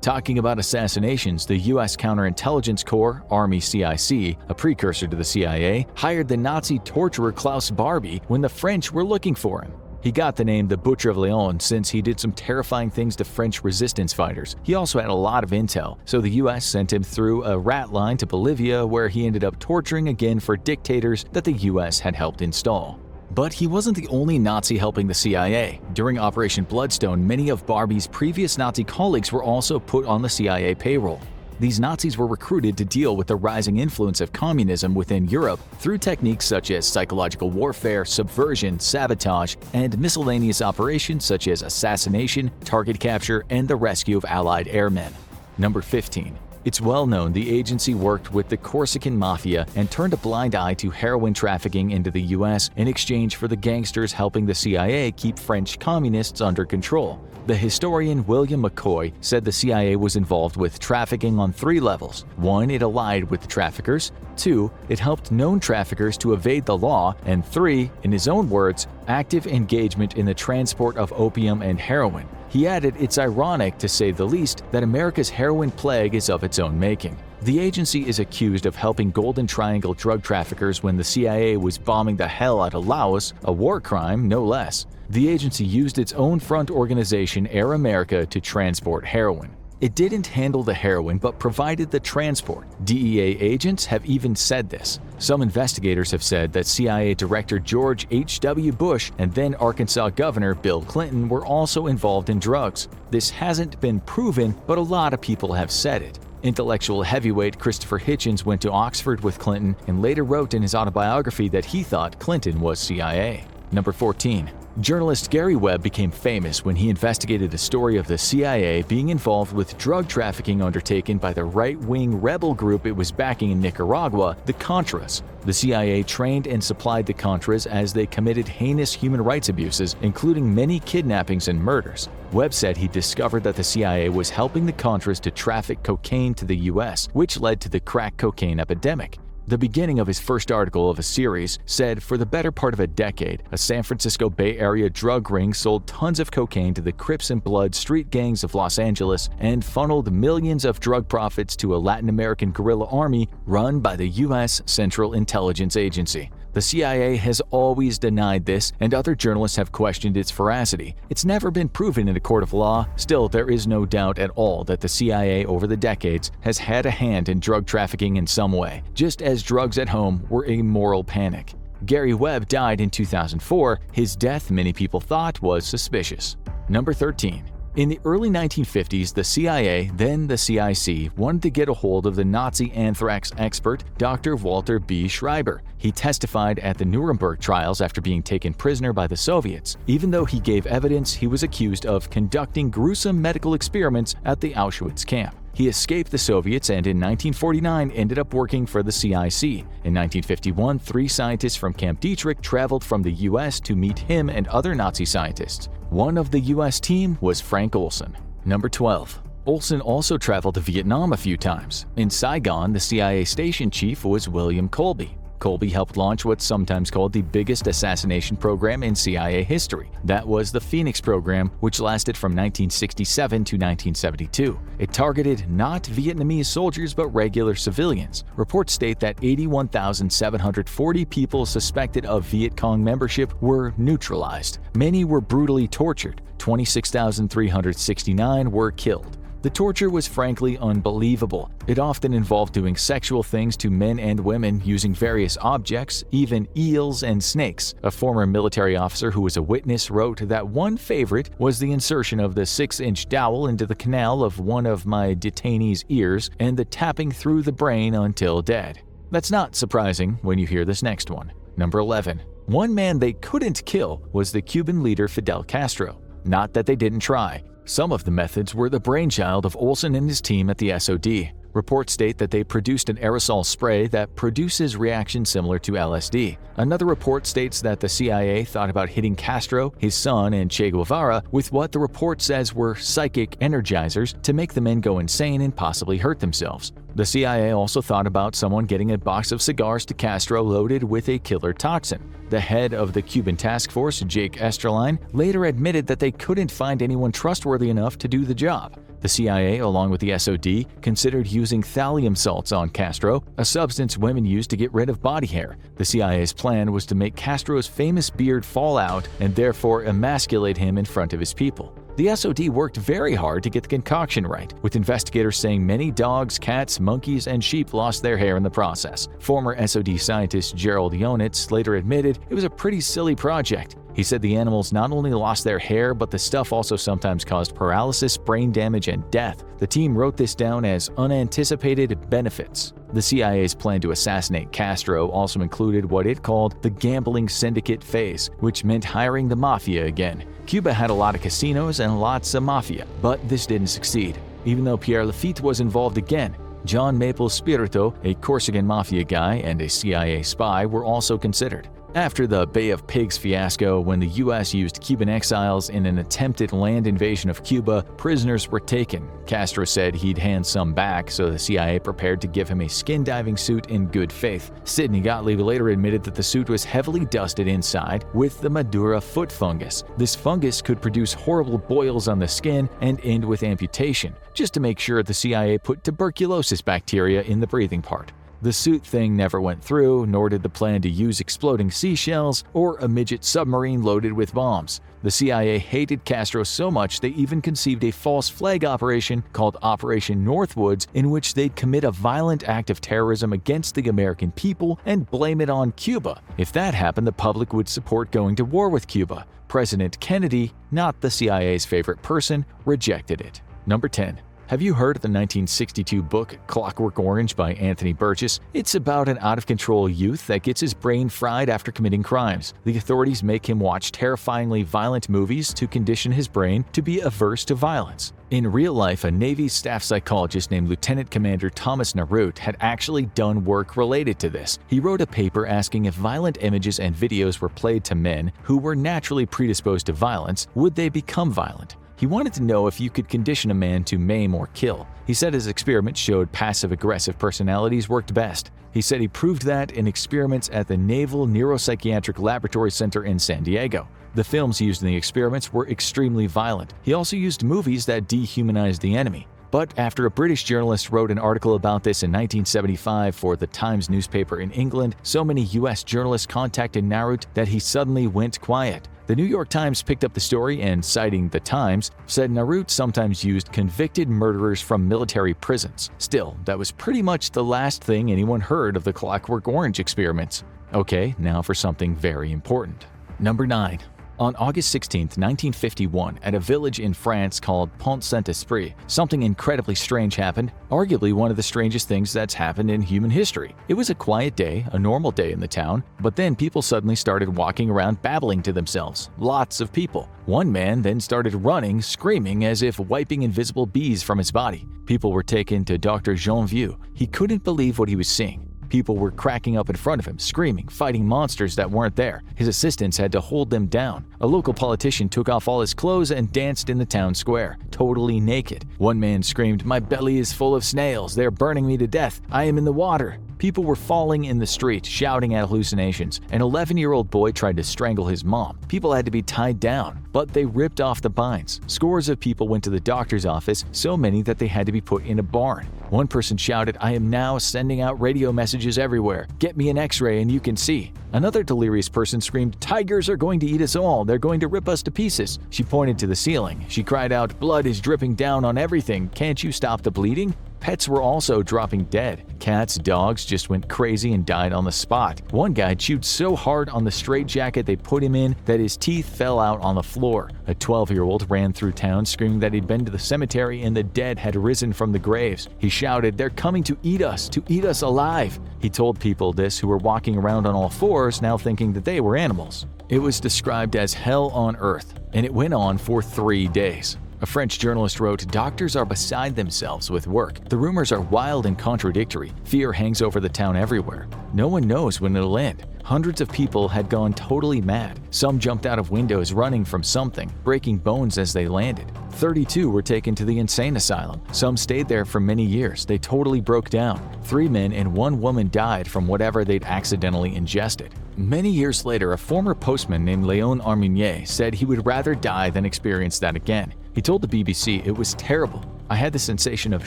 Talking about assassinations, the U.S. Counterintelligence Corps, Army CIC, a precursor to the CIA, hired the Nazi torturer Klaus Barbie when the French were looking for him. He got the name the Butcher of Lyon since he did some terrifying things to French resistance fighters. He also had a lot of intel, so the US sent him through a rat line to Bolivia where he ended up torturing again for dictators that the US had helped install. But he wasn't the only Nazi helping the CIA. During Operation Bloodstone, many of Barbie's previous Nazi colleagues were also put on the CIA payroll. These Nazis were recruited to deal with the rising influence of communism within Europe through techniques such as psychological warfare, subversion, sabotage, and miscellaneous operations such as assassination, target capture, and the rescue of Allied airmen. Number 15. It's well known the agency worked with the Corsican Mafia and turned a blind eye to heroin trafficking into the US in exchange for the gangsters helping the CIA keep French communists under control. The historian William McCoy said the CIA was involved with trafficking on 3 levels. 1, it allied with the traffickers. 2, it helped known traffickers to evade the law, and 3, in his own words, active engagement in the transport of opium and heroin. He added, "It's ironic, to say the least, that America's heroin plague is of its own making." The agency is accused of helping Golden Triangle drug traffickers when the CIA was bombing the hell out of Laos, a war crime, no less. The agency used its own front organization, Air America, to transport heroin. It didn't handle the heroin but provided the transport. DEA agents have even said this. Some investigators have said that CIA Director George H.W. Bush and then Arkansas Governor Bill Clinton were also involved in drugs. This hasn't been proven, but a lot of people have said it. Intellectual heavyweight Christopher Hitchens went to Oxford with Clinton and later wrote in his autobiography that he thought Clinton was CIA. Number 14. Journalist Gary Webb became famous when he investigated the story of the CIA being involved with drug trafficking undertaken by the right-wing rebel group it was backing in Nicaragua, the Contras. The CIA trained and supplied the Contras as they committed heinous human rights abuses, including many kidnappings and murders. Webb said he discovered that the CIA was helping the Contras to traffic cocaine to the U.S., which led to the crack cocaine epidemic. The beginning of his first article of a series said, for the better part of a decade, a San Francisco Bay Area drug ring sold tons of cocaine to the Crips and Blood street gangs of Los Angeles and funneled millions of drug profits to a Latin American guerrilla army run by the U.S. Central Intelligence Agency. The CIA has always denied this, and other journalists have questioned its veracity. It's never been proven in a court of law. Still, there is no doubt at all that the CIA over the decades has had a hand in drug trafficking in some way, just as drugs at home were a moral panic. Gary Webb died in 2004. His death, many people thought, was suspicious. Number 13. In the early 1950s, the CIA, then the CIC, wanted to get a hold of the Nazi anthrax expert Dr. Walter B. Schreiber. He testified at the Nuremberg trials after being taken prisoner by the Soviets. Even though he gave evidence, he was accused of conducting gruesome medical experiments at the Auschwitz camp. He escaped the Soviets and in 1949 ended up working for the CIC. In 1951, 3 scientists from Camp Detrick traveled from the US to meet him and other Nazi scientists. One of the US team was Frank Olson. Number 12. Olson also traveled to Vietnam a few times. In Saigon, the CIA station chief was William Colby. Colby helped launch what's sometimes called the biggest assassination program in CIA history. That was the Phoenix program, which lasted from 1967 to 1972. It targeted not Vietnamese soldiers but regular civilians. Reports state that 81,740 people suspected of Viet Cong membership were neutralized. Many were brutally tortured. 26,369 were killed. The torture was frankly unbelievable. It often involved doing sexual things to men and women using various objects, even eels and snakes. A former military officer who was a witness wrote that one favorite was the insertion of the 6-inch dowel into the canal of one of my detainees' ears and the tapping through the brain until dead. That's not surprising when you hear this next one. Number 11. One man they couldn't kill was the Cuban leader Fidel Castro. Not that they didn't try. Some of the methods were the brainchild of Olson and his team at the SOD. Reports state that they produced an aerosol spray that produces reactions similar to LSD. Another report states that the CIA thought about hitting Castro, his son, and Che Guevara with what the report says were psychic energizers to make the men go insane and possibly hurt themselves. The CIA also thought about someone getting a box of cigars to Castro loaded with a killer toxin. The head of the Cuban task force, Jake Esterline, later admitted that they couldn't find anyone trustworthy enough to do the job. The CIA, along with the SOD, considered using thallium salts on Castro, a substance women use to get rid of body hair. The CIA's plan was to make Castro's famous beard fall out and therefore emasculate him in front of his people. The SOD worked very hard to get the concoction right, with investigators saying many dogs, cats, monkeys, and sheep lost their hair in the process. Former SOD scientist Gerald Yonitz later admitted it was a pretty silly project. He said the animals not only lost their hair, but the stuff also sometimes caused paralysis, brain damage, and death. The team wrote this down as unanticipated benefits. The CIA's plan to assassinate Castro also included what it called the gambling syndicate phase, which meant hiring the mafia again. Cuba had a lot of casinos and lots of mafia, but this didn't succeed. Even though Pierre Lafitte was involved again, John Maple Spirito, a Corsican mafia guy and a CIA spy, were also considered. After the Bay of Pigs fiasco, when the US used Cuban exiles in an attempted land invasion of Cuba, prisoners were taken. Castro said he'd hand some back, so the CIA prepared to give him a skin diving suit in good faith. Sidney Gottlieb later admitted that the suit was heavily dusted inside with the Madura foot fungus. This fungus could produce horrible boils on the skin and end with amputation, just to make sure the CIA put tuberculosis bacteria in the breathing part. The suit thing never went through, nor did the plan to use exploding seashells or a midget submarine loaded with bombs. The CIA hated Castro so much they even conceived a false flag operation called Operation Northwoods, in which they'd commit a violent act of terrorism against the American people and blame it on Cuba. If that happened, the public would support going to war with Cuba. President Kennedy, not the CIA's favorite person, rejected it. Number 10. Have you heard of the 1962 book Clockwork Orange by Anthony Burgess? It's about an out-of-control youth that gets his brain fried after committing crimes. The authorities make him watch terrifyingly violent movies to condition his brain to be averse to violence. In real life, a Navy staff psychologist named Lieutenant Commander Thomas Narut had actually done work related to this. He wrote a paper asking if violent images and videos were played to men who were naturally predisposed to violence, would they become violent? He wanted to know if you could condition a man to maim or kill. He said his experiments showed passive-aggressive personalities worked best. He said he proved that in experiments at the Naval Neuropsychiatric Laboratory Center in San Diego. The films used in the experiments were extremely violent. He also used movies that dehumanized the enemy. But after a British journalist wrote an article about this in 1975 for the Times newspaper in England, so many US journalists contacted Narut that he suddenly went quiet. The New York Times picked up the story and, citing the Times, said Narut sometimes used convicted murderers from military prisons. Still, that was pretty much the last thing anyone heard of the Clockwork Orange experiments. Okay, now for something very important. Number 9. On August 16, 1951, at a village in France called Pont Saint-Esprit, something incredibly strange happened, arguably one of the strangest things that's happened in human history. It was a quiet day, a normal day in the town, but then people suddenly started walking around babbling to themselves. Lots of people. One man then started running, screaming as if wiping invisible bees from his body. People were taken to Dr. Janvieux. He couldn't believe what he was seeing. People were cracking up in front of him, screaming, fighting monsters that weren't there. His assistants had to hold them down. A local politician took off all his clothes and danced in the town square, totally naked. One man screamed, "My belly is full of snails. They're burning me to death. I am in the water." People were falling in the street, shouting at hallucinations. An 11-year-old boy tried to strangle his mom. People had to be tied down, but they ripped off the binds. Scores of people went to the doctor's office, so many that they had to be put in a barn. One person shouted, "I am now sending out radio messages everywhere. Get me an X-ray and you can see." Another delirious person screamed, "Tigers are going to eat us all. They're going to rip us to pieces." She pointed to the ceiling. She cried out, "Blood is dripping down on everything. Can't you stop the bleeding?" Pets were also dropping dead. Cats, dogs just went crazy and died on the spot. One guy chewed so hard on the straitjacket they put him in that his teeth fell out on the floor. A 12-year-old ran through town screaming that he'd been to the cemetery and the dead had risen from the graves. He shouted, "They're coming to eat us alive." He told people this who were walking around on all fours, now thinking that they were animals. It was described as hell on earth, and it went on for 3 days. A French journalist wrote, "Doctors are beside themselves with work. The rumors are wild and contradictory. Fear hangs over the town everywhere. No one knows when it'll end." Hundreds of people had gone totally mad. Some jumped out of windows running from something, breaking bones as they landed. 32 were taken to the insane asylum. Some stayed there for many years. They totally broke down. 3 men and 1 woman died from whatever they'd accidentally ingested. Many years later, a former postman named Léon Arminier said he would rather die than experience that again. He told the BBC, "It was terrible. I had the sensation of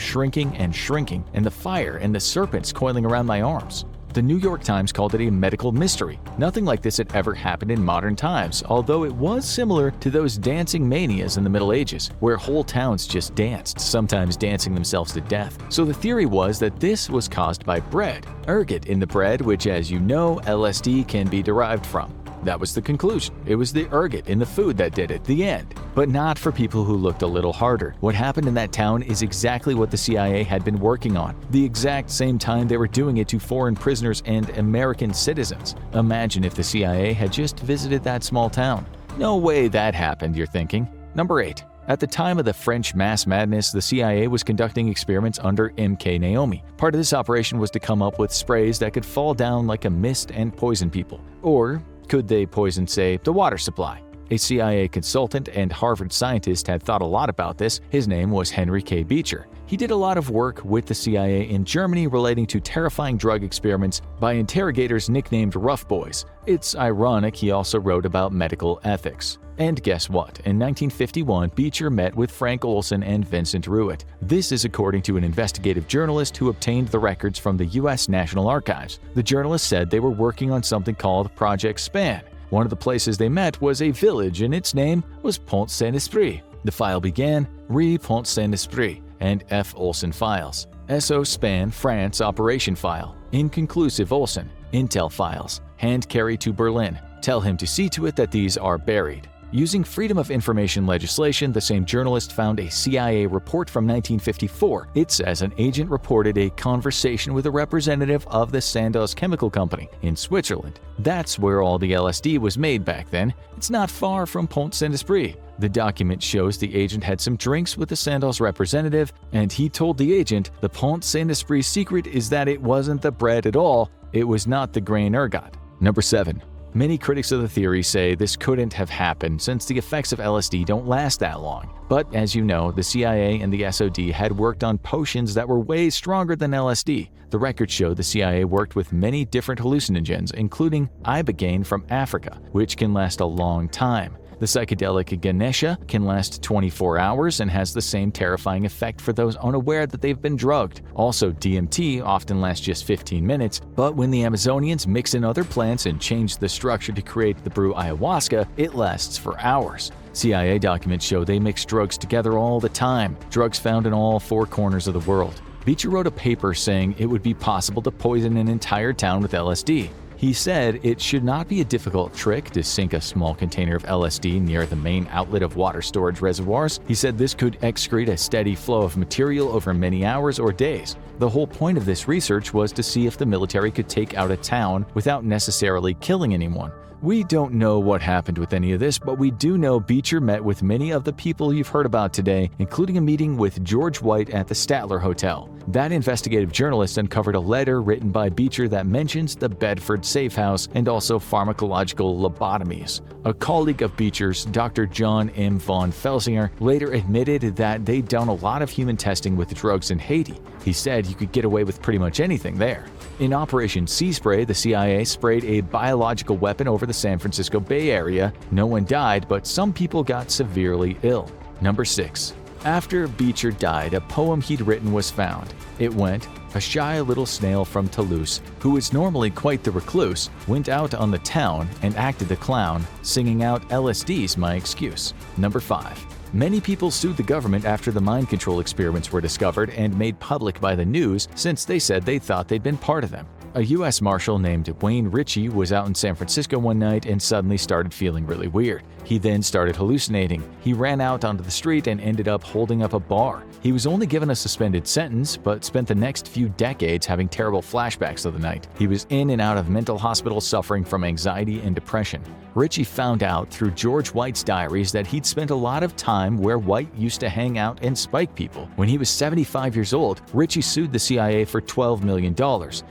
shrinking, and the fire and the serpents coiling around my arms." The New York Times called it a medical mystery. Nothing like this had ever happened in modern times, although it was similar to those dancing manias in the Middle Ages, where whole towns just danced, sometimes dancing themselves to death. So the theory was that this was caused by bread, ergot in the bread, which, as you know, LSD can be derived from. That was the conclusion. It was the ergot in the food that did it. The end. But not for people who looked a little harder. What happened in that town is exactly what the CIA had been working on. The exact same time they were doing it to foreign prisoners and American citizens. Imagine if the CIA had just visited that small town. No way that happened, you're thinking. Number 8. At the time of the French mass madness, the CIA was conducting experiments under MK Naomi. Part of this operation was to come up with sprays that could fall down like a mist and poison people. Or Could they poison, say, the water supply? A CIA consultant and Harvard scientist had thought a lot about this. His name was Henry K. Beecher. He did a lot of work with the CIA in Germany relating to terrifying drug experiments by interrogators nicknamed Rough Boys. It's ironic he also wrote about medical ethics. And guess what? In 1951, Beecher met with Frank Olson and Vincent Ruitt. This is according to an investigative journalist who obtained the records from the U.S. National Archives. The journalist said they were working on something called Project Span. One of the places they met was a village, and its name was Pont Saint-Esprit. The file began, Re Pont Saint-Esprit, and F. Olson files. SO Span France operation file. Inconclusive Olson. Intel files. Hand carry to Berlin. Tell him to see to it that these are buried. Using Freedom of Information legislation, the same journalist found a CIA report from 1954. It says an agent reported a conversation with a representative of the Sandoz Chemical Company in Switzerland. That's where all the LSD was made back then. It's not far from Pont Saint-Esprit. The document shows the agent had some drinks with the Sandoz representative, and he told the agent the Pont Saint-Esprit secret is that it wasn't the bread at all, it was not the grain ergot. Number 7. Many critics of the theory say this couldn't have happened since the effects of LSD don't last that long. But as you know, the CIA and the SOD had worked on potions that were way stronger than LSD. The records show the CIA worked with many different hallucinogens, including ibogaine from Africa, which can last a long time. The psychedelic Ganesha can last 24 hours and has the same terrifying effect for those unaware that they've been drugged. Also, DMT often lasts just 15 minutes, but when the Amazonians mix in other plants and change the structure to create the brew ayahuasca, it lasts for hours. CIA documents show they mix drugs together all the time, drugs found in all 4 corners of the world. Beecher wrote a paper saying it would be possible to poison an entire town with LSD. He said it should not be a difficult trick to sink a small container of LSD near the main outlet of water storage reservoirs. He said this could excrete a steady flow of material over many hours or days. The whole point of this research was to see if the military could take out a town without necessarily killing anyone. We don't know what happened with any of this, but we do know Beecher met with many of the people you've heard about today, including a meeting with George White at the Statler Hotel. That investigative journalist uncovered a letter written by Beecher that mentions the Bedford safe house and also pharmacological lobotomies. A colleague of Beecher's, Dr. John M. von Felsinger, later admitted that they'd done a lot of human testing with drugs in Haiti. He said you could get away with pretty much anything there. In Operation Sea Spray, the CIA sprayed a biological weapon over the San Francisco Bay Area. No one died, but some people got severely ill. Number 6. After Beecher died, a poem he'd written was found. It went, "A shy little snail from Toulouse, who is normally quite the recluse, went out on the town and acted the clown, singing out LSD's my excuse." Number 5. Many people sued the government after the mind control experiments were discovered and made public by the news since they said they thought they'd been part of them. A U.S. Marshal named Wayne Ritchie was out in San Francisco one night and suddenly started feeling really weird. He then started hallucinating. He ran out onto the street and ended up holding up a bar. He was only given a suspended sentence, but spent the next few decades having terrible flashbacks of the night. He was in and out of mental hospitals suffering from anxiety and depression. Ritchie found out through George White's diaries that he'd spent a lot of time where White used to hang out and spike people. When he was 75 years old, Ritchie sued the CIA for $12 million.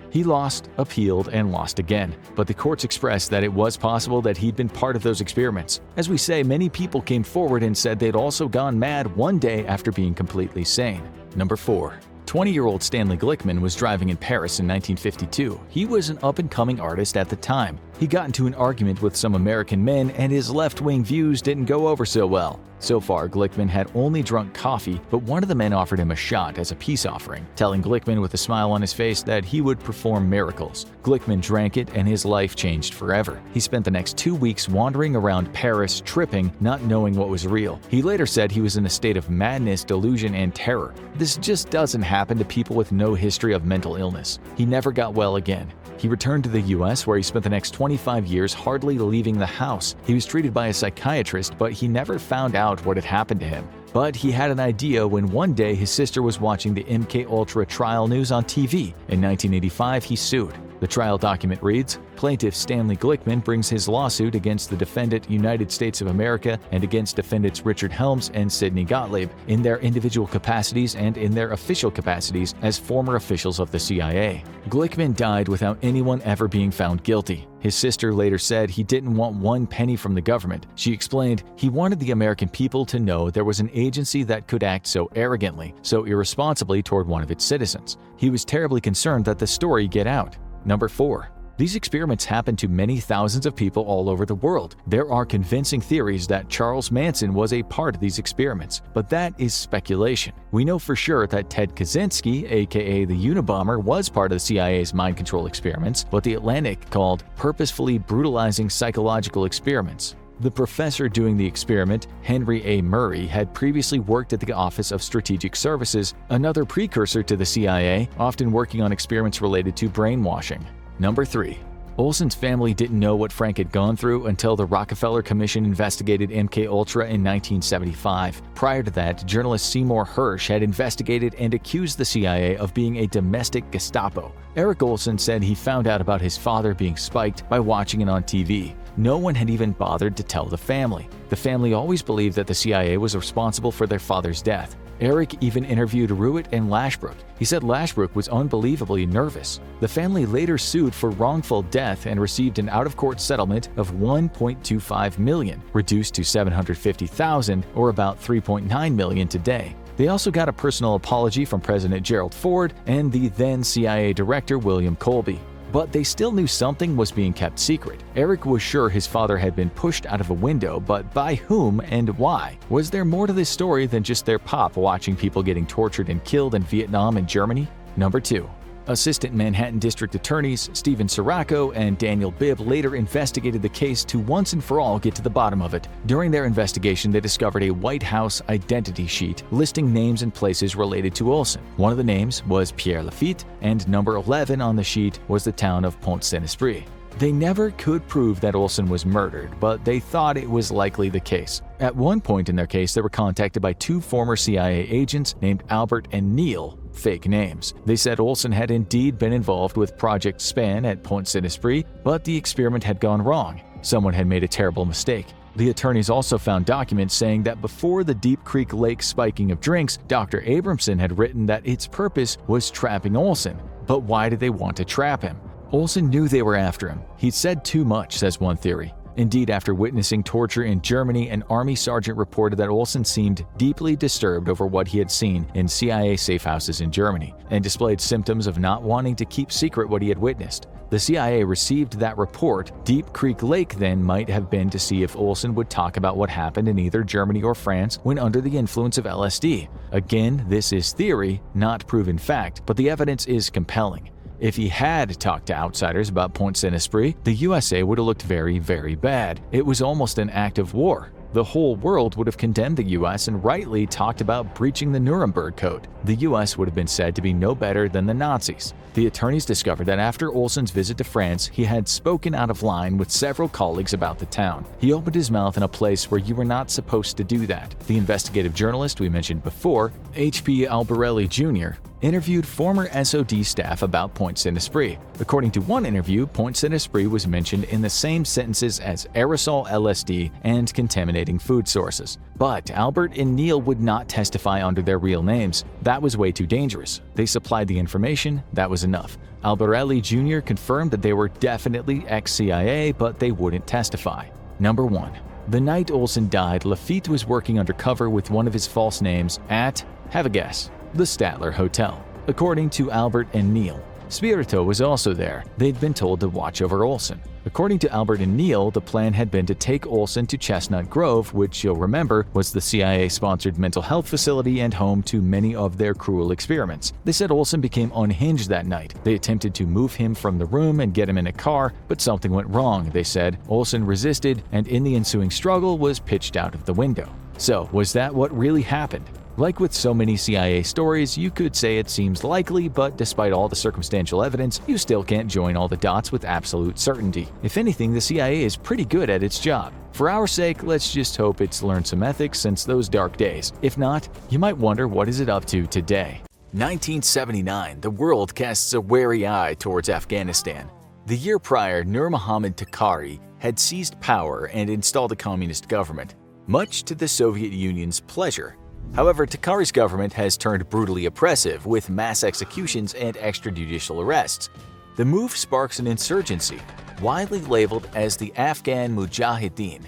He lost, appealed, and lost again. But the courts expressed that it was possible that he'd been part of those experiments. As we say, many people came forward and said they'd also gone mad one day after being completely sane. Number 4. 20-year-old Stanley Glickman was driving in Paris in 1952. He was an up-and-coming artist at the time. He got into an argument with some American men, and his left-wing views didn't go over so well. So far, Glickman had only drunk coffee, but one of the men offered him a shot as a peace offering, telling Glickman with a smile on his face that he would perform miracles. Glickman drank it, and his life changed forever. He spent the next 2 weeks wandering around Paris, tripping, not knowing what was real. He later said he was in a state of madness, delusion, and terror. This just doesn't happen to people with no history of mental illness. He never got well again. He returned to the U.S., where he spent the next 25 years hardly leaving the house. He was treated by a psychiatrist, but he never found out what had happened to him. But he had an idea when one day his sister was watching the MK Ultra trial news on TV. In 1985, he sued. The trial document reads, Plaintiff Stanley Glickman brings his lawsuit against the defendant United States of America and against defendants Richard Helms and Sidney Gottlieb in their individual capacities and in their official capacities as former officials of the CIA. Glickman died without anyone ever being found guilty. His sister later said he didn't want one penny from the government. She explained he wanted the American people to know there was an agency that could act so arrogantly, so irresponsibly toward one of its citizens. He was terribly concerned that the story get out. Number 4. These experiments happen to many thousands of people all over the world. There are convincing theories that Charles Manson was a part of these experiments, but that is speculation. We know for sure that Ted Kaczynski, aka the Unabomber, was part of the CIA's mind control experiments, what The Atlantic called purposefully brutalizing psychological experiments. The professor doing the experiment, Henry A. Murray, had previously worked at the Office of Strategic Services, another precursor to the CIA, often working on experiments related to brainwashing. Number 3. Olson's family didn't know what Frank had gone through until the Rockefeller Commission investigated MKUltra in 1975. Prior to that, journalist Seymour Hersh had investigated and accused the CIA of being a domestic Gestapo. Eric Olson said he found out about his father being spiked by watching it on TV. No one had even bothered to tell the family. The family always believed that the CIA was responsible for their father's death. Eric even interviewed Ruitt and Lashbrook. He said Lashbrook was unbelievably nervous. The family later sued for wrongful death and received an out-of-court settlement of $1.25 million, reduced to $750,000 or about $3.9 million today. They also got a personal apology from President Gerald Ford and the then CIA Director William Colby. But they still knew something was being kept secret. Eric was sure his father had been pushed out of a window, but by whom and why? Was there more to this story than just their pop watching people getting tortured and killed in Vietnam and Germany? Number 2. Assistant Manhattan District Attorneys Stephen Sirocco and Daniel Bibb later investigated the case to once and for all get to the bottom of it. During their investigation, they discovered a White House identity sheet listing names and places related to Olson. One of the names was Pierre Lafitte, and number 11 on the sheet was the town of Pont-Saint-Esprit. They never could prove that Olson was murdered, but they thought it was likely the case. At one point in their case, they were contacted by 2 former CIA agents named Albert and Neil, fake names. They said Olson had indeed been involved with Project Span at Pont-Saint-Esprit, but the experiment had gone wrong. Someone had made a terrible mistake. The attorneys also found documents saying that before the Deep Creek Lake spiking of drinks, Dr. Abramson had written that its purpose was trapping Olson. But why did they want to trap him? Olson knew they were after him. He'd said too much, says one theory. Indeed, after witnessing torture in Germany, an Army sergeant reported that Olson seemed deeply disturbed over what he had seen in CIA safe houses in Germany and displayed symptoms of not wanting to keep secret what he had witnessed. The CIA received that report. Deep Creek Lake then might have been to see if Olson would talk about what happened in either Germany or France when under the influence of LSD. Again, this is theory, not proven fact, but the evidence is compelling. If he had talked to outsiders about Pont-Saint-Esprit, the USA would have looked very, very bad. It was almost an act of war. The whole world would have condemned the US and rightly talked about breaching the Nuremberg Code. The US would have been said to be no better than the Nazis. The attorneys discovered that after Olson's visit to France, he had spoken out of line with several colleagues about the town. He opened his mouth in a place where you were not supposed to do that. The investigative journalist we mentioned before, H.P. Albarelli Jr., interviewed former SOD staff about Pont-Saint-Esprit. According to one interview, Pont-Saint-Esprit was mentioned in the same sentences as aerosol LSD and contaminating food sources. But Albert and Neil would not testify under their real names. That was way too dangerous. They supplied the information, that was enough. Albarelli Jr. confirmed that they were definitely ex-CIA, but they wouldn't testify. Number 1. The night Olson died, Lafitte was working undercover with one of his false names at, have a guess, the Statler Hotel. According to Albert and Neil, Spirito was also there. They'd been told to watch over Olson. According to Albert and Neil, the plan had been to take Olson to Chestnut Grove, which you'll remember was the CIA-sponsored mental health facility and home to many of their cruel experiments. They said Olson became unhinged that night. They attempted to move him from the room and get him in a car, but something went wrong, they said. Olson resisted, and in the ensuing struggle was pitched out of the window. So, was that what really happened? Like with so many CIA stories, you could say it seems likely, but despite all the circumstantial evidence, you still can't join all the dots with absolute certainty. If anything, the CIA is pretty good at its job. For our sake, let's just hope it's learned some ethics since those dark days. If not, you might wonder what is it up to today. 1979, the world casts a wary eye towards Afghanistan. The year prior, Nur Muhammad Takari had seized power and installed a communist government, much to the Soviet Union's pleasure. However, Takari's government has turned brutally oppressive with mass executions and extrajudicial arrests. The move sparks an insurgency, widely labeled as the Afghan Mujahideen.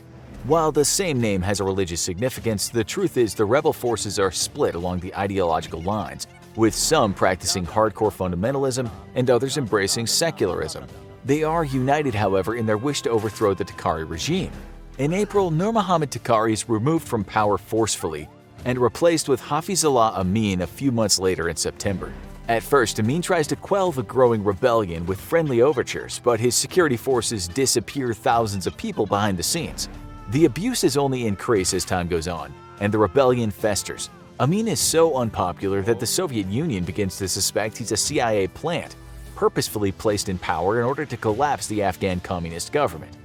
While the same name has a religious significance, the truth is the rebel forces are split along the ideological lines, with some practicing hardcore fundamentalism and others embracing secularism. They are united, however, in their wish to overthrow the Takari regime. In April, Nur Muhammad Takari is removed from power forcefully and replaced with Hafizullah Amin a few months later in September. At first, Amin tries to quell the growing rebellion with friendly overtures, but his security forces disappear thousands of people behind the scenes. The abuses only increase as time goes on, and the rebellion festers. Amin is so unpopular that the Soviet Union begins to suspect he's a CIA plant, purposefully placed in power in order to collapse the Afghan communist government.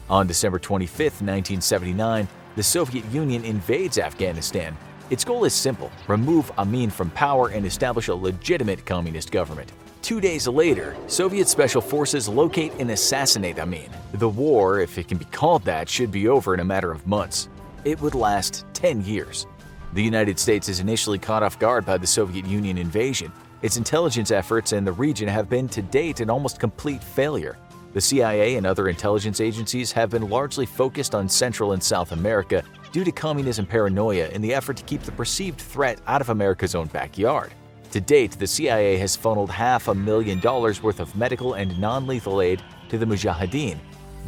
On December 25, 1979, the Soviet Union invades Afghanistan. Its goal is simple: remove Amin from power and establish a legitimate communist government. 2 days later, Soviet special forces locate and assassinate Amin. The war, if it can be called that, should be over in a matter of months. It would last 10 years. The United States is initially caught off guard by the Soviet Union invasion. Its intelligence efforts in the region have been to date an almost complete failure. The CIA and other intelligence agencies have been largely focused on Central and South America due to communism paranoia in the effort to keep the perceived threat out of America's own backyard. To date, the CIA has funneled $500,000 worth of medical and non-lethal aid to the Mujahideen,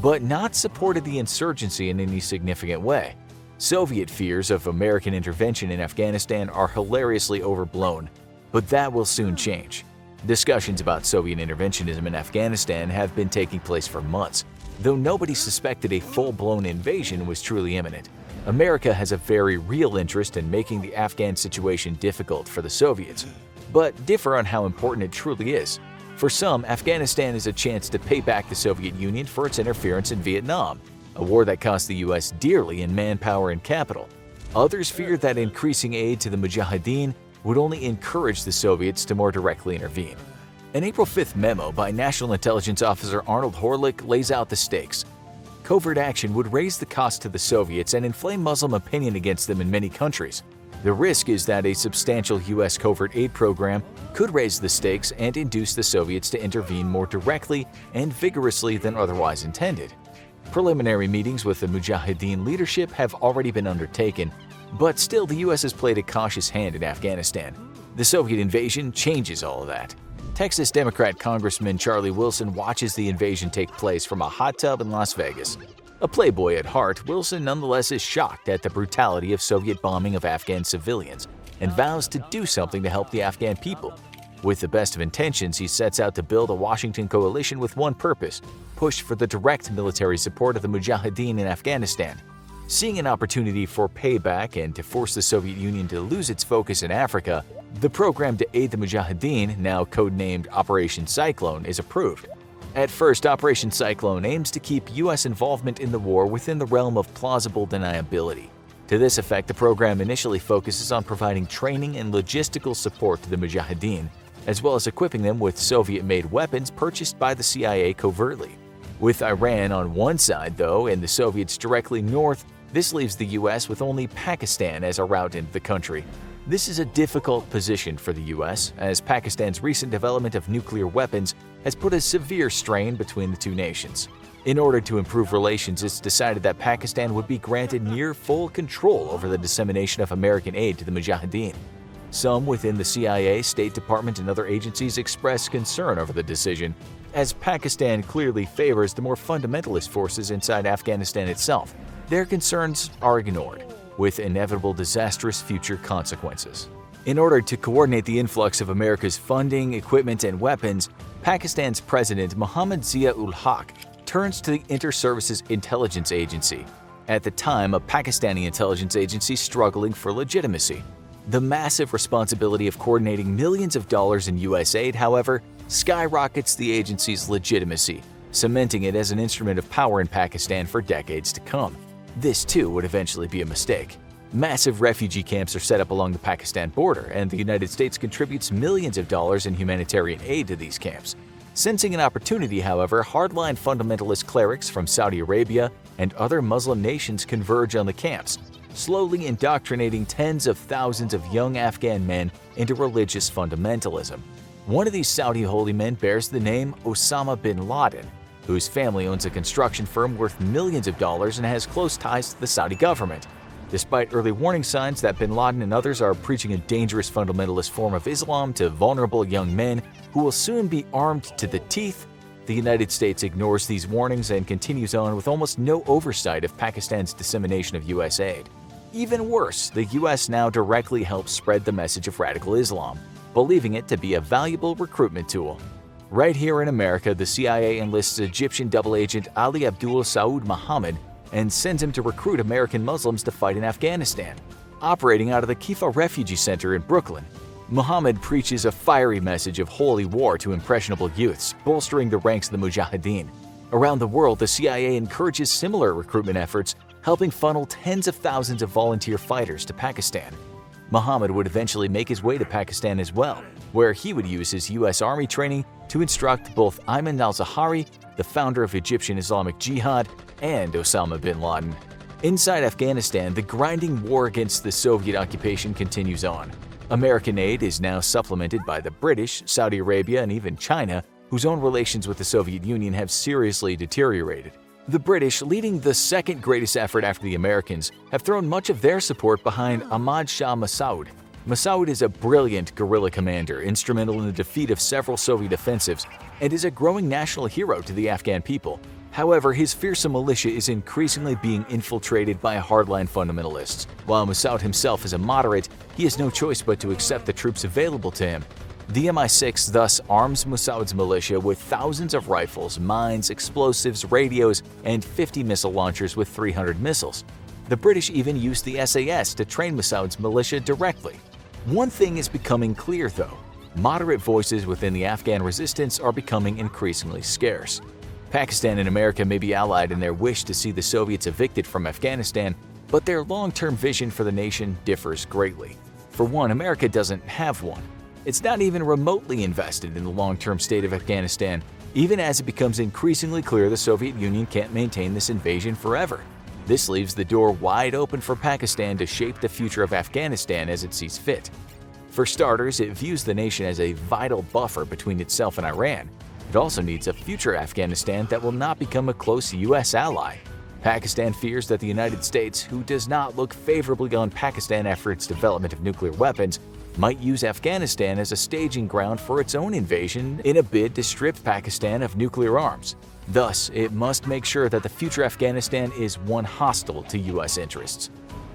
but not supported the insurgency in any significant way. Soviet fears of American intervention in Afghanistan are hilariously overblown, but that will soon change. Discussions about Soviet interventionism in Afghanistan have been taking place for months, though nobody suspected a full-blown invasion was truly imminent. America has a very real interest in making the Afghan situation difficult for the Soviets, but differ on how important it truly is. For some, Afghanistan is a chance to pay back the Soviet Union for its interference in Vietnam, a war that cost the US dearly in manpower and capital. Others fear that increasing aid to the Mujahideen would only encourage the Soviets to more directly intervene. An April 5th memo by National Intelligence Officer Arnold Horlich lays out the stakes. Covert action would raise the cost to the Soviets and inflame Muslim opinion against them in many countries. The risk is that a substantial US covert aid program could raise the stakes and induce the Soviets to intervene more directly and vigorously than otherwise intended. Preliminary meetings with the Mujahideen leadership have already been undertaken, but still the US has played a cautious hand in Afghanistan. The Soviet invasion changes all of that. Texas Democrat Congressman Charlie Wilson watches the invasion take place from a hot tub in Las Vegas. A playboy at heart, Wilson nonetheless is shocked at the brutality of Soviet bombing of Afghan civilians and vows to do something to help the Afghan people. With the best of intentions, he sets out to build a Washington coalition with one purpose: push for the direct military support of the Mujahideen in Afghanistan. Seeing an opportunity for payback and to force the Soviet Union to lose its focus in Africa, the program to aid the Mujahideen, now codenamed Operation Cyclone, is approved. At first, Operation Cyclone aims to keep U.S. involvement in the war within the realm of plausible deniability. To this effect, the program initially focuses on providing training and logistical support to the Mujahideen, as well as equipping them with Soviet-made weapons purchased by the CIA covertly. With Iran on one side, though, and the Soviets directly north, this leaves the U.S. with only Pakistan as a route into the country. This is a difficult position for the U.S., as Pakistan's recent development of nuclear weapons has put a severe strain between the two nations. In order to improve relations, it's decided that Pakistan would be granted near full control over the dissemination of American aid to the Mujahideen. Some within the CIA, State Department, and other agencies express concern over the decision, as Pakistan clearly favors the more fundamentalist forces inside Afghanistan itself. Their concerns are ignored, with inevitable disastrous future consequences. In order to coordinate the influx of America's funding, equipment, and weapons, Pakistan's President Mohammad Zia-ul-Haq turns to the Inter-Services Intelligence Agency, at the time a Pakistani intelligence agency struggling for legitimacy. The massive responsibility of coordinating millions of dollars in U.S. aid, however, skyrockets the agency's legitimacy, cementing it as an instrument of power in Pakistan for decades to come. This too would eventually be a mistake. Massive refugee camps are set up along the Pakistan border, and the United States contributes millions of dollars in humanitarian aid to these camps. Sensing an opportunity, however, hardline fundamentalist clerics from Saudi Arabia and other Muslim nations converge on the camps, slowly indoctrinating tens of thousands of young Afghan men into religious fundamentalism. One of these Saudi holy men bears the name Osama bin Laden, whose family owns a construction firm worth millions of dollars and has close ties to the Saudi government. Despite early warning signs that bin Laden and others are preaching a dangerous fundamentalist form of Islam to vulnerable young men who will soon be armed to the teeth, the United States ignores these warnings and continues on with almost no oversight of Pakistan's dissemination of U.S. aid. Even worse, the U.S. now directly helps spread the message of radical Islam, believing it to be a valuable recruitment tool. Right here in America, the CIA enlists Egyptian double agent Ali Abdul Saud Muhammad and sends him to recruit American Muslims to fight in Afghanistan. Operating out of the Kifa Refugee Center in Brooklyn, Muhammad preaches a fiery message of holy war to impressionable youths, bolstering the ranks of the Mujahideen. Around the world, the CIA encourages similar recruitment efforts, helping funnel tens of thousands of volunteer fighters to Pakistan. Muhammad would eventually make his way to Pakistan as well, where he would use his U.S. Army training to instruct both Ayman al-Zawahiri, the founder of Egyptian Islamic Jihad, and Osama bin Laden. Inside Afghanistan, the grinding war against the Soviet occupation continues on. American aid is now supplemented by the British, Saudi Arabia, and even China, whose own relations with the Soviet Union have seriously deteriorated. The British, leading the second greatest effort after the Americans, have thrown much of their support behind Ahmad Shah Massoud. Massoud is a brilliant guerrilla commander, instrumental in the defeat of several Soviet offensives, and is a growing national hero to the Afghan people. However, his fearsome militia is increasingly being infiltrated by hardline fundamentalists. While Massoud himself is a moderate, he has no choice but to accept the troops available to him. The MI6 thus arms Massoud's militia with thousands of rifles, mines, explosives, radios, and 50 missile launchers with 300 missiles. The British even used the SAS to train Massoud's militia directly. One thing is becoming clear, though. Moderate voices within the Afghan resistance are becoming increasingly scarce. Pakistan and America may be allied in their wish to see the Soviets evicted from Afghanistan, but their long-term vision for the nation differs greatly. For one, America doesn't have one. It's not even remotely invested in the long-term state of Afghanistan, even as it becomes increasingly clear the Soviet Union can't maintain this invasion forever. This leaves the door wide open for Pakistan to shape the future of Afghanistan as it sees fit. For starters, it views the nation as a vital buffer between itself and Iran. It also needs a future Afghanistan that will not become a close U.S. ally. Pakistan fears that the United States, who does not look favorably on Pakistan after its development of nuclear weapons, might use Afghanistan as a staging ground for its own invasion in a bid to strip Pakistan of nuclear arms. Thus, it must make sure that the future Afghanistan is one hostile to U.S. interests.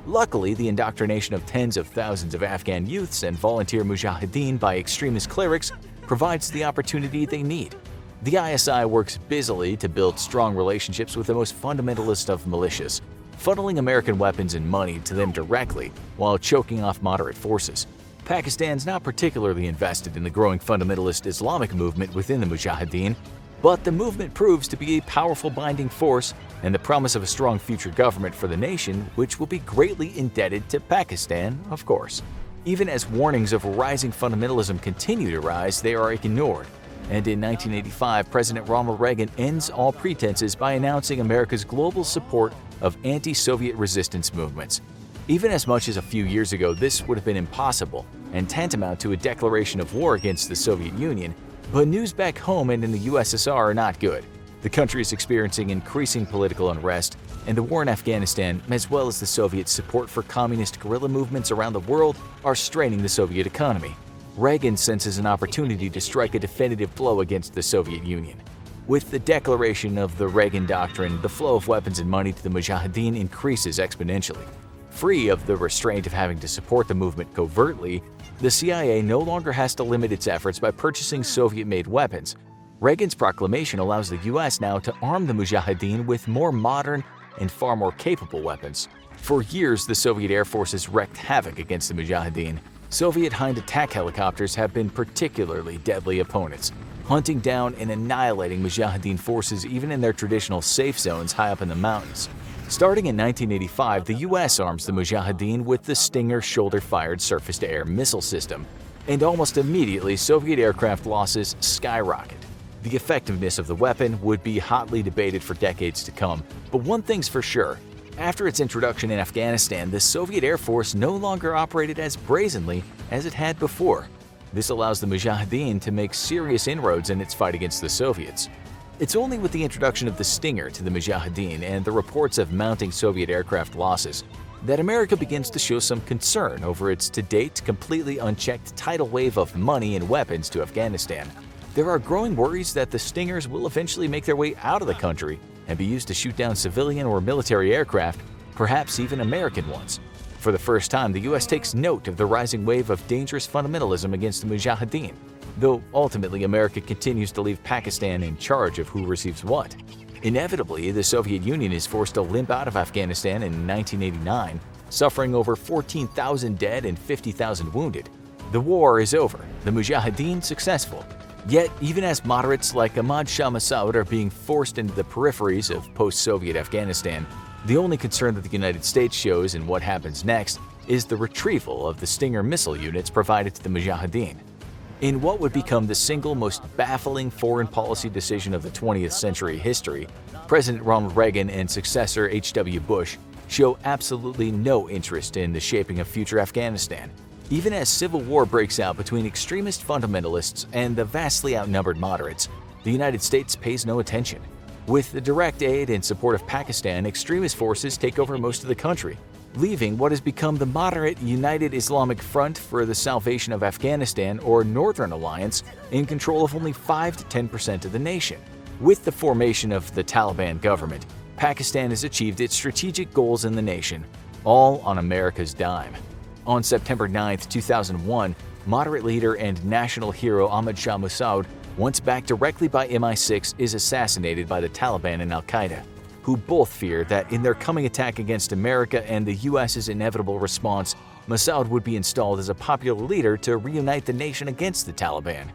Luckily, the indoctrination of tens of thousands of Afghan youths and volunteer mujahideen by extremist clerics provides the opportunity they need. The ISI works busily to build strong relationships with the most fundamentalist of militias, funneling American weapons and money to them directly while choking off moderate forces. Pakistan's not particularly invested in the growing fundamentalist Islamic movement within the Mujahideen, but the movement proves to be a powerful binding force and the promise of a strong future government for the nation, which will be greatly indebted to Pakistan, of course. Even as warnings of rising fundamentalism continue to rise, they are ignored. And in 1985, President Ronald Reagan ends all pretenses by announcing America's global support of anti-Soviet resistance movements. Even as much as a few years ago, this would have been impossible and tantamount to a declaration of war against the Soviet Union, but news back home and in the USSR are not good. The country is experiencing increasing political unrest, and the war in Afghanistan, as well as the Soviet support for communist guerrilla movements around the world, are straining the Soviet economy. Reagan senses an opportunity to strike a definitive blow against the Soviet Union. With the declaration of the Reagan Doctrine, the flow of weapons and money to the Mujahideen increases exponentially. Free of the restraint of having to support the movement covertly, the CIA no longer has to limit its efforts by purchasing Soviet-made weapons. Reagan's proclamation allows the U.S. now to arm the Mujahideen with more modern and far more capable weapons. For years, the Soviet Air Forces wreaked havoc against the Mujahideen. Soviet Hind attack helicopters have been particularly deadly opponents, hunting down and annihilating Mujahideen forces even in their traditional safe zones high up in the mountains. Starting in 1985, the US arms the Mujahideen with the Stinger shoulder-fired surface-to-air missile system, and almost immediately Soviet aircraft losses skyrocket. The effectiveness of the weapon would be hotly debated for decades to come, but one thing's for sure. After its introduction in Afghanistan, the Soviet Air Force no longer operated as brazenly as it had before. This allows the Mujahideen to make serious inroads in its fight against the Soviets. It's only with the introduction of the Stinger to the Mujahideen and the reports of mounting Soviet aircraft losses that America begins to show some concern over its to-date completely unchecked tidal wave of money and weapons to Afghanistan. There are growing worries that the Stingers will eventually make their way out of the country and be used to shoot down civilian or military aircraft, perhaps even American ones. For the first time, the US takes note of the rising wave of dangerous fundamentalism against the Mujahideen, though ultimately America continues to leave Pakistan in charge of who receives what. Inevitably, the Soviet Union is forced to limp out of Afghanistan in 1989, suffering over 14,000 dead and 50,000 wounded. The war is over, the Mujahideen successful. Yet, even as moderates like Ahmad Shah Massoud are being forced into the peripheries of post-Soviet Afghanistan, the only concern that the United States shows in what happens next is the retrieval of the Stinger missile units provided to the Mujahideen. In what would become the single most baffling foreign policy decision of the 20th century history, President Ronald Reagan and successor H.W. Bush show absolutely no interest in the shaping of future Afghanistan. Even as civil war breaks out between extremist fundamentalists and the vastly outnumbered moderates, the United States pays no attention. With the direct aid and support of Pakistan, extremist forces take over most of the country, leaving what has become the moderate United Islamic Front for the Salvation of Afghanistan, or Northern Alliance, in control of only 5 to 10% of the nation. With the formation of the Taliban government, Pakistan has achieved its strategic goals in the nation, all on America's dime. On September 9, 2001, moderate leader and national hero Ahmad Shah Massoud, once backed directly by MI6, is assassinated by the Taliban and Al-Qaeda, who both fear that in their coming attack against America and the US's inevitable response, Massoud would be installed as a popular leader to reunite the nation against the Taliban.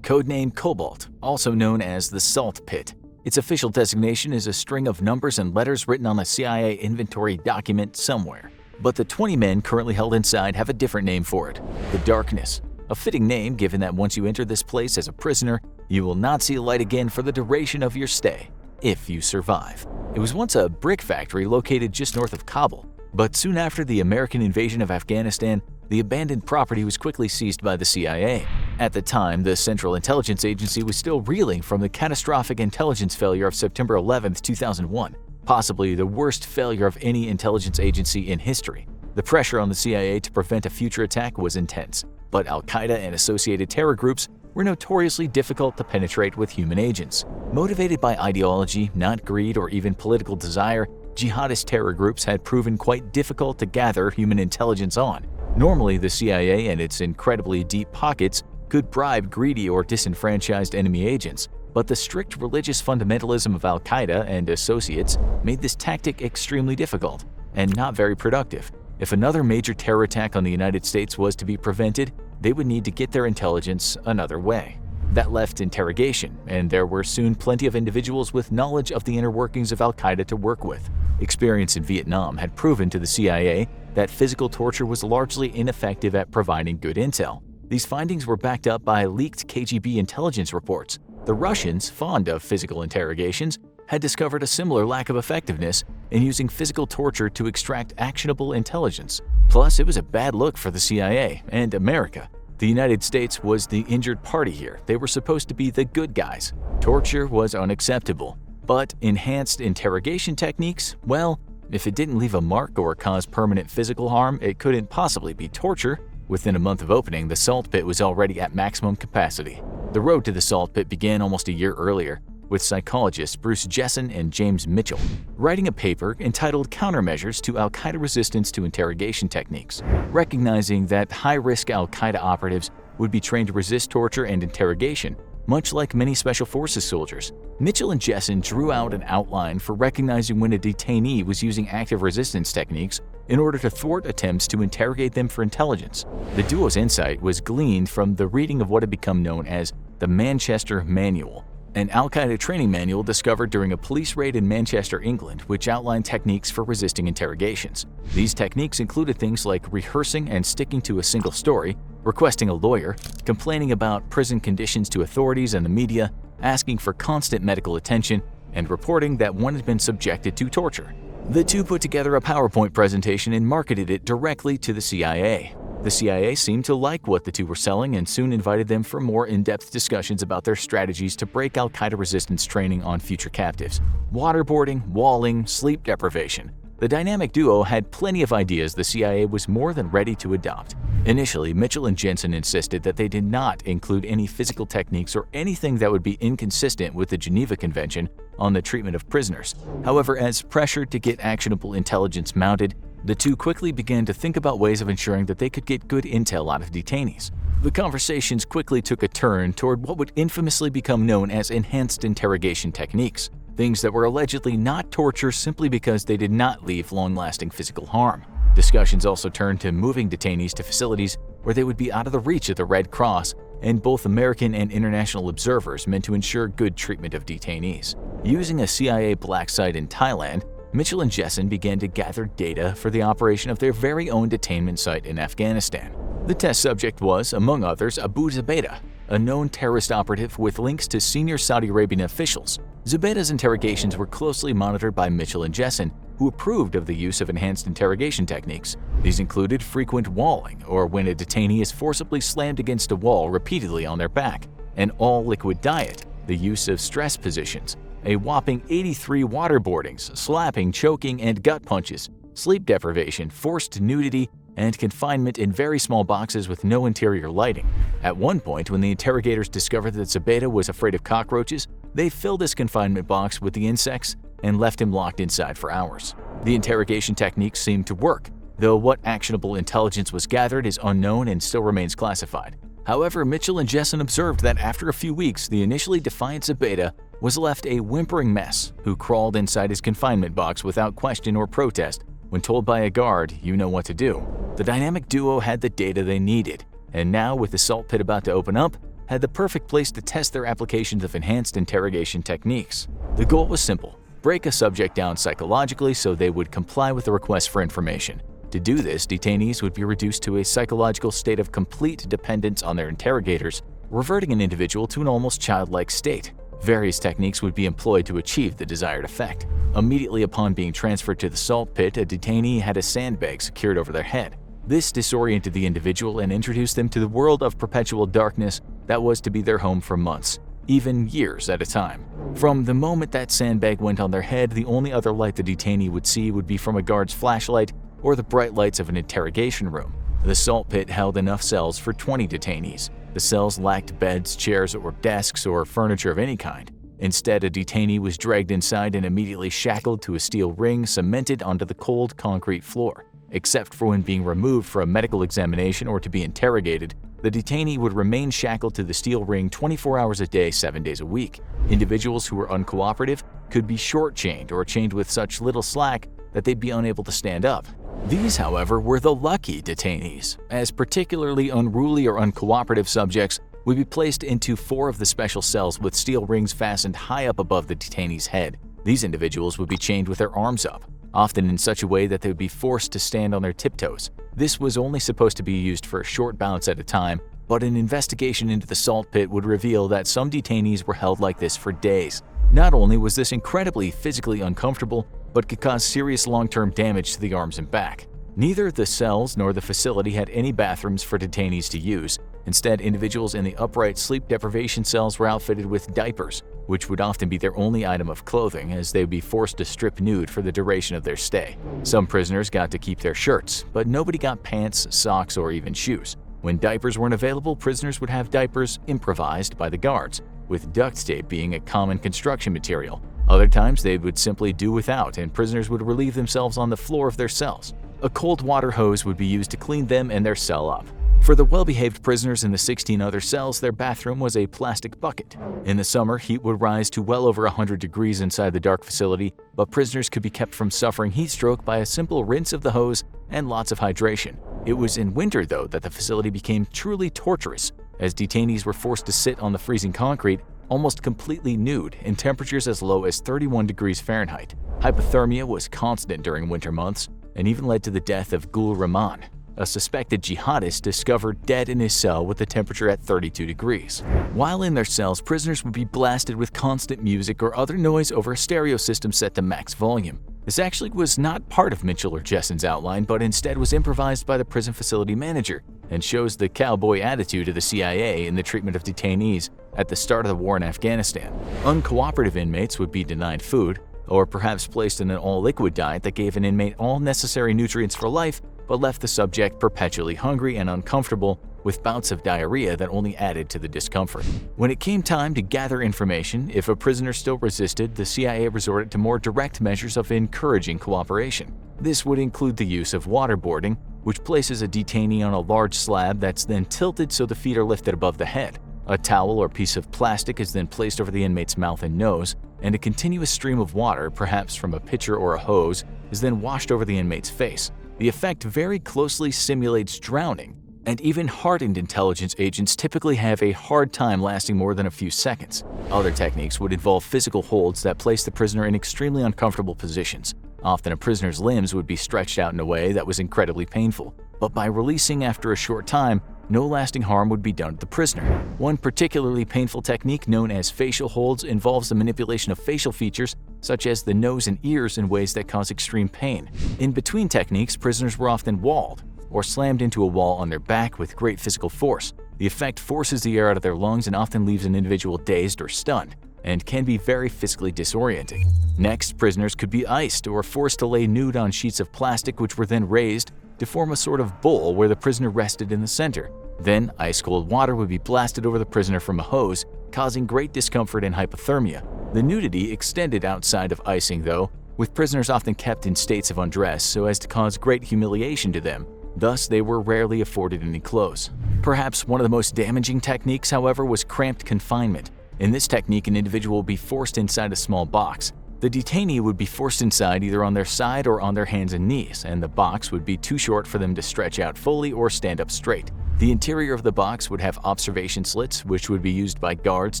Codename Cobalt, also known as the Salt Pit. Its official designation is a string of numbers and letters written on a CIA inventory document somewhere. But the 20 men currently held inside have a different name for it, the Darkness. A fitting name given that once you enter this place as a prisoner, you will not see light again for the duration of your stay, if you survive. It was once a brick factory located just north of Kabul, but soon after the American invasion of Afghanistan, the abandoned property was quickly seized by the CIA. At the time, the Central Intelligence Agency was still reeling from the catastrophic intelligence failure of September 11, 2001, possibly the worst failure of any intelligence agency in history. The pressure on the CIA to prevent a future attack was intense, but Al-Qaeda and associated terror groups were notoriously difficult to penetrate with human agents. Motivated by ideology, not greed or even political desire, jihadist terror groups had proven quite difficult to gather human intelligence on. Normally, the CIA and its incredibly deep pockets could bribe greedy or disenfranchised enemy agents, but the strict religious fundamentalism of Al-Qaeda and associates made this tactic extremely difficult and not very productive. If another major terror attack on the United States was to be prevented, they would need to get their intelligence another way. That left interrogation, and there were soon plenty of individuals with knowledge of the inner workings of Al-Qaeda to work with. Experience in Vietnam had proven to the CIA that physical torture was largely ineffective at providing good intel. These findings were backed up by leaked KGB intelligence reports. The Russians, fond of physical interrogations, had discovered a similar lack of effectiveness in using physical torture to extract actionable intelligence. Plus, it was a bad look for the CIA and America. The United States was the injured party here. They were supposed to be the good guys. Torture was unacceptable. But enhanced interrogation techniques? Well, if it didn't leave a mark or cause permanent physical harm, it couldn't possibly be torture. Within a month of opening, the Salt Pit was already at maximum capacity. The road to the Salt Pit began almost a year earlier, with psychologists Bruce Jessen and James Mitchell writing a paper entitled Countermeasures to Al-Qaeda Resistance to Interrogation Techniques. Recognizing that high-risk Al-Qaeda operatives would be trained to resist torture and interrogation, much like many Special Forces soldiers, Mitchell and Jessen drew out an outline for recognizing when a detainee was using active resistance techniques in order to thwart attempts to interrogate them for intelligence. The duo's insight was gleaned from the reading of what had become known as the Manchester Manual, an Al-Qaeda training manual discovered during a police raid in Manchester, England, which outlined techniques for resisting interrogations. These techniques included things like rehearsing and sticking to a single story, requesting a lawyer, complaining about prison conditions to authorities and the media, asking for constant medical attention, and reporting that one had been subjected to torture. The two put together a PowerPoint presentation and marketed it directly to the CIA. The CIA seemed to like what the two were selling and soon invited them for more in-depth discussions about their strategies to break Al-Qaeda resistance training on future captives. Waterboarding, walling, sleep deprivation. The dynamic duo had plenty of ideas the CIA was more than ready to adopt. Initially, Mitchell and Jensen insisted that they did not include any physical techniques or anything that would be inconsistent with the Geneva Convention on the treatment of prisoners. However, as pressured to get actionable intelligence mounted, the two quickly began to think about ways of ensuring that they could get good intel out of detainees. The conversations quickly took a turn toward what would infamously become known as enhanced interrogation techniques, things that were allegedly not torture simply because they did not leave long-lasting physical harm. Discussions also turned to moving detainees to facilities where they would be out of the reach of the Red Cross, and both American and international observers meant to ensure good treatment of detainees. Using a CIA black site in Thailand, Mitchell and Jensen began to gather data for the operation of their very own detainment site in Afghanistan. The test subject was, among others, Abu Zubaydah, a known terrorist operative with links to senior Saudi Arabian officials. Zubaydah's interrogations were closely monitored by Mitchell and Jensen, who approved of the use of enhanced interrogation techniques. These included frequent walling, or when a detainee is forcibly slammed against a wall repeatedly on their back, an all-liquid diet, the use of stress positions, a whopping 83 waterboardings, slapping, choking, and gut punches, sleep deprivation, forced nudity, and confinement in very small boxes with no interior lighting. At one point, when the interrogators discovered that Zubaydah was afraid of cockroaches, they filled his confinement box with the insects and left him locked inside for hours. The interrogation techniques seemed to work, though what actionable intelligence was gathered is unknown and still remains classified. However, Mitchell and Jensen observed that after a few weeks, the initially defiant Zubaydah was left a whimpering mess who crawled inside his confinement box without question or protest. When told by a guard, "You know what to do." The dynamic duo had the data they needed, and now, with the salt pit about to open up, had the perfect place to test their applications of enhanced interrogation techniques. The goal was simple: break a subject down psychologically so they would comply with the request for information. To do this, detainees would be reduced to a psychological state of complete dependence on their interrogators, reverting an individual to an almost childlike state. Various techniques would be employed to achieve the desired effect. Immediately upon being transferred to the salt pit, a detainee had a sandbag secured over their head. This disoriented the individual and introduced them to the world of perpetual darkness that was to be their home for months, even years at a time. From the moment that sandbag went on their head, the only other light the detainee would see would be from a guard's flashlight or the bright lights of an interrogation room. The salt pit held enough cells for 20 detainees. The cells lacked beds, chairs, or desks, or furniture of any kind. Instead, a detainee was dragged inside and immediately shackled to a steel ring cemented onto the cold concrete floor. Except for when being removed for a medical examination or to be interrogated, the detainee would remain shackled to the steel ring 24 hours a day, 7 days a week. Individuals who were uncooperative could be short-chained or chained with such little slack that they'd be unable to stand up. These, however, were the lucky detainees, as particularly unruly or uncooperative subjects would be placed into 4 of the special cells with steel rings fastened high up above the detainee's head. These individuals would be chained with their arms up, often in such a way that they would be forced to stand on their tiptoes. This was only supposed to be used for a short bounce at a time, but an investigation into the salt pit would reveal that some detainees were held like this for days. Not only was this incredibly physically uncomfortable, but could cause serious long-term damage to the arms and back. Neither the cells nor the facility had any bathrooms for detainees to use. Instead, individuals in the upright sleep deprivation cells were outfitted with diapers, which would often be their only item of clothing, as they would be forced to strip nude for the duration of their stay. Some prisoners got to keep their shirts, but nobody got pants, socks, or even shoes. When diapers weren't available, prisoners would have diapers improvised by the guards, with duct tape being a common construction material. Other times they would simply do without, and prisoners would relieve themselves on the floor of their cells. A cold water hose would be used to clean them and their cell up. For the well-behaved prisoners in the 16 other cells, their bathroom was a plastic bucket. In the summer, heat would rise to well over 100 degrees inside the dark facility, but prisoners could be kept from suffering heat stroke by a simple rinse of the hose and lots of hydration. It was in winter, though, that the facility became truly torturous, as detainees were forced to sit on the freezing concrete almost completely nude in temperatures as low as 31 degrees Fahrenheit. Hypothermia was constant during winter months and even led to the death of Gul Rahman, a suspected jihadist discovered dead in his cell with a temperature at 32 degrees. While in their cells, prisoners would be blasted with constant music or other noise over a stereo system set to max volume. This actually was not part of Mitchell or Jesson's outline, but instead was improvised by the prison facility manager and shows the cowboy attitude of the CIA in the treatment of detainees at the start of the war in Afghanistan. Uncooperative inmates would be denied food, or perhaps placed in an all-liquid diet that gave an inmate all necessary nutrients for life, but left the subject perpetually hungry and uncomfortable with bouts of diarrhea that only added to the discomfort. When it came time to gather information, if a prisoner still resisted, the CIA resorted to more direct measures of encouraging cooperation. This would include the use of waterboarding, which places a detainee on a large slab that's then tilted so the feet are lifted above the head. A towel or piece of plastic is then placed over the inmate's mouth and nose, and a continuous stream of water, perhaps from a pitcher or a hose, is then washed over the inmate's face. The effect very closely simulates drowning, and even hardened intelligence agents typically have a hard time lasting more than a few seconds. Other techniques would involve physical holds that place the prisoner in extremely uncomfortable positions. Often a prisoner's limbs would be stretched out in a way that was incredibly painful, but by releasing after a short time, no lasting harm would be done to the prisoner. One particularly painful technique known as facial holds involves the manipulation of facial features such as the nose and ears in ways that cause extreme pain. In between techniques, prisoners were often walled or slammed into a wall on their back with great physical force. The effect forces the air out of their lungs and often leaves an individual dazed or stunned, and can be very physically disorienting. Next, prisoners could be iced or forced to lay nude on sheets of plastic which were then raised to form a sort of bowl where the prisoner rested in the center. Then, ice-cold water would be blasted over the prisoner from a hose, causing great discomfort and hypothermia. The nudity extended outside of icing though, with prisoners often kept in states of undress so as to cause great humiliation to them. Thus, they were rarely afforded any clothes. Perhaps one of the most damaging techniques, however, was cramped confinement. In this technique, an individual would be forced inside a small box. The detainee would be forced inside either on their side or on their hands and knees, and the box would be too short for them to stretch out fully or stand up straight. The interior of the box would have observation slits, which would be used by guards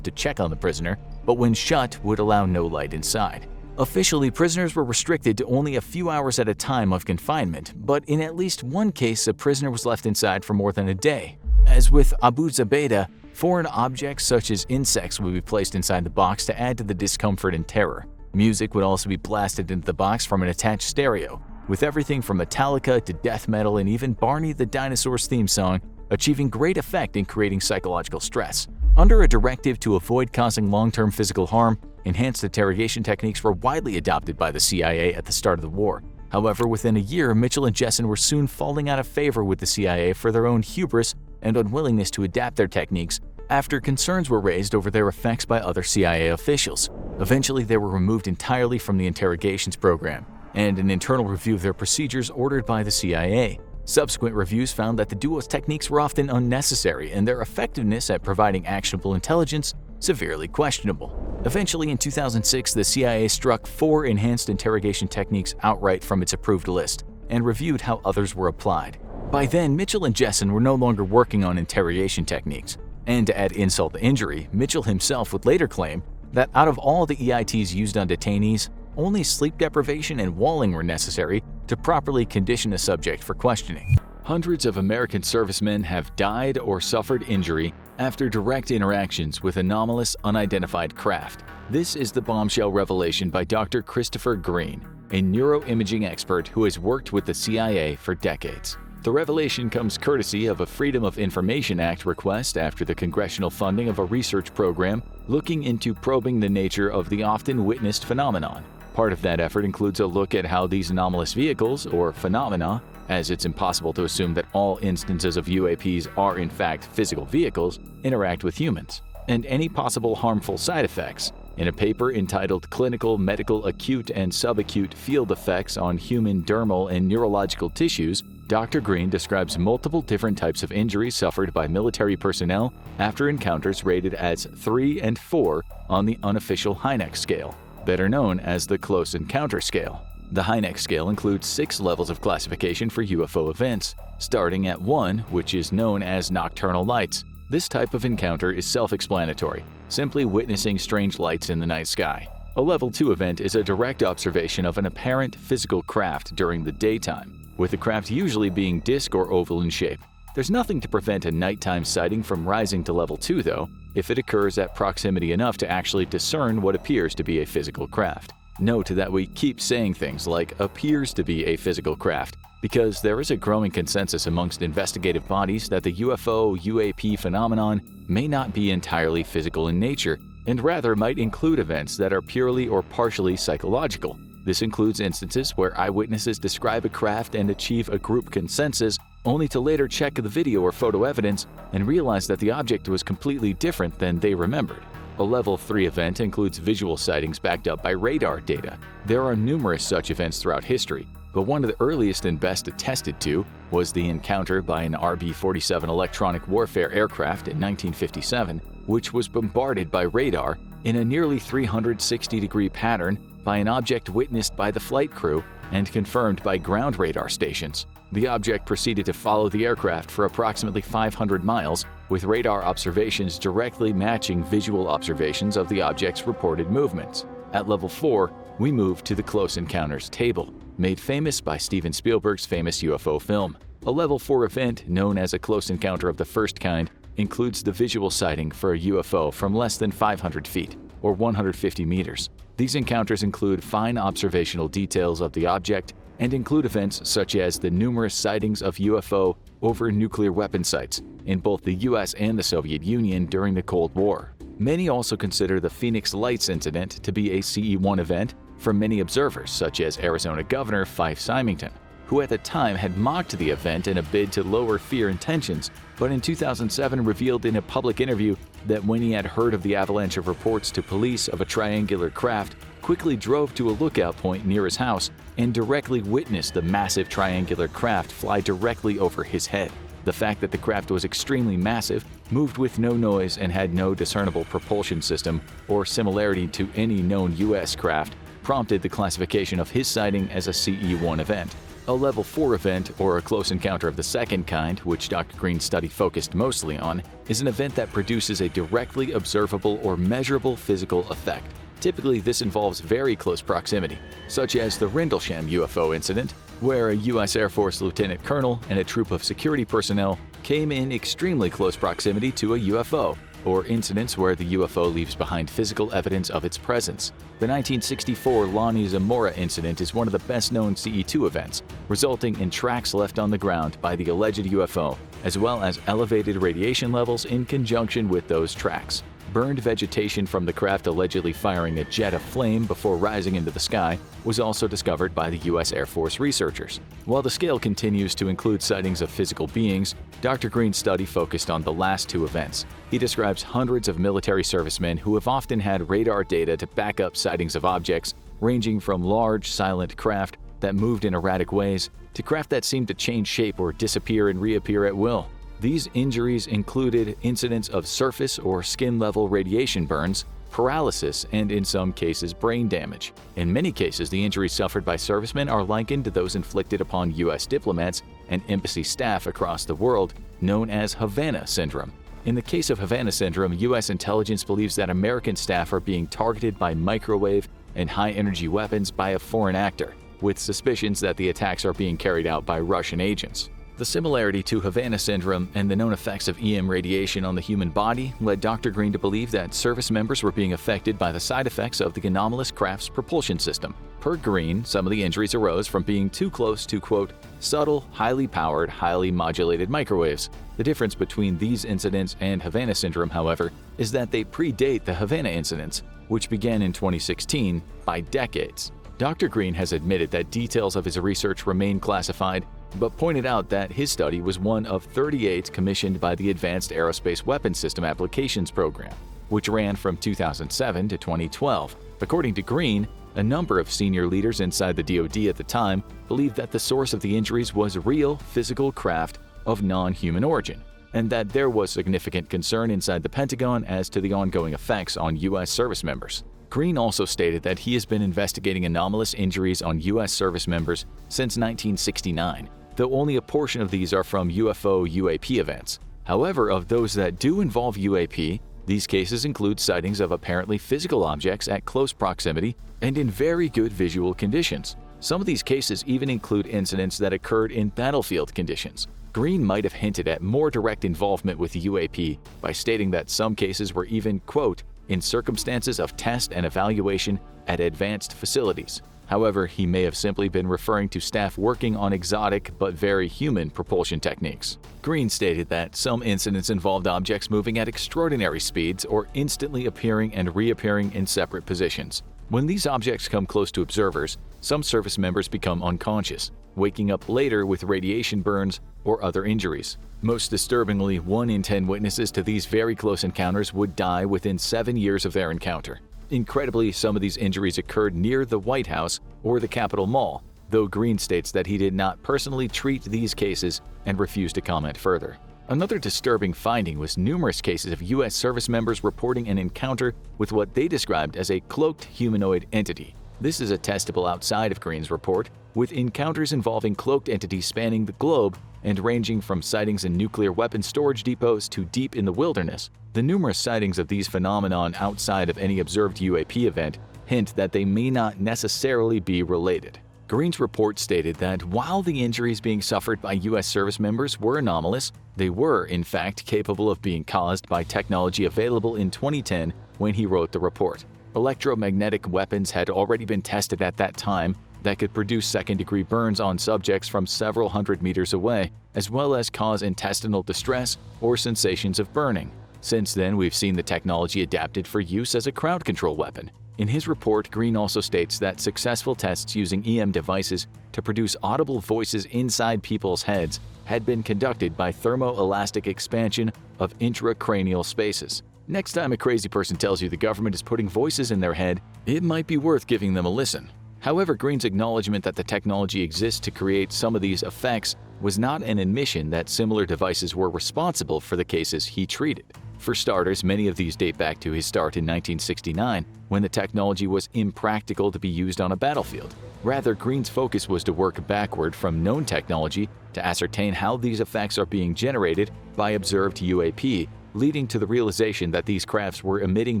to check on the prisoner, but when shut, would allow no light inside. Officially, prisoners were restricted to only a few hours at a time of confinement, but in at least one case, a prisoner was left inside for more than a day. As with Abu Zubaydah, foreign objects such as insects would be placed inside the box to add to the discomfort and terror. Music would also be blasted into the box from an attached stereo, with everything from Metallica to death metal and even Barney the Dinosaur's theme song, achieving great effect in creating psychological stress. Under a directive to avoid causing long-term physical harm, enhanced interrogation techniques were widely adopted by the CIA at the start of the war. However, within a year, Mitchell and Jessen were soon falling out of favor with the CIA for their own hubris and unwillingness to adapt their techniques after concerns were raised over their effects by other CIA officials. Eventually, they were removed entirely from the interrogations program, and an internal review of their procedures ordered by the CIA. Subsequent reviews found that the duo's techniques were often unnecessary and their effectiveness at providing actionable intelligence severely questionable. Eventually, in 2006, the CIA struck 4 enhanced interrogation techniques outright from its approved list and reviewed how others were applied. By then, Mitchell and Jessen were no longer working on interrogation techniques. And to add insult to injury, Mitchell himself would later claim that out of all the EITs used on detainees, only sleep deprivation and walling were necessary to properly condition a subject for questioning. Hundreds of American servicemen have died or suffered injury after direct interactions with anomalous, unidentified craft. This is the bombshell revelation by Dr. Christopher Green, a neuroimaging expert who has worked with the CIA for decades. The revelation comes courtesy of a Freedom of Information Act request after the congressional funding of a research program looking into probing the nature of the often witnessed phenomenon. Part of that effort includes a look at how these anomalous vehicles, or phenomena, as it's impossible to assume that all instances of UAPs are in fact physical vehicles, interact with humans, and any possible harmful side effects. In a paper entitled Clinical, Medical, Acute, and Subacute Field Effects on Human Dermal and Neurological Tissues, Dr. Green describes multiple different types of injuries suffered by military personnel after encounters rated as 3 and 4 on the unofficial Hynek scale, better known as the Close Encounter Scale. The Hynek scale includes 6 levels of classification for UFO events, starting at 1, which is known as nocturnal lights. This type of encounter is self-explanatory, simply witnessing strange lights in the night sky. A Level 2 event is a direct observation of an apparent physical craft during the daytime, with the craft usually being disc or oval in shape. There's nothing to prevent a nighttime sighting from rising to Level 2 though, if it occurs at proximity enough to actually discern what appears to be a physical craft. Note that we keep saying things like appears to be a physical craft, because there is a growing consensus amongst investigative bodies that the UFO/UAP phenomenon may not be entirely physical in nature, and rather might include events that are purely or partially psychological. This includes instances where eyewitnesses describe a craft and achieve a group consensus, only to later check the video or photo evidence and realize that the object was completely different than they remembered. A Level 3 event includes visual sightings backed up by radar data. There are numerous such events throughout history, but one of the earliest and best attested to was the encounter by an RB-47 electronic warfare aircraft in 1957, which was bombarded by radar in a nearly 360-degree pattern by an object witnessed by the flight crew and confirmed by ground radar stations. The object proceeded to follow the aircraft for approximately 500 miles, with radar observations directly matching visual observations of the object's reported movements. At Level 4, we move to the Close Encounters table, made famous by Steven Spielberg's famous UFO film. A Level 4 event, known as a close encounter of the first kind, includes the visual sighting for a UFO from less than 500 feet, or 150 meters. These encounters include fine observational details of the object and include events such as the numerous sightings of UFO over nuclear weapon sites in both the US and the Soviet Union during the Cold War. Many also consider the Phoenix Lights incident to be a CE-1 event for many observers, such as Arizona Governor Fife Symington, who at the time had mocked the event in a bid to lower fear and tensions, but in 2007 revealed in a public interview that when he had heard of the avalanche of reports to police of a triangular craft, quickly drove to a lookout point near his house and directly witnessed the massive triangular craft fly directly over his head. The fact that the craft was extremely massive, moved with no noise, and had no discernible propulsion system or similarity to any known U.S. craft prompted the classification of his sighting as a CE-1 event. A Level 4 event, or a close encounter of the second kind, which Dr. Green's study focused mostly on, is an event that produces a directly observable or measurable physical effect. Typically, this involves very close proximity, such as the Rendlesham UFO incident, where a U.S. Air Force lieutenant colonel and a troop of security personnel came in extremely close proximity to a UFO, or incidents where the UFO leaves behind physical evidence of its presence. The 1964 Lonnie Zamora incident is one of the best-known CE-2 events, resulting in tracks left on the ground by the alleged UFO, as well as elevated radiation levels in conjunction with those tracks. Burned vegetation from the craft allegedly firing a jet of flame before rising into the sky was also discovered by the U.S. Air Force researchers. While the scale continues to include sightings of physical beings, Dr. Green's study focused on the last two events. He describes hundreds of military servicemen who have often had radar data to back up sightings of objects, ranging from large, silent craft that moved in erratic ways to craft that seemed to change shape or disappear and reappear at will. These injuries included incidents of surface or skin-level radiation burns, paralysis, and in some cases brain damage. In many cases, the injuries suffered by servicemen are likened to those inflicted upon U.S. diplomats and embassy staff across the world, known as Havana syndrome. In the case of Havana syndrome, U.S. intelligence believes that American staff are being targeted by microwave and high-energy weapons by a foreign actor, with suspicions that the attacks are being carried out by Russian agents. The similarity to Havana syndrome and the known effects of EM radiation on the human body led Dr. Green to believe that service members were being affected by the side effects of the anomalous craft's propulsion system. Per Green, some of the injuries arose from being too close to, quote, subtle, highly powered, highly modulated microwaves. The difference between these incidents and Havana syndrome, however, is that they predate the Havana incidents, which began in 2016, by decades. Dr. Green has admitted that details of his research remain classified, but pointed out that his study was one of 38 commissioned by the Advanced Aerospace Weapons System Applications Program, which ran from 2007 to 2012. According to Green, a number of senior leaders inside the DoD at the time believed that the source of the injuries was real physical craft of non-human origin, and that there was significant concern inside the Pentagon as to the ongoing effects on U.S. service members. Green also stated that he has been investigating anomalous injuries on U.S. service members since 1969, though only a portion of these are from UFO/UAP events. However, of those that do involve UAP, these cases include sightings of apparently physical objects at close proximity and in very good visual conditions. Some of these cases even include incidents that occurred in battlefield conditions. Green might have hinted at more direct involvement with UAP by stating that some cases were even, quote, in circumstances of test and evaluation at advanced facilities. However, he may have simply been referring to staff working on exotic but very human propulsion techniques. Green stated that some incidents involved objects moving at extraordinary speeds or instantly appearing and reappearing in separate positions. When these objects come close to observers, some service members become unconscious, waking up later with radiation burns or other injuries. Most disturbingly, 1 in 10 witnesses to these very close encounters would die within 7 years of their encounter. Incredibly, some of these injuries occurred near the White House or the Capitol Mall, though Green states that he did not personally treat these cases and refused to comment further. Another disturbing finding was numerous cases of U.S. service members reporting an encounter with what they described as a cloaked humanoid entity. This is attestable outside of Green's report, with encounters involving cloaked entities spanning the globe and ranging from sightings in nuclear weapons storage depots to deep in the wilderness. The numerous sightings of these phenomenon outside of any observed UAP event hint that they may not necessarily be related. Green's report stated that while the injuries being suffered by U.S. service members were anomalous, they were, in fact, capable of being caused by technology available in 2010 when he wrote the report. Electromagnetic weapons had already been tested at that time that could produce second-degree burns on subjects from several hundred meters away, as well as cause intestinal distress or sensations of burning. Since then, we've seen the technology adapted for use as a crowd control weapon. In his report, Green also states that successful tests using EM devices to produce audible voices inside people's heads had been conducted by thermoelastic expansion of intracranial spaces. Next time a crazy person tells you the government is putting voices in their head, it might be worth giving them a listen. However, Green's acknowledgement that the technology exists to create some of these effects was not an admission that similar devices were responsible for the cases he treated. For starters, many of these date back to his start in 1969, when the technology was impractical to be used on a battlefield. Rather, Green's focus was to work backward from known technology to ascertain how these effects are being generated by observed UAP, leading to the realization that these crafts were emitting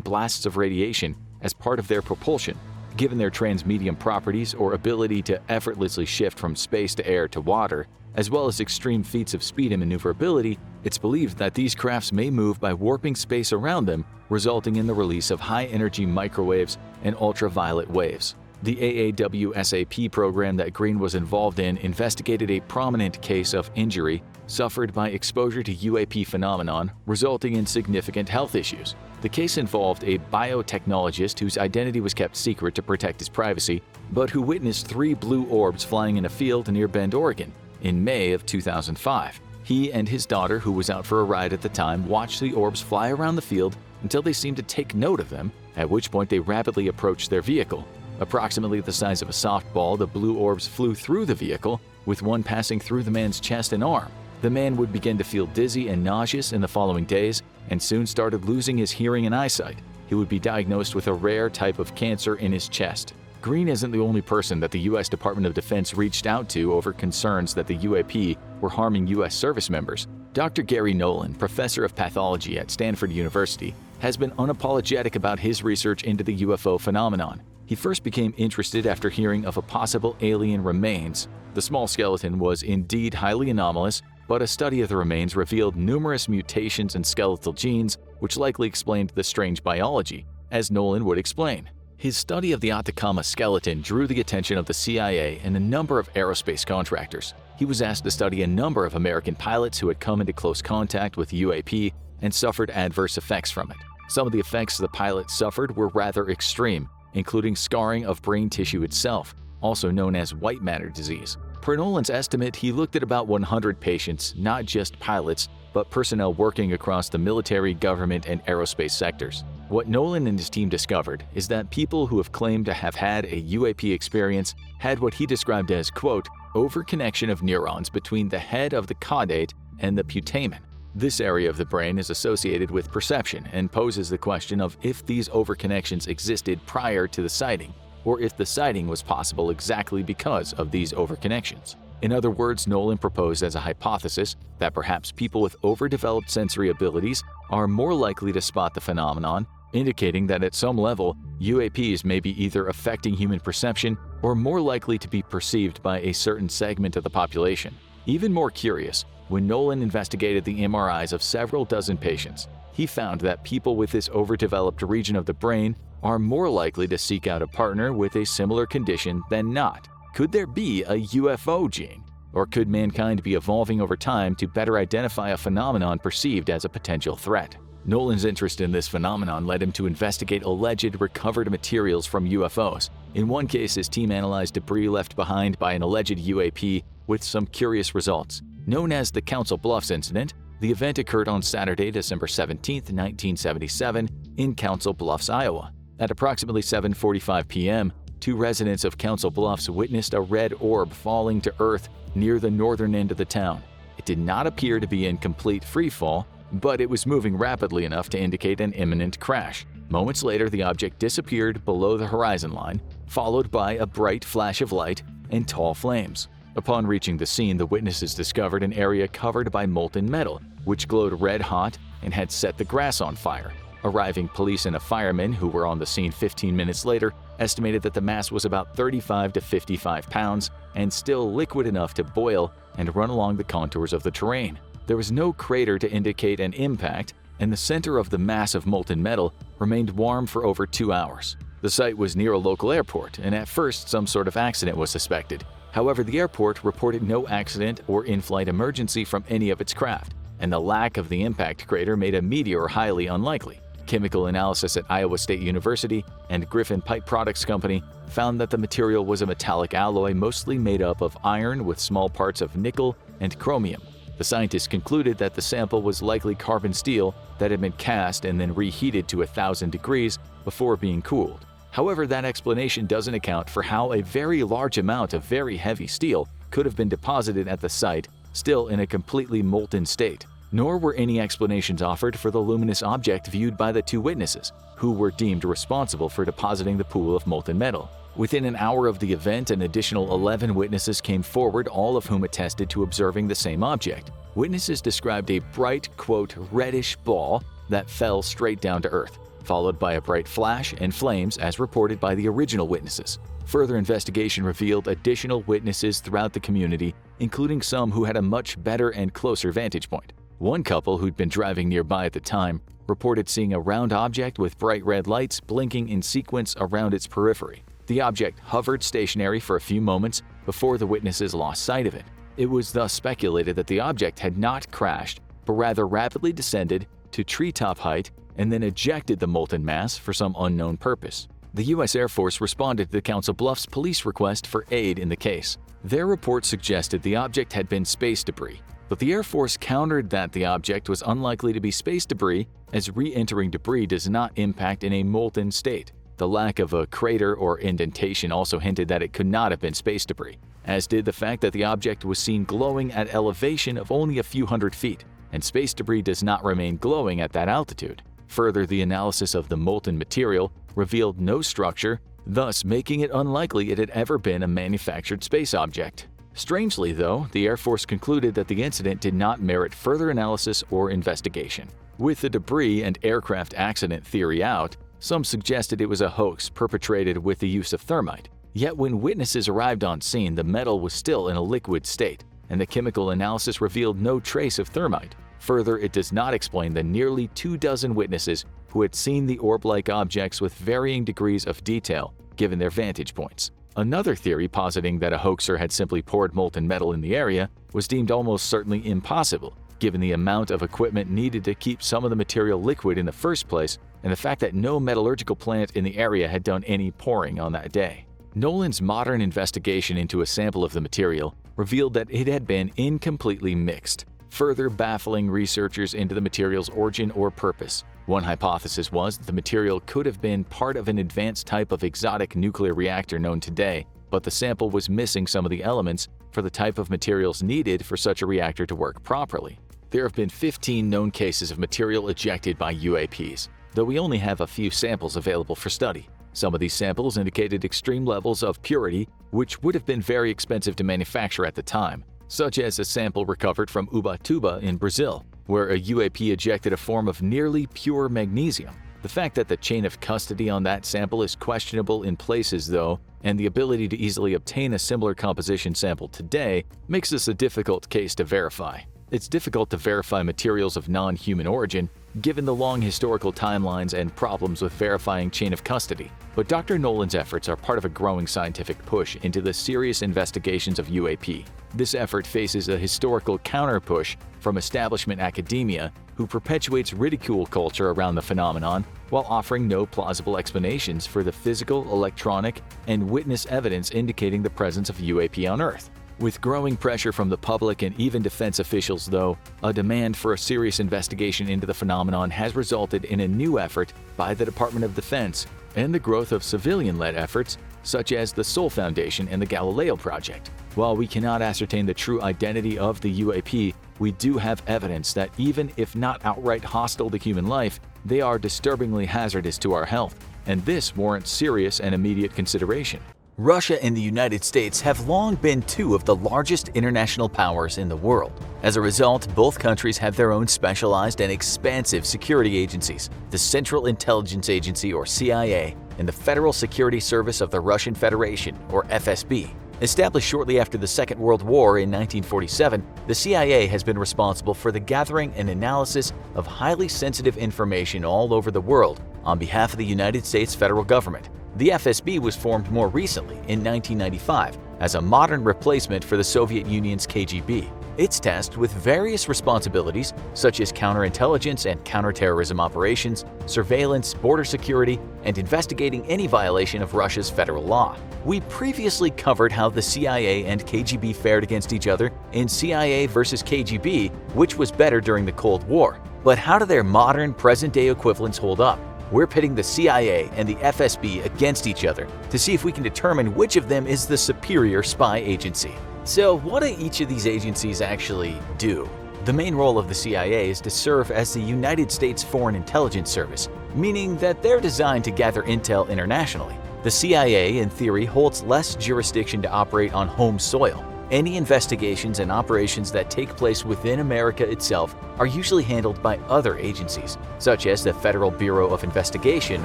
blasts of radiation as part of their propulsion. Given their transmedium properties or ability to effortlessly shift from space to air to water, as well as extreme feats of speed and maneuverability, it's believed that these crafts may move by warping space around them, resulting in the release of high-energy microwaves and ultraviolet waves. The AAWSAP program that Green was involved in investigated a prominent case of injury suffered by exposure to UAP phenomenon, resulting in significant health issues. The case involved a biotechnologist whose identity was kept secret to protect his privacy, but who witnessed 3 blue orbs flying in a field near Bend, Oregon, in May of 2005. He and his daughter, who was out for a ride at the time, watched the orbs fly around the field until they seemed to take note of them, at which point they rapidly approached their vehicle. Approximately the size of a softball, the blue orbs flew through the vehicle, with one passing through the man's chest and arm. The man would begin to feel dizzy and nauseous in the following days and soon started losing his hearing and eyesight. He would be diagnosed with a rare type of cancer in his chest. Green isn't the only person that the U.S. Department of Defense reached out to over concerns that the UAP were harming U.S. service members. Dr. Gary Nolan, professor of pathology at Stanford University, has been unapologetic about his research into the UFO phenomenon. He first became interested after hearing of a possible alien remains. The small skeleton was indeed highly anomalous, but a study of the remains revealed numerous mutations in skeletal genes, which likely explained the strange biology, as Nolan would explain. His study of the Atacama skeleton drew the attention of the CIA and a number of aerospace contractors. He was asked to study a number of American pilots who had come into close contact with UAP and suffered adverse effects from it. Some of the effects the pilots suffered were rather extreme, including scarring of brain tissue itself, also known as white matter disease. Per Nolan's estimate, he looked at about 100 patients, not just pilots, but personnel working across the military, government, and aerospace sectors. What Nolan and his team discovered is that people who have claimed to have had a UAP experience had what he described as, quote, overconnection of neurons between the head of the caudate and the putamen. This area of the brain is associated with perception and poses the question of if these overconnections existed prior to the sighting, or if the sighting was possible exactly because of these overconnections. In other words, Nolan proposed as a hypothesis that perhaps people with overdeveloped sensory abilities are more likely to spot the phenomenon, indicating that at some level, UAPs may be either affecting human perception or more likely to be perceived by a certain segment of the population. Even more curious, when Nolan investigated the MRIs of several dozen patients, he found that people with this overdeveloped region of the brain are more likely to seek out a partner with a similar condition than not. Could there be a UFO gene? Or could mankind be evolving over time to better identify a phenomenon perceived as a potential threat? Nolan's interest in this phenomenon led him to investigate alleged recovered materials from UFOs. In one case, his team analyzed debris left behind by an alleged UAP with some curious results. Known as the Council Bluffs incident, the event occurred on Saturday, December 17, 1977, in Council Bluffs, Iowa. At approximately 7:45 p.m., 2 residents of Council Bluffs witnessed a red orb falling to Earth near the northern end of the town. It did not appear to be in complete freefall, but it was moving rapidly enough to indicate an imminent crash. Moments later, the object disappeared below the horizon line, followed by a bright flash of light and tall flames. Upon reaching the scene, the witnesses discovered an area covered by molten metal, which glowed red-hot and had set the grass on fire. Arriving police and a fireman who were on the scene 15 minutes later estimated that the mass was about 35 to 55 pounds and still liquid enough to boil and run along the contours of the terrain. There was no crater to indicate an impact, and the center of the mass of molten metal remained warm for over 2 hours. The site was near a local airport, and at first some sort of accident was suspected. However, the airport reported no accident or in-flight emergency from any of its craft, and the lack of the impact crater made a meteor highly unlikely. Chemical analysis at Iowa State University and Griffin Pipe Products Company found that the material was a metallic alloy mostly made up of iron with small parts of nickel and chromium. The scientists concluded that the sample was likely carbon steel that had been cast and then reheated to 1,000 degrees before being cooled. However, that explanation doesn't account for how a very large amount of very heavy steel could have been deposited at the site, still in a completely molten state. Nor were any explanations offered for the luminous object viewed by the 2 witnesses, who were deemed responsible for depositing the pool of molten metal. Within an hour of the event, an additional 11 witnesses came forward, all of whom attested to observing the same object. Witnesses described a bright, quote, reddish ball that fell straight down to Earth, followed by a bright flash and flames as reported by the original witnesses. Further investigation revealed additional witnesses throughout the community, including some who had a much better and closer vantage point. One couple who'd been driving nearby at the time reported seeing a round object with bright red lights blinking in sequence around its periphery. The object hovered stationary for a few moments before the witnesses lost sight of it. It was thus speculated that the object had not crashed, but rather rapidly descended to treetop height and then ejected the molten mass for some unknown purpose. The U.S. Air Force responded to the Council Bluffs police request for aid in the case. Their report suggested the object had been space debris, but the Air Force countered that the object was unlikely to be space debris, as re-entering debris does not impact in a molten state. The lack of a crater or indentation also hinted that it could not have been space debris, as did the fact that the object was seen glowing at elevation of only a few hundred feet, and space debris does not remain glowing at that altitude. Further, the analysis of the molten material revealed no structure, thus making it unlikely it had ever been a manufactured space object. Strangely, though, the Air Force concluded that the incident did not merit further analysis or investigation. With the debris and aircraft accident theory out, some suggested it was a hoax perpetrated with the use of thermite. Yet when witnesses arrived on scene, the metal was still in a liquid state, and the chemical analysis revealed no trace of thermite. Further, it does not explain the nearly 24 witnesses who had seen the orb-like objects with varying degrees of detail, given their vantage points. Another theory positing that a hoaxer had simply poured molten metal in the area was deemed almost certainly impossible, given the amount of equipment needed to keep some of the material liquid in the first place and the fact that no metallurgical plant in the area had done any pouring on that day. Nolan's modern investigation into a sample of the material revealed that it had been incompletely mixed, further baffling researchers into the material's origin or purpose. One hypothesis was that the material could have been part of an advanced type of exotic nuclear reactor known today, but the sample was missing some of the elements for the type of materials needed for such a reactor to work properly. There have been 15 known cases of material ejected by UAPs, though we only have a few samples available for study. Some of these samples indicated extreme levels of purity, which would have been very expensive to manufacture at the time, such as a sample recovered from Ubatuba in Brazil, where a UAP ejected a form of nearly pure magnesium. The fact that the chain of custody on that sample is questionable in places, though, and the ability to easily obtain a similar composition sample today makes this a difficult case to verify. It's difficult to verify materials of non-human origin, given the long historical timelines and problems with verifying chain of custody. But Dr. Nolan's efforts are part of a growing scientific push into the serious investigations of UAP. This effort faces a historical counter-push from establishment academia, who perpetuates ridicule culture around the phenomenon while offering no plausible explanations for the physical, electronic, and witness evidence indicating the presence of UAP on Earth. With growing pressure from the public and even defense officials, though, a demand for a serious investigation into the phenomenon has resulted in a new effort by the Department of Defense and the growth of civilian-led efforts such as the Sol Foundation and the Galileo Project. While we cannot ascertain the true identity of the UAP, we do have evidence that even if not outright hostile to human life, they are disturbingly hazardous to our health, and this warrants serious and immediate consideration. Russia and the United States have long been two of the largest international powers in the world. As a result, both countries have their own specialized and expansive security agencies, the Central Intelligence Agency, or CIA, and the Federal Security Service of the Russian Federation, or FSB. Established shortly after the Second World War in 1947, the CIA has been responsible for the gathering and analysis of highly sensitive information all over the world on behalf of the United States federal government. The FSB was formed more recently, in 1995, as a modern replacement for the Soviet Union's KGB. It's tasked with various responsibilities such as counterintelligence and counterterrorism operations, surveillance, border security, and investigating any violation of Russia's federal law. We previously covered how the CIA and KGB fared against each other in CIA versus KGB, which was better during the Cold War. But how do their modern, present-day equivalents hold up? We're pitting the CIA and the FSB against each other to see if we can determine which of them is the superior spy agency. So what do each of these agencies actually do? The main role of the CIA is to serve as the United States Foreign Intelligence Service, meaning that they're designed to gather intel internationally. The CIA, in theory, holds less jurisdiction to operate on home soil. Any investigations and operations that take place within America itself are usually handled by other agencies, such as the Federal Bureau of Investigation,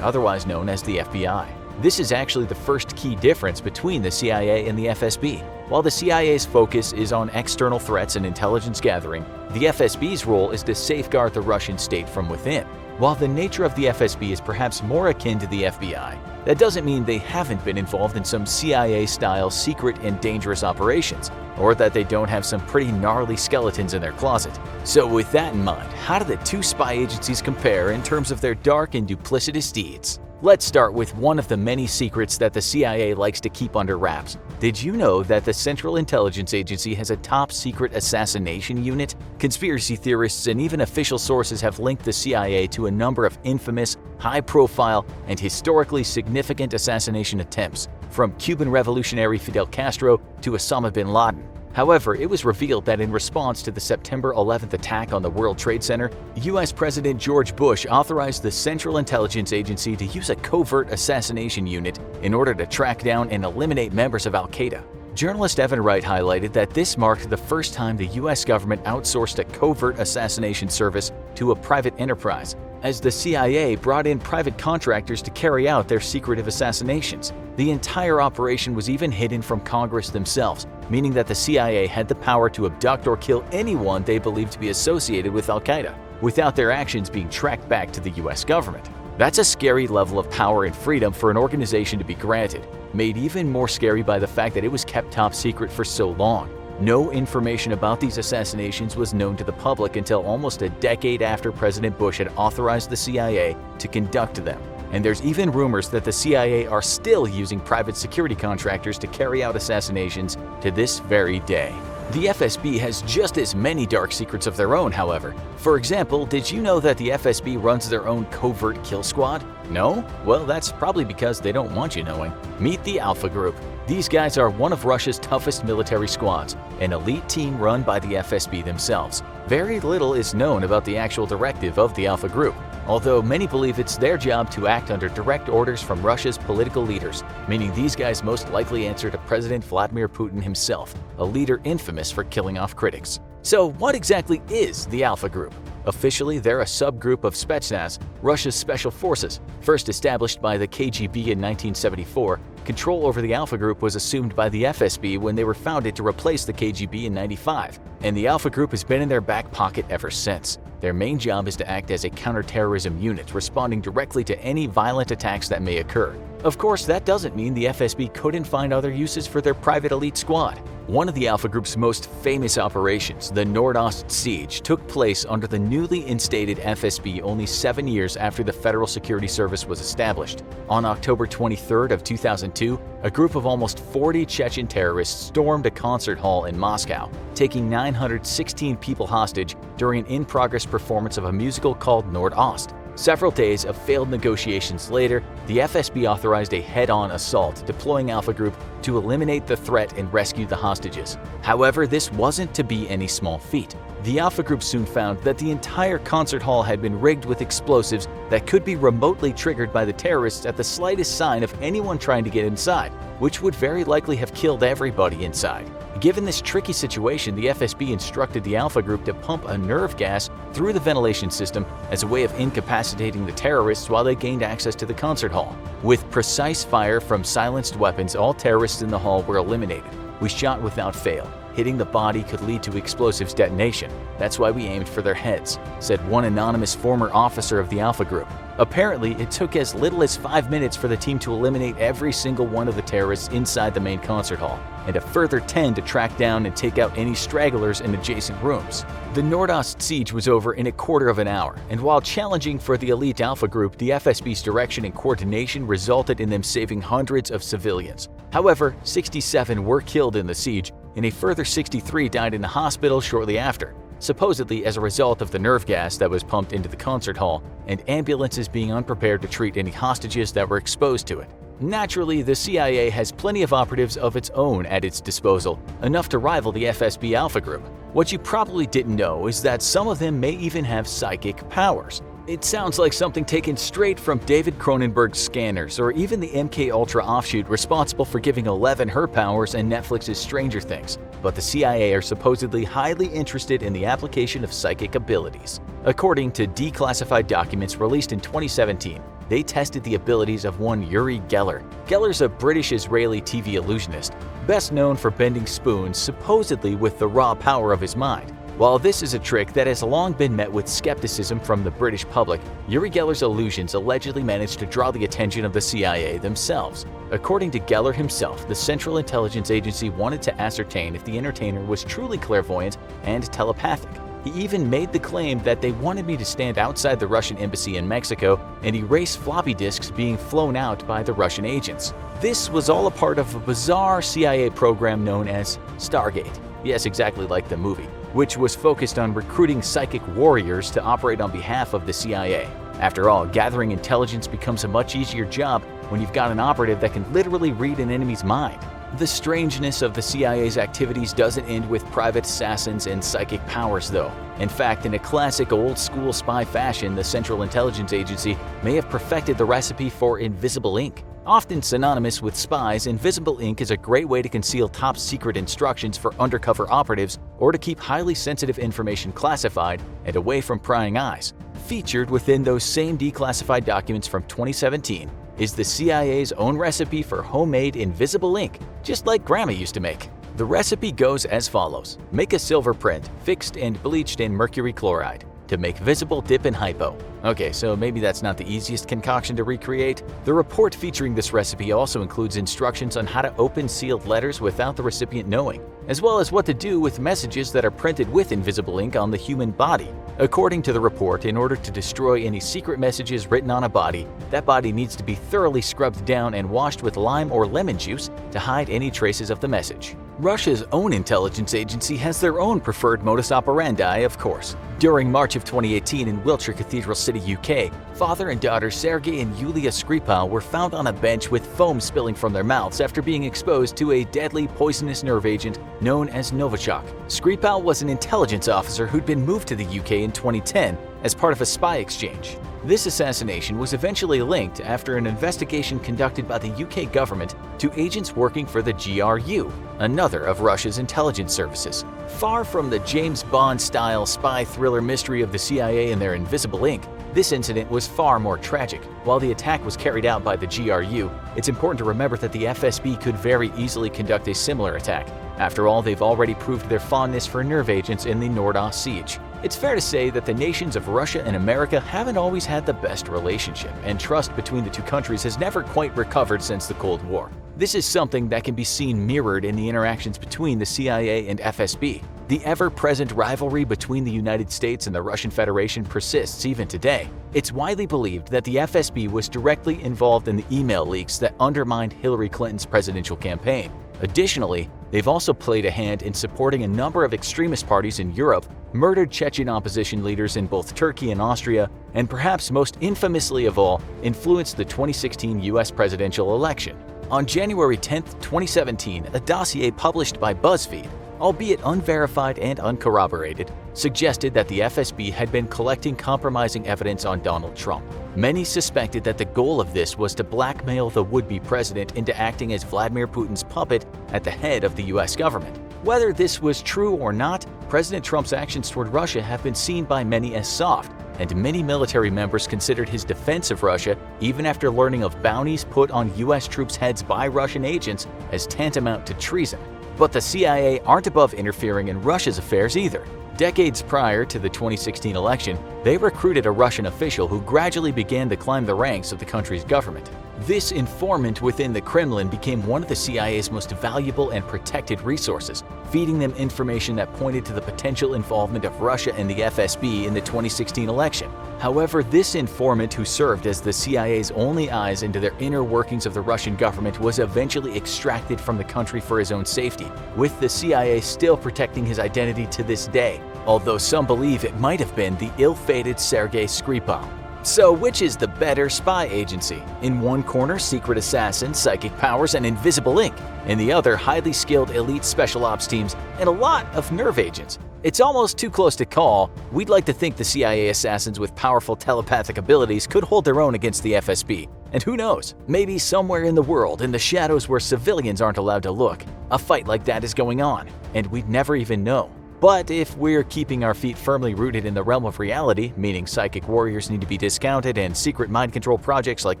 otherwise known as the FBI. This is actually the first key difference between the CIA and the FSB. While the CIA's focus is on external threats and intelligence gathering, the FSB's role is to safeguard the Russian state from within. While the nature of the FSB is perhaps more akin to the FBI, that doesn't mean they haven't been involved in some CIA-style secret and dangerous operations, or that they don't have some pretty gnarly skeletons in their closet. So with that in mind, how do the two spy agencies compare in terms of their dark and duplicitous deeds? Let's start with one of the many secrets that the CIA likes to keep under wraps. Did you know that the Central Intelligence Agency has a top-secret assassination unit? Conspiracy theorists and even official sources have linked the CIA to a number of infamous, high-profile, and historically significant assassination attempts, from Cuban revolutionary Fidel Castro to Osama bin Laden. However, it was revealed that in response to the September 11th attack on the World Trade Center, U.S. President George Bush authorized the Central Intelligence Agency to use a covert assassination unit in order to track down and eliminate members of al-Qaeda. Journalist Evan Wright highlighted that this marked the first time the U.S. government outsourced a covert assassination service to a private enterprise, as the CIA brought in private contractors to carry out their secretive assassinations. The entire operation was even hidden from Congress themselves, meaning that the CIA had the power to abduct or kill anyone they believed to be associated with al-Qaeda, without their actions being tracked back to the U.S. government. That's a scary level of power and freedom for an organization to be granted, made even more scary by the fact that it was kept top secret for so long. No information about these assassinations was known to the public until almost a decade after President Bush had authorized the CIA to conduct them. And there's even rumors that the CIA are still using private security contractors to carry out assassinations to this very day. The FSB has just as many dark secrets of their own, however. For example, did you know that the FSB runs their own covert kill squad? No? Well, that's probably because they don't want you knowing. Meet the Alpha Group. These guys are one of Russia's toughest military squads, an elite team run by the FSB themselves. Very little is known about the actual directive of the Alpha Group. although many believe it's their job to act under direct orders from Russia's political leaders, meaning these guys most likely answer to President Vladimir Putin himself, a leader infamous for killing off critics. So what exactly is the Alpha Group? Officially, they're a subgroup of Spetsnaz, Russia's special forces. First established by the KGB in 1974, control over the Alpha Group was assumed by the FSB when they were founded to replace the KGB in '95, and the Alpha Group has been in their back pocket ever since. Their main job is to act as a counterterrorism unit, responding directly to any violent attacks that may occur. Of course, that doesn't mean the FSB couldn't find other uses for their private elite squad. One of the Alpha Group's most famous operations, the Nordost Siege, took place under the newly instated FSB only 7 years after the Federal Security Service was established. On October 23rd of 2002, a group of almost 40 Chechen terrorists stormed a concert hall in Moscow, taking 916 people hostage during an in-progress performance of a musical called Nordost. Several days of failed negotiations later, the FSB authorized a head-on assault, deploying Alpha Group to eliminate the threat and rescue the hostages. However, this wasn't to be any small feat. The Alpha Group soon found that the entire concert hall had been rigged with explosives that could be remotely triggered by the terrorists at the slightest sign of anyone trying to get inside, which would very likely have killed everybody inside. Given this tricky situation, the FSB instructed the Alpha Group to pump a nerve gas through the ventilation system as a way of incapacitating the terrorists while they gained access to the concert hall. With precise fire from silenced weapons, all terrorists in the hall were eliminated. We shot without fail. Hitting the body could lead to explosives detonation. That's why we aimed for their heads, said one anonymous former officer of the Alpha Group. Apparently, it took as little as 5 minutes for the team to eliminate every single one of the terrorists inside the main concert hall, and a further 10 to track down and take out any stragglers in adjacent rooms. The Nordost siege was over in a quarter of an hour, and while challenging for the elite Alpha Group, the FSB's direction and coordination resulted in them saving hundreds of civilians. However, 67 were killed in the siege, and a further 63 died in the hospital shortly after, supposedly as a result of the nerve gas that was pumped into the concert hall and ambulances being unprepared to treat any hostages that were exposed to it. Naturally, the CIA has plenty of operatives of its own at its disposal, enough to rival the FSB Alpha Group. What you probably didn't know is that some of them may even have psychic powers. It sounds like something taken straight from David Cronenberg's Scanners, or even the MK Ultra offshoot responsible for giving Eleven her powers and Netflix's Stranger Things. But the CIA are supposedly highly interested in the application of psychic abilities. According to declassified documents released in 2017, they tested the abilities of one Uri Geller. Geller's a British-Israeli TV illusionist, best known for bending spoons supposedly with the raw power of his mind. While this is a trick that has long been met with skepticism from the British public, Uri Geller's illusions allegedly managed to draw the attention of the CIA themselves. According to Geller himself, the Central Intelligence Agency wanted to ascertain if the entertainer was truly clairvoyant and telepathic. He even made the claim that they wanted me to stand outside the Russian embassy in Mexico and erase floppy disks being flown out by the Russian agents. This was all a part of a bizarre CIA program known as Stargate. Yes, exactly like the movie, which was focused on recruiting psychic warriors to operate on behalf of the CIA. After all, gathering intelligence becomes a much easier job when you've got an operative that can literally read an enemy's mind. The strangeness of the CIA's activities doesn't end with private assassins and psychic powers, though. In fact, in a classic old-school spy fashion, the Central Intelligence Agency may have perfected the recipe for invisible ink. Often synonymous with spies, invisible ink is a great way to conceal top-secret instructions for undercover operatives or to keep highly sensitive information classified and away from prying eyes. Featured within those same declassified documents from 2017 is the CIA's own recipe for homemade invisible ink, just like Grandma used to make. The recipe goes as follows. Make a silver print, fixed and bleached in mercury chloride. To make visible, dip in hypo. Okay, so maybe that's not the easiest concoction to recreate. The report featuring this recipe also includes instructions on how to open sealed letters without the recipient knowing, as well as what to do with messages that are printed with invisible ink on the human body. According to the report, in order to destroy any secret messages written on a body, that body needs to be thoroughly scrubbed down and washed with lime or lemon juice to hide any traces of the message. Russia's own intelligence agency has their own preferred modus operandi, of course. During March of 2018 in Wiltshire Cathedral City, UK, father and daughter Sergei and Yulia Skripal were found on a bench with foam spilling from their mouths after being exposed to a deadly poisonous nerve agent known as Novichok. Skripal was an intelligence officer who'd been moved to the UK in 2010 as part of a spy exchange. This assassination was eventually linked after an investigation conducted by the UK government to agents working for the GRU, another of Russia's intelligence services. Far from the James Bond-style spy thriller mystery of the CIA and their invisible ink, this incident was far more tragic. While the attack was carried out by the GRU, it's important to remember that the FSB could very easily conduct a similar attack. After all, they've already proved their fondness for nerve agents in the Nordost siege. It's fair to say that the nations of Russia and America haven't always had the best relationship, and trust between the two countries has never quite recovered since the Cold War. This is something that can be seen mirrored in the interactions between the CIA and FSB. The ever-present rivalry between the United States and the Russian Federation persists even today. It's widely believed that the FSB was directly involved in the email leaks that undermined Hillary Clinton's presidential campaign. Additionally, they've also played a hand in supporting a number of extremist parties in Europe, murdered Chechen opposition leaders in both Turkey and Austria, and perhaps most infamously of all, influenced the 2016 US presidential election. On January 10, 2017, a dossier published by BuzzFeed, albeit unverified and uncorroborated, suggested that the FSB had been collecting compromising evidence on Donald Trump. Many suspected that the goal of this was to blackmail the would-be president into acting as Vladimir Putin's puppet at the head of the US government. Whether this was true or not, President Trump's actions toward Russia have been seen by many as soft, and many military members considered his defense of Russia, even after learning of bounties put on US troops' heads by Russian agents, as tantamount to treason. But the CIA aren't above interfering in Russia's affairs either. Decades prior to the 2016 election, they recruited a Russian official who gradually began to climb the ranks of the country's government. This informant within the Kremlin became one of the CIA's most valuable and protected resources, feeding them information that pointed to the potential involvement of Russia and the FSB in the 2016 election. However, this informant, who served as the CIA's only eyes into their inner workings of the Russian government, was eventually extracted from the country for his own safety, with the CIA still protecting his identity to this day, although some believe it might have been the ill-fated Sergei Skripal. So which is the better spy agency? In one corner, secret assassins, psychic powers, and invisible ink. In the other, highly skilled elite special ops teams and a lot of nerve agents. It's almost too close to call. We'd like to think the CIA assassins with powerful telepathic abilities could hold their own against the FSB. And who knows, maybe somewhere in the world, in the shadows where civilians aren't allowed to look, a fight like that is going on, and we'd never even know. But if we're keeping our feet firmly rooted in the realm of reality, meaning psychic warriors need to be discounted and secret mind control projects like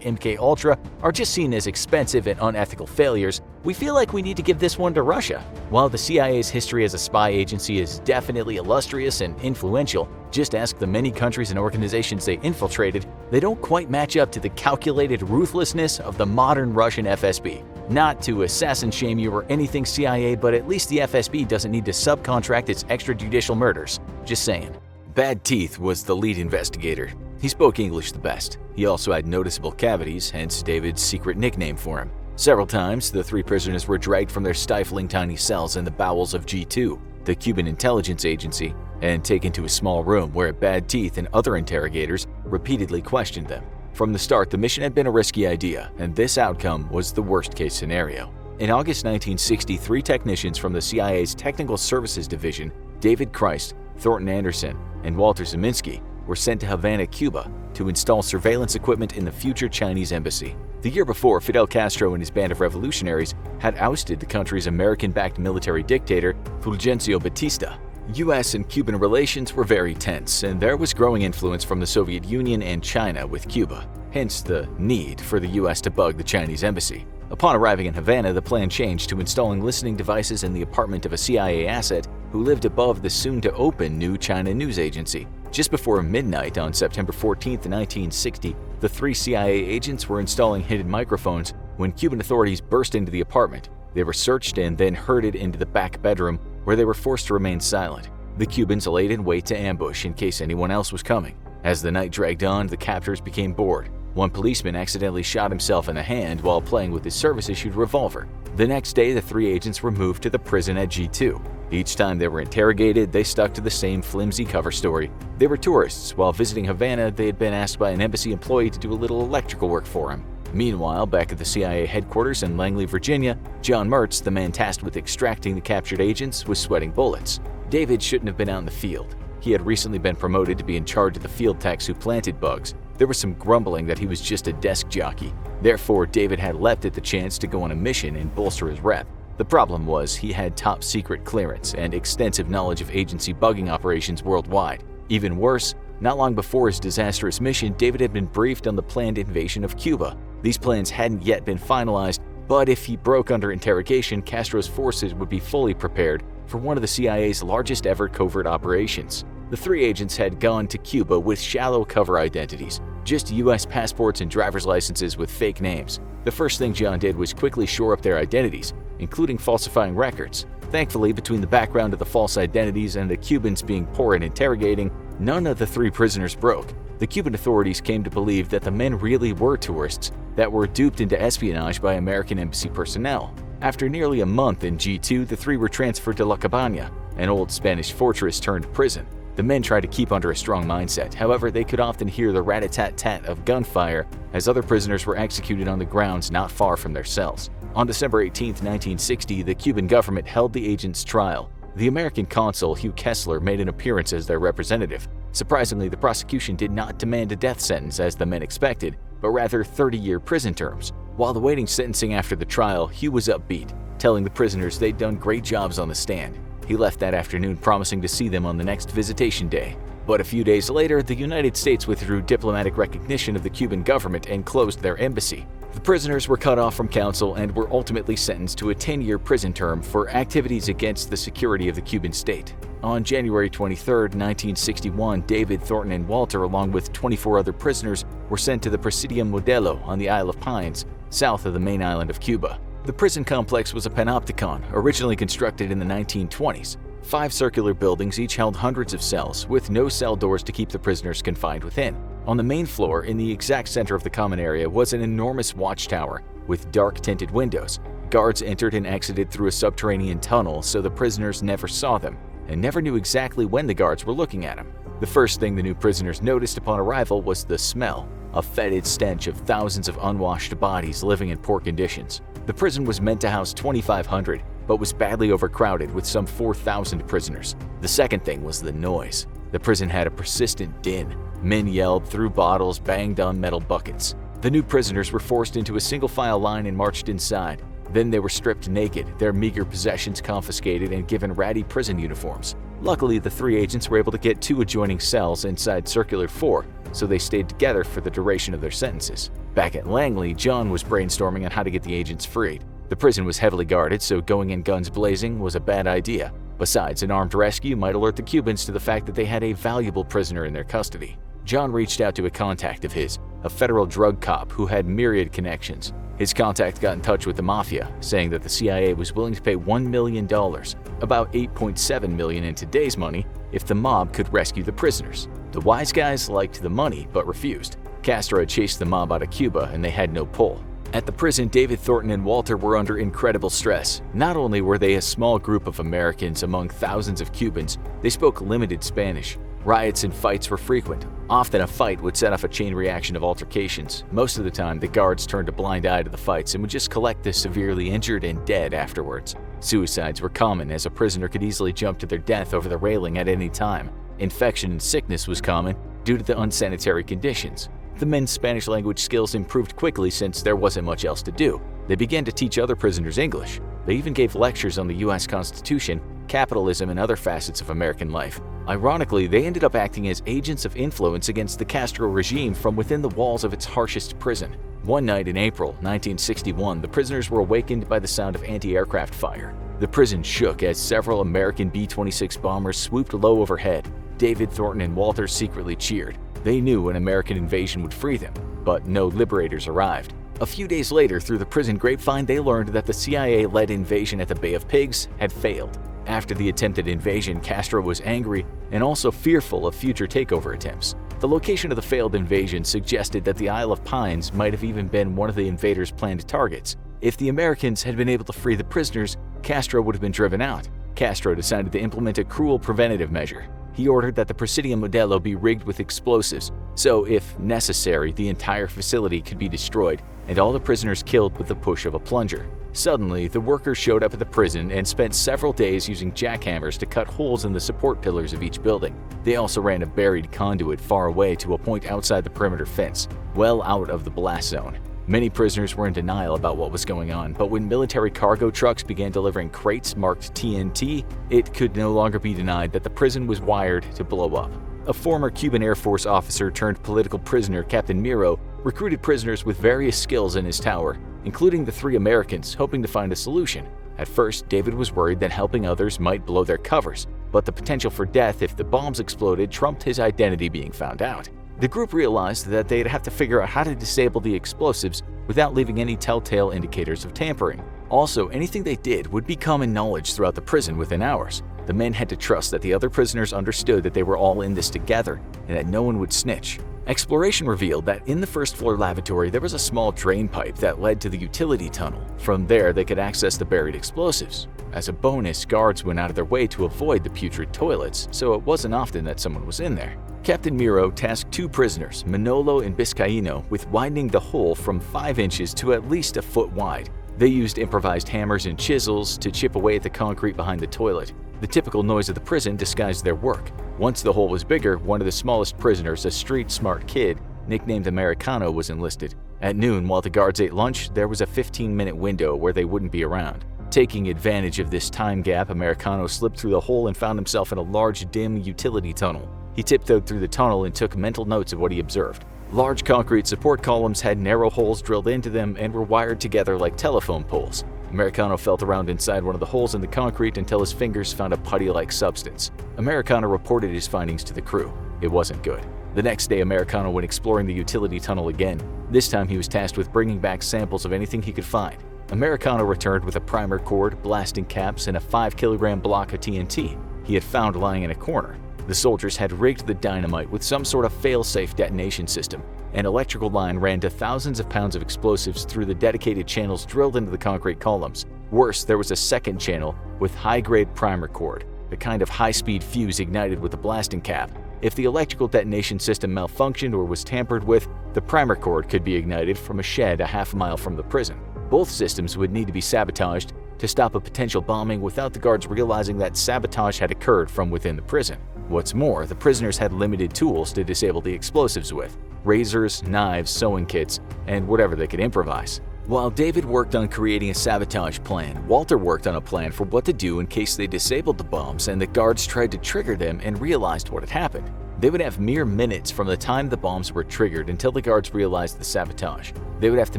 MKUltra are just seen as expensive and unethical failures, we feel like we need to give this one to Russia. While the CIA's history as a spy agency is definitely illustrious and influential, just ask the many countries and organizations they infiltrated, they don't quite match up to the calculated ruthlessness of the modern Russian FSB. Not to assassin shame you or anything CIA, but at least the FSB doesn't need to subcontract its extrajudicial murders. Just saying. Bad Teeth was the lead investigator. He spoke English the best. He also had noticeable cavities, hence David's secret nickname for him. Several times, the three prisoners were dragged from their stifling tiny cells in the bowels of G2, the Cuban intelligence agency, and taken to a small room where Bad Teeth and other interrogators repeatedly questioned them. From the start, the mission had been a risky idea, and this outcome was the worst-case scenario. In August 1960, three technicians from the CIA's Technical Services Division, David Christ, Thornton Anderson, and Walter Zeminski, were sent to Havana, Cuba, to install surveillance equipment in the future Chinese embassy. The year before, Fidel Castro and his band of revolutionaries had ousted the country's American-backed military dictator, Fulgencio Batista. US and Cuban relations were very tense, and there was growing influence from the Soviet Union and China with Cuba, hence the need for the US to bug the Chinese embassy. Upon arriving in Havana, the plan changed to installing listening devices in the apartment of a CIA asset who lived above the soon-to-open new China news agency. Just before midnight on September 14, 1960, the three CIA agents were installing hidden microphones when Cuban authorities burst into the apartment. They were searched and then herded into the back bedroom, where they were forced to remain silent. The Cubans laid in wait to ambush in case anyone else was coming. As the night dragged on, the captors became bored. One policeman accidentally shot himself in the hand while playing with his service-issued revolver. The next day, the three agents were moved to the prison at G2. Each time they were interrogated, they stuck to the same flimsy cover story. They were tourists. While visiting Havana, they had been asked by an embassy employee to do a little electrical work for him. Meanwhile, back at the CIA headquarters in Langley, Virginia, John Mertz, the man tasked with extracting the captured agents, was sweating bullets. David shouldn't have been out in the field. He had recently been promoted to be in charge of the field techs who planted bugs. There was some grumbling that he was just a desk jockey. Therefore, David had leapt at the chance to go on a mission and bolster his rep. The problem was he had top secret clearance and extensive knowledge of agency bugging operations worldwide. Even worse, not long before his disastrous mission, David had been briefed on the planned invasion of Cuba. These plans hadn't yet been finalized, but if he broke under interrogation, Castro's forces would be fully prepared for one of the CIA's largest ever covert operations. The three agents had gone to Cuba with shallow cover identities, just US passports and driver's licenses with fake names. The first thing John did was quickly shore up their identities, including falsifying records. Thankfully, between the background of the false identities and the Cubans being poor at interrogating, none of the three prisoners broke. The Cuban authorities came to believe that the men really were tourists that were duped into espionage by American embassy personnel. After nearly a month in G2, the three were transferred to La Cabana, an old Spanish fortress turned prison. The men tried to keep under a strong mindset. However, they could often hear the rat-a-tat-tat of gunfire as other prisoners were executed on the grounds not far from their cells. On December 18, 1960, the Cuban government held the agents' trial. The American consul, Hugh Kessler, made an appearance as their representative. Surprisingly, the prosecution did not demand a death sentence as the men expected, but rather 30-year prison terms. While awaiting sentencing after the trial, Hugh was upbeat, telling the prisoners they'd done great jobs on the stand. He left that afternoon promising to see them on the next visitation day. But a few days later, the United States withdrew diplomatic recognition of the Cuban government and closed their embassy. The prisoners were cut off from counsel and were ultimately sentenced to a 10-year prison term for activities against the security of the Cuban state. On January 23, 1961, David, Thornton, and Walter, along with 24 other prisoners, were sent to the Presidium Modelo on the Isle of Pines, south of the main island of Cuba. The prison complex was a panopticon, originally constructed in the 1920s. 5 circular buildings each held hundreds of cells, with no cell doors to keep the prisoners confined within. On the main floor, in the exact center of the common area, was an enormous watchtower with dark-tinted windows. Guards entered and exited through a subterranean tunnel, so the prisoners never saw them and never knew exactly when the guards were looking at them. The first thing the new prisoners noticed upon arrival was the smell, a fetid stench of thousands of unwashed bodies living in poor conditions. The prison was meant to house 2,500, but was badly overcrowded with some 4,000 prisoners. The second thing was the noise. The prison had a persistent din. Men yelled, threw bottles, banged on metal buckets. The new prisoners were forced into a single-file line and marched inside. Then they were stripped naked, their meager possessions confiscated, and given ratty prison uniforms. Luckily, the 3 agents were able to get 2 adjoining cells inside Circular 4, so they stayed together for the duration of their sentences. Back at Langley, John was brainstorming on how to get the agents freed. The prison was heavily guarded, so going in guns blazing was a bad idea. Besides, an armed rescue might alert the Cubans to the fact that they had a valuable prisoner in their custody. John reached out to a contact of his, a federal drug cop who had myriad connections. His contact got in touch with the mafia, saying that the CIA was willing to pay $1 million, about $8.7 million in today's money, if the mob could rescue the prisoners. The wise guys liked the money, but refused. Castro had chased the mob out of Cuba, and they had no pull. At the prison, David, Thornton, and Walter were under incredible stress. Not only were they a small group of Americans among thousands of Cubans, they spoke limited Spanish. Riots and fights were frequent. Often a fight would set off a chain reaction of altercations. Most of the time, the guards turned a blind eye to the fights and would just collect the severely injured and dead afterwards. Suicides were common, as a prisoner could easily jump to their death over the railing at any time. Infection and sickness was common due to the unsanitary conditions. The men's Spanish language skills improved quickly since there wasn't much else to do. They began to teach other prisoners English. They even gave lectures on the US Constitution, capitalism, and other facets of American life. Ironically, they ended up acting as agents of influence against the Castro regime from within the walls of its harshest prison. One night in April 1961, the prisoners were awakened by the sound of anti-aircraft fire. The prison shook as several American B-26 bombers swooped low overhead. David, Thornton, and Walter secretly cheered. They knew an American invasion would free them, but no liberators arrived. A few days later, through the prison grapevine, they learned that the CIA-led invasion at the Bay of Pigs had failed. After the attempted invasion, Castro was angry and also fearful of future takeover attempts. The location of the failed invasion suggested that the Isle of Pines might have even been one of the invaders' planned targets. If the Americans had been able to free the prisoners, Castro would have been driven out. Castro decided to implement a cruel preventative measure. He He ordered that the Presidium Modello be rigged with explosives, so if necessary, the entire facility could be destroyed and all the prisoners killed with the push of a plunger. Suddenly, the workers showed up at the prison and spent several days using jackhammers to cut holes in the support pillars of each building. They also ran a buried conduit far away to a point outside the perimeter fence, well out of the blast zone. Many prisoners were in denial about what was going on, but when military cargo trucks began delivering crates marked TNT, it could no longer be denied that the prison was wired to blow up. A former Cuban Air Force officer turned political prisoner, Captain Miro, recruited prisoners with various skills in his tower, including the 3 Americans, hoping to find a solution. At first, David was worried that helping others might blow their covers, but the potential for death if the bombs exploded trumped his identity being found out. The group realized that they'd have to figure out how to disable the explosives without leaving any telltale indicators of tampering. Also, anything they did would be common knowledge throughout the prison within hours. The men had to trust that the other prisoners understood that they were all in this together and that no one would snitch. Exploration revealed that in the first-floor lavatory there was a small drain pipe that led to the utility tunnel. From there, they could access the buried explosives. As a bonus, guards went out of their way to avoid the putrid toilets, so it wasn't often that someone was in there. Captain Miro tasked 2 prisoners, Manolo and Biscaino, with widening the hole from 5 inches to at least a foot wide. They used improvised hammers and chisels to chip away at the concrete behind the toilet. The typical noise of the prison disguised their work. Once the hole was bigger, one of the smallest prisoners, a street-smart kid, nicknamed Americano, was enlisted. At noon, while the guards ate lunch, there was a 15-minute window where they wouldn't be around. Taking advantage of this time gap, Americano slipped through the hole and found himself in a large, dim utility tunnel. He tiptoed through the tunnel and took mental notes of what he observed. Large concrete support columns had narrow holes drilled into them and were wired together like telephone poles. Americano felt around inside one of the holes in the concrete until his fingers found a putty-like substance. Americano reported his findings to the crew. It wasn't good. The next day, Americano went exploring the utility tunnel again. This time he was tasked with bringing back samples of anything he could find. Americano returned with a primer cord, blasting caps, and a 5-kilogram block of TNT he had found lying in a corner. The soldiers had rigged the dynamite with some sort of fail-safe detonation system. An electrical line ran to thousands of pounds of explosives through the dedicated channels drilled into the concrete columns. Worse, there was a second channel with high-grade primer cord, the kind of high-speed fuse ignited with a blasting cap. If the electrical detonation system malfunctioned or was tampered with, the primer cord could be ignited from a shed a half-mile from the prison. Both systems would need to be sabotaged to stop a potential bombing without the guards realizing that sabotage had occurred from within the prison. What's more, the prisoners had limited tools to disable the explosives with: razors, knives, sewing kits, and whatever they could improvise. While David worked on creating a sabotage plan, Walter worked on a plan for what to do in case they disabled the bombs and the guards tried to trigger them and realized what had happened. They would have mere minutes from the time the bombs were triggered until the guards realized the sabotage. They would have to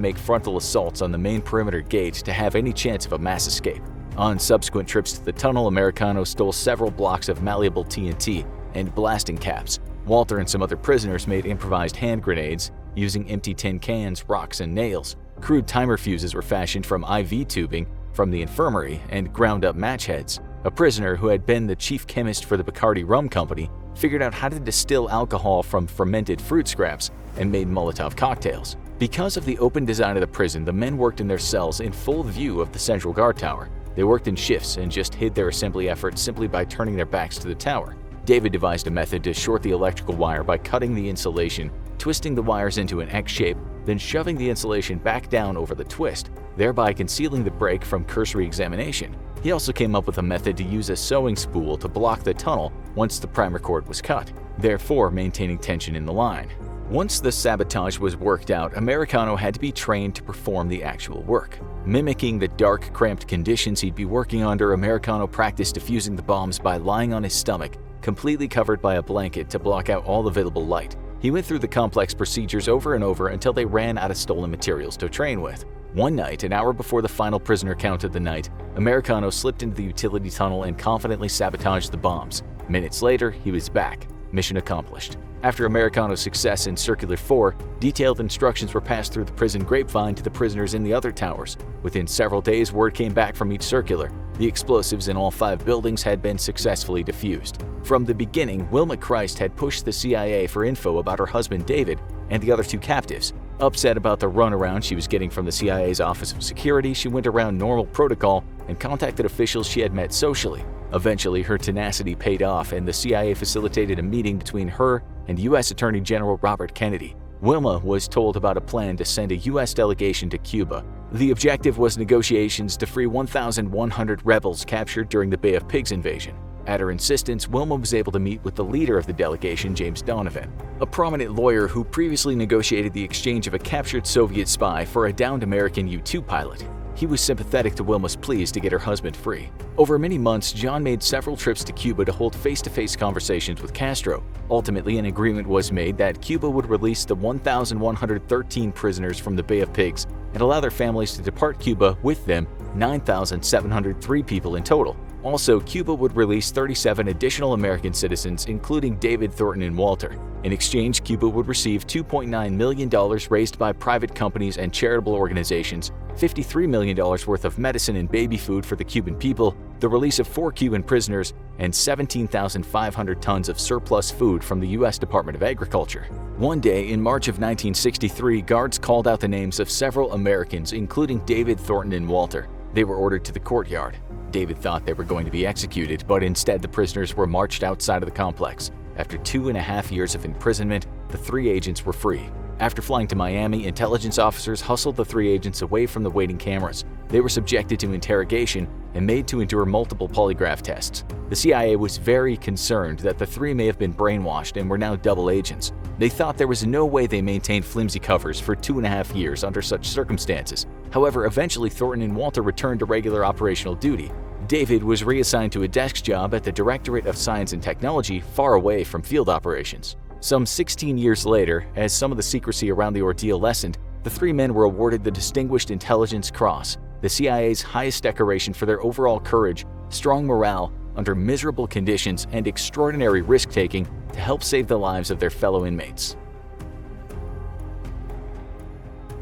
make frontal assaults on the main perimeter gate to have any chance of a mass escape. On subsequent trips to the tunnel, Americano stole several blocks of malleable TNT and blasting caps. Walter and some other prisoners made improvised hand grenades using empty tin cans, rocks, and nails. Crude timer fuses were fashioned from IV tubing from the infirmary and ground-up match heads. A prisoner who had been the chief chemist for the Bacardi Rum Company figured out how to distill alcohol from fermented fruit scraps and made Molotov cocktails. Because of the open design of the prison, the men worked in their cells in full view of the central guard tower. They worked in shifts and just hid their assembly efforts simply by turning their backs to the tower. David devised a method to short the electrical wire by cutting the insulation, twisting the wires into an X shape, then shoving the insulation back down over the twist, thereby concealing the break from cursory examination. He also came up with a method to use a sewing spool to block the tunnel once the primer cord was cut, therefore maintaining tension in the line. Once the sabotage was worked out, Americano had to be trained to perform the actual work. Mimicking the dark, cramped conditions he'd be working under, Americano practiced defusing the bombs by lying on his stomach, completely covered by a blanket to block out all available light. He went through the complex procedures over and over until they ran out of stolen materials to train with. One night, an hour before the final prisoner count of the night, Americano slipped into the utility tunnel and confidently sabotaged the bombs. Minutes later, he was back. Mission accomplished. After Americano's success in Circular 4, detailed instructions were passed through the prison grapevine to the prisoners in the other towers. Within several days, word came back from each circular. The explosives in all 5 buildings had been successfully defused. From the beginning, Wilma Christ had pushed the CIA for info about her husband David and the other 2 captives. Upset about the runaround she was getting from the CIA's Office of Security, she went around normal protocol and contacted officials she had met socially. Eventually, her tenacity paid off and the CIA facilitated a meeting between her and U.S. Attorney General Robert Kennedy. Wilma was told about a plan to send a U.S. delegation to Cuba. The objective was negotiations to free 1,100 rebels captured during the Bay of Pigs invasion. At her insistence, Wilma was able to meet with the leader of the delegation, James Donovan, a prominent lawyer who previously negotiated the exchange of a captured Soviet spy for a downed American U-2 pilot. He was sympathetic to Wilma's pleas to get her husband free. Over many months, John made several trips to Cuba to hold face-to-face conversations with Castro. Ultimately, an agreement was made that Cuba would release the 1,113 prisoners from the Bay of Pigs and allow their families to depart Cuba with them, 9,703 people in total. Also, Cuba would release 37 additional American citizens, including David Thornton and Walter. In exchange, Cuba would receive $2.9 million raised by private companies and charitable organizations, $53 million worth of medicine and baby food for the Cuban people, the release of 4 Cuban prisoners, and 17,500 tons of surplus food from the U.S. Department of Agriculture. One day, in March of 1963, guards called out the names of several Americans, including David Thornton and Walter. They were ordered to the courtyard. David thought they were going to be executed, but instead the prisoners were marched outside of the complex. After 2.5 years of imprisonment, the 3 agents were free. After flying to Miami, intelligence officers hustled the 3 agents away from the waiting cameras. They were subjected to interrogation and made to endure multiple polygraph tests. The CIA was very concerned that the 3 may have been brainwashed and were now double agents. They thought there was no way they maintained flimsy covers for 2.5 years under such circumstances. However, eventually Thornton and Walter returned to regular operational duty. David was reassigned to a desk job at the Directorate of Science and Technology, far away from field operations. Some 16 years later, as some of the secrecy around the ordeal lessened, the 3 men were awarded the Distinguished Intelligence Cross, the CIA's highest decoration for their overall courage, strong morale, under miserable conditions, and extraordinary risk-taking to help save the lives of their fellow inmates.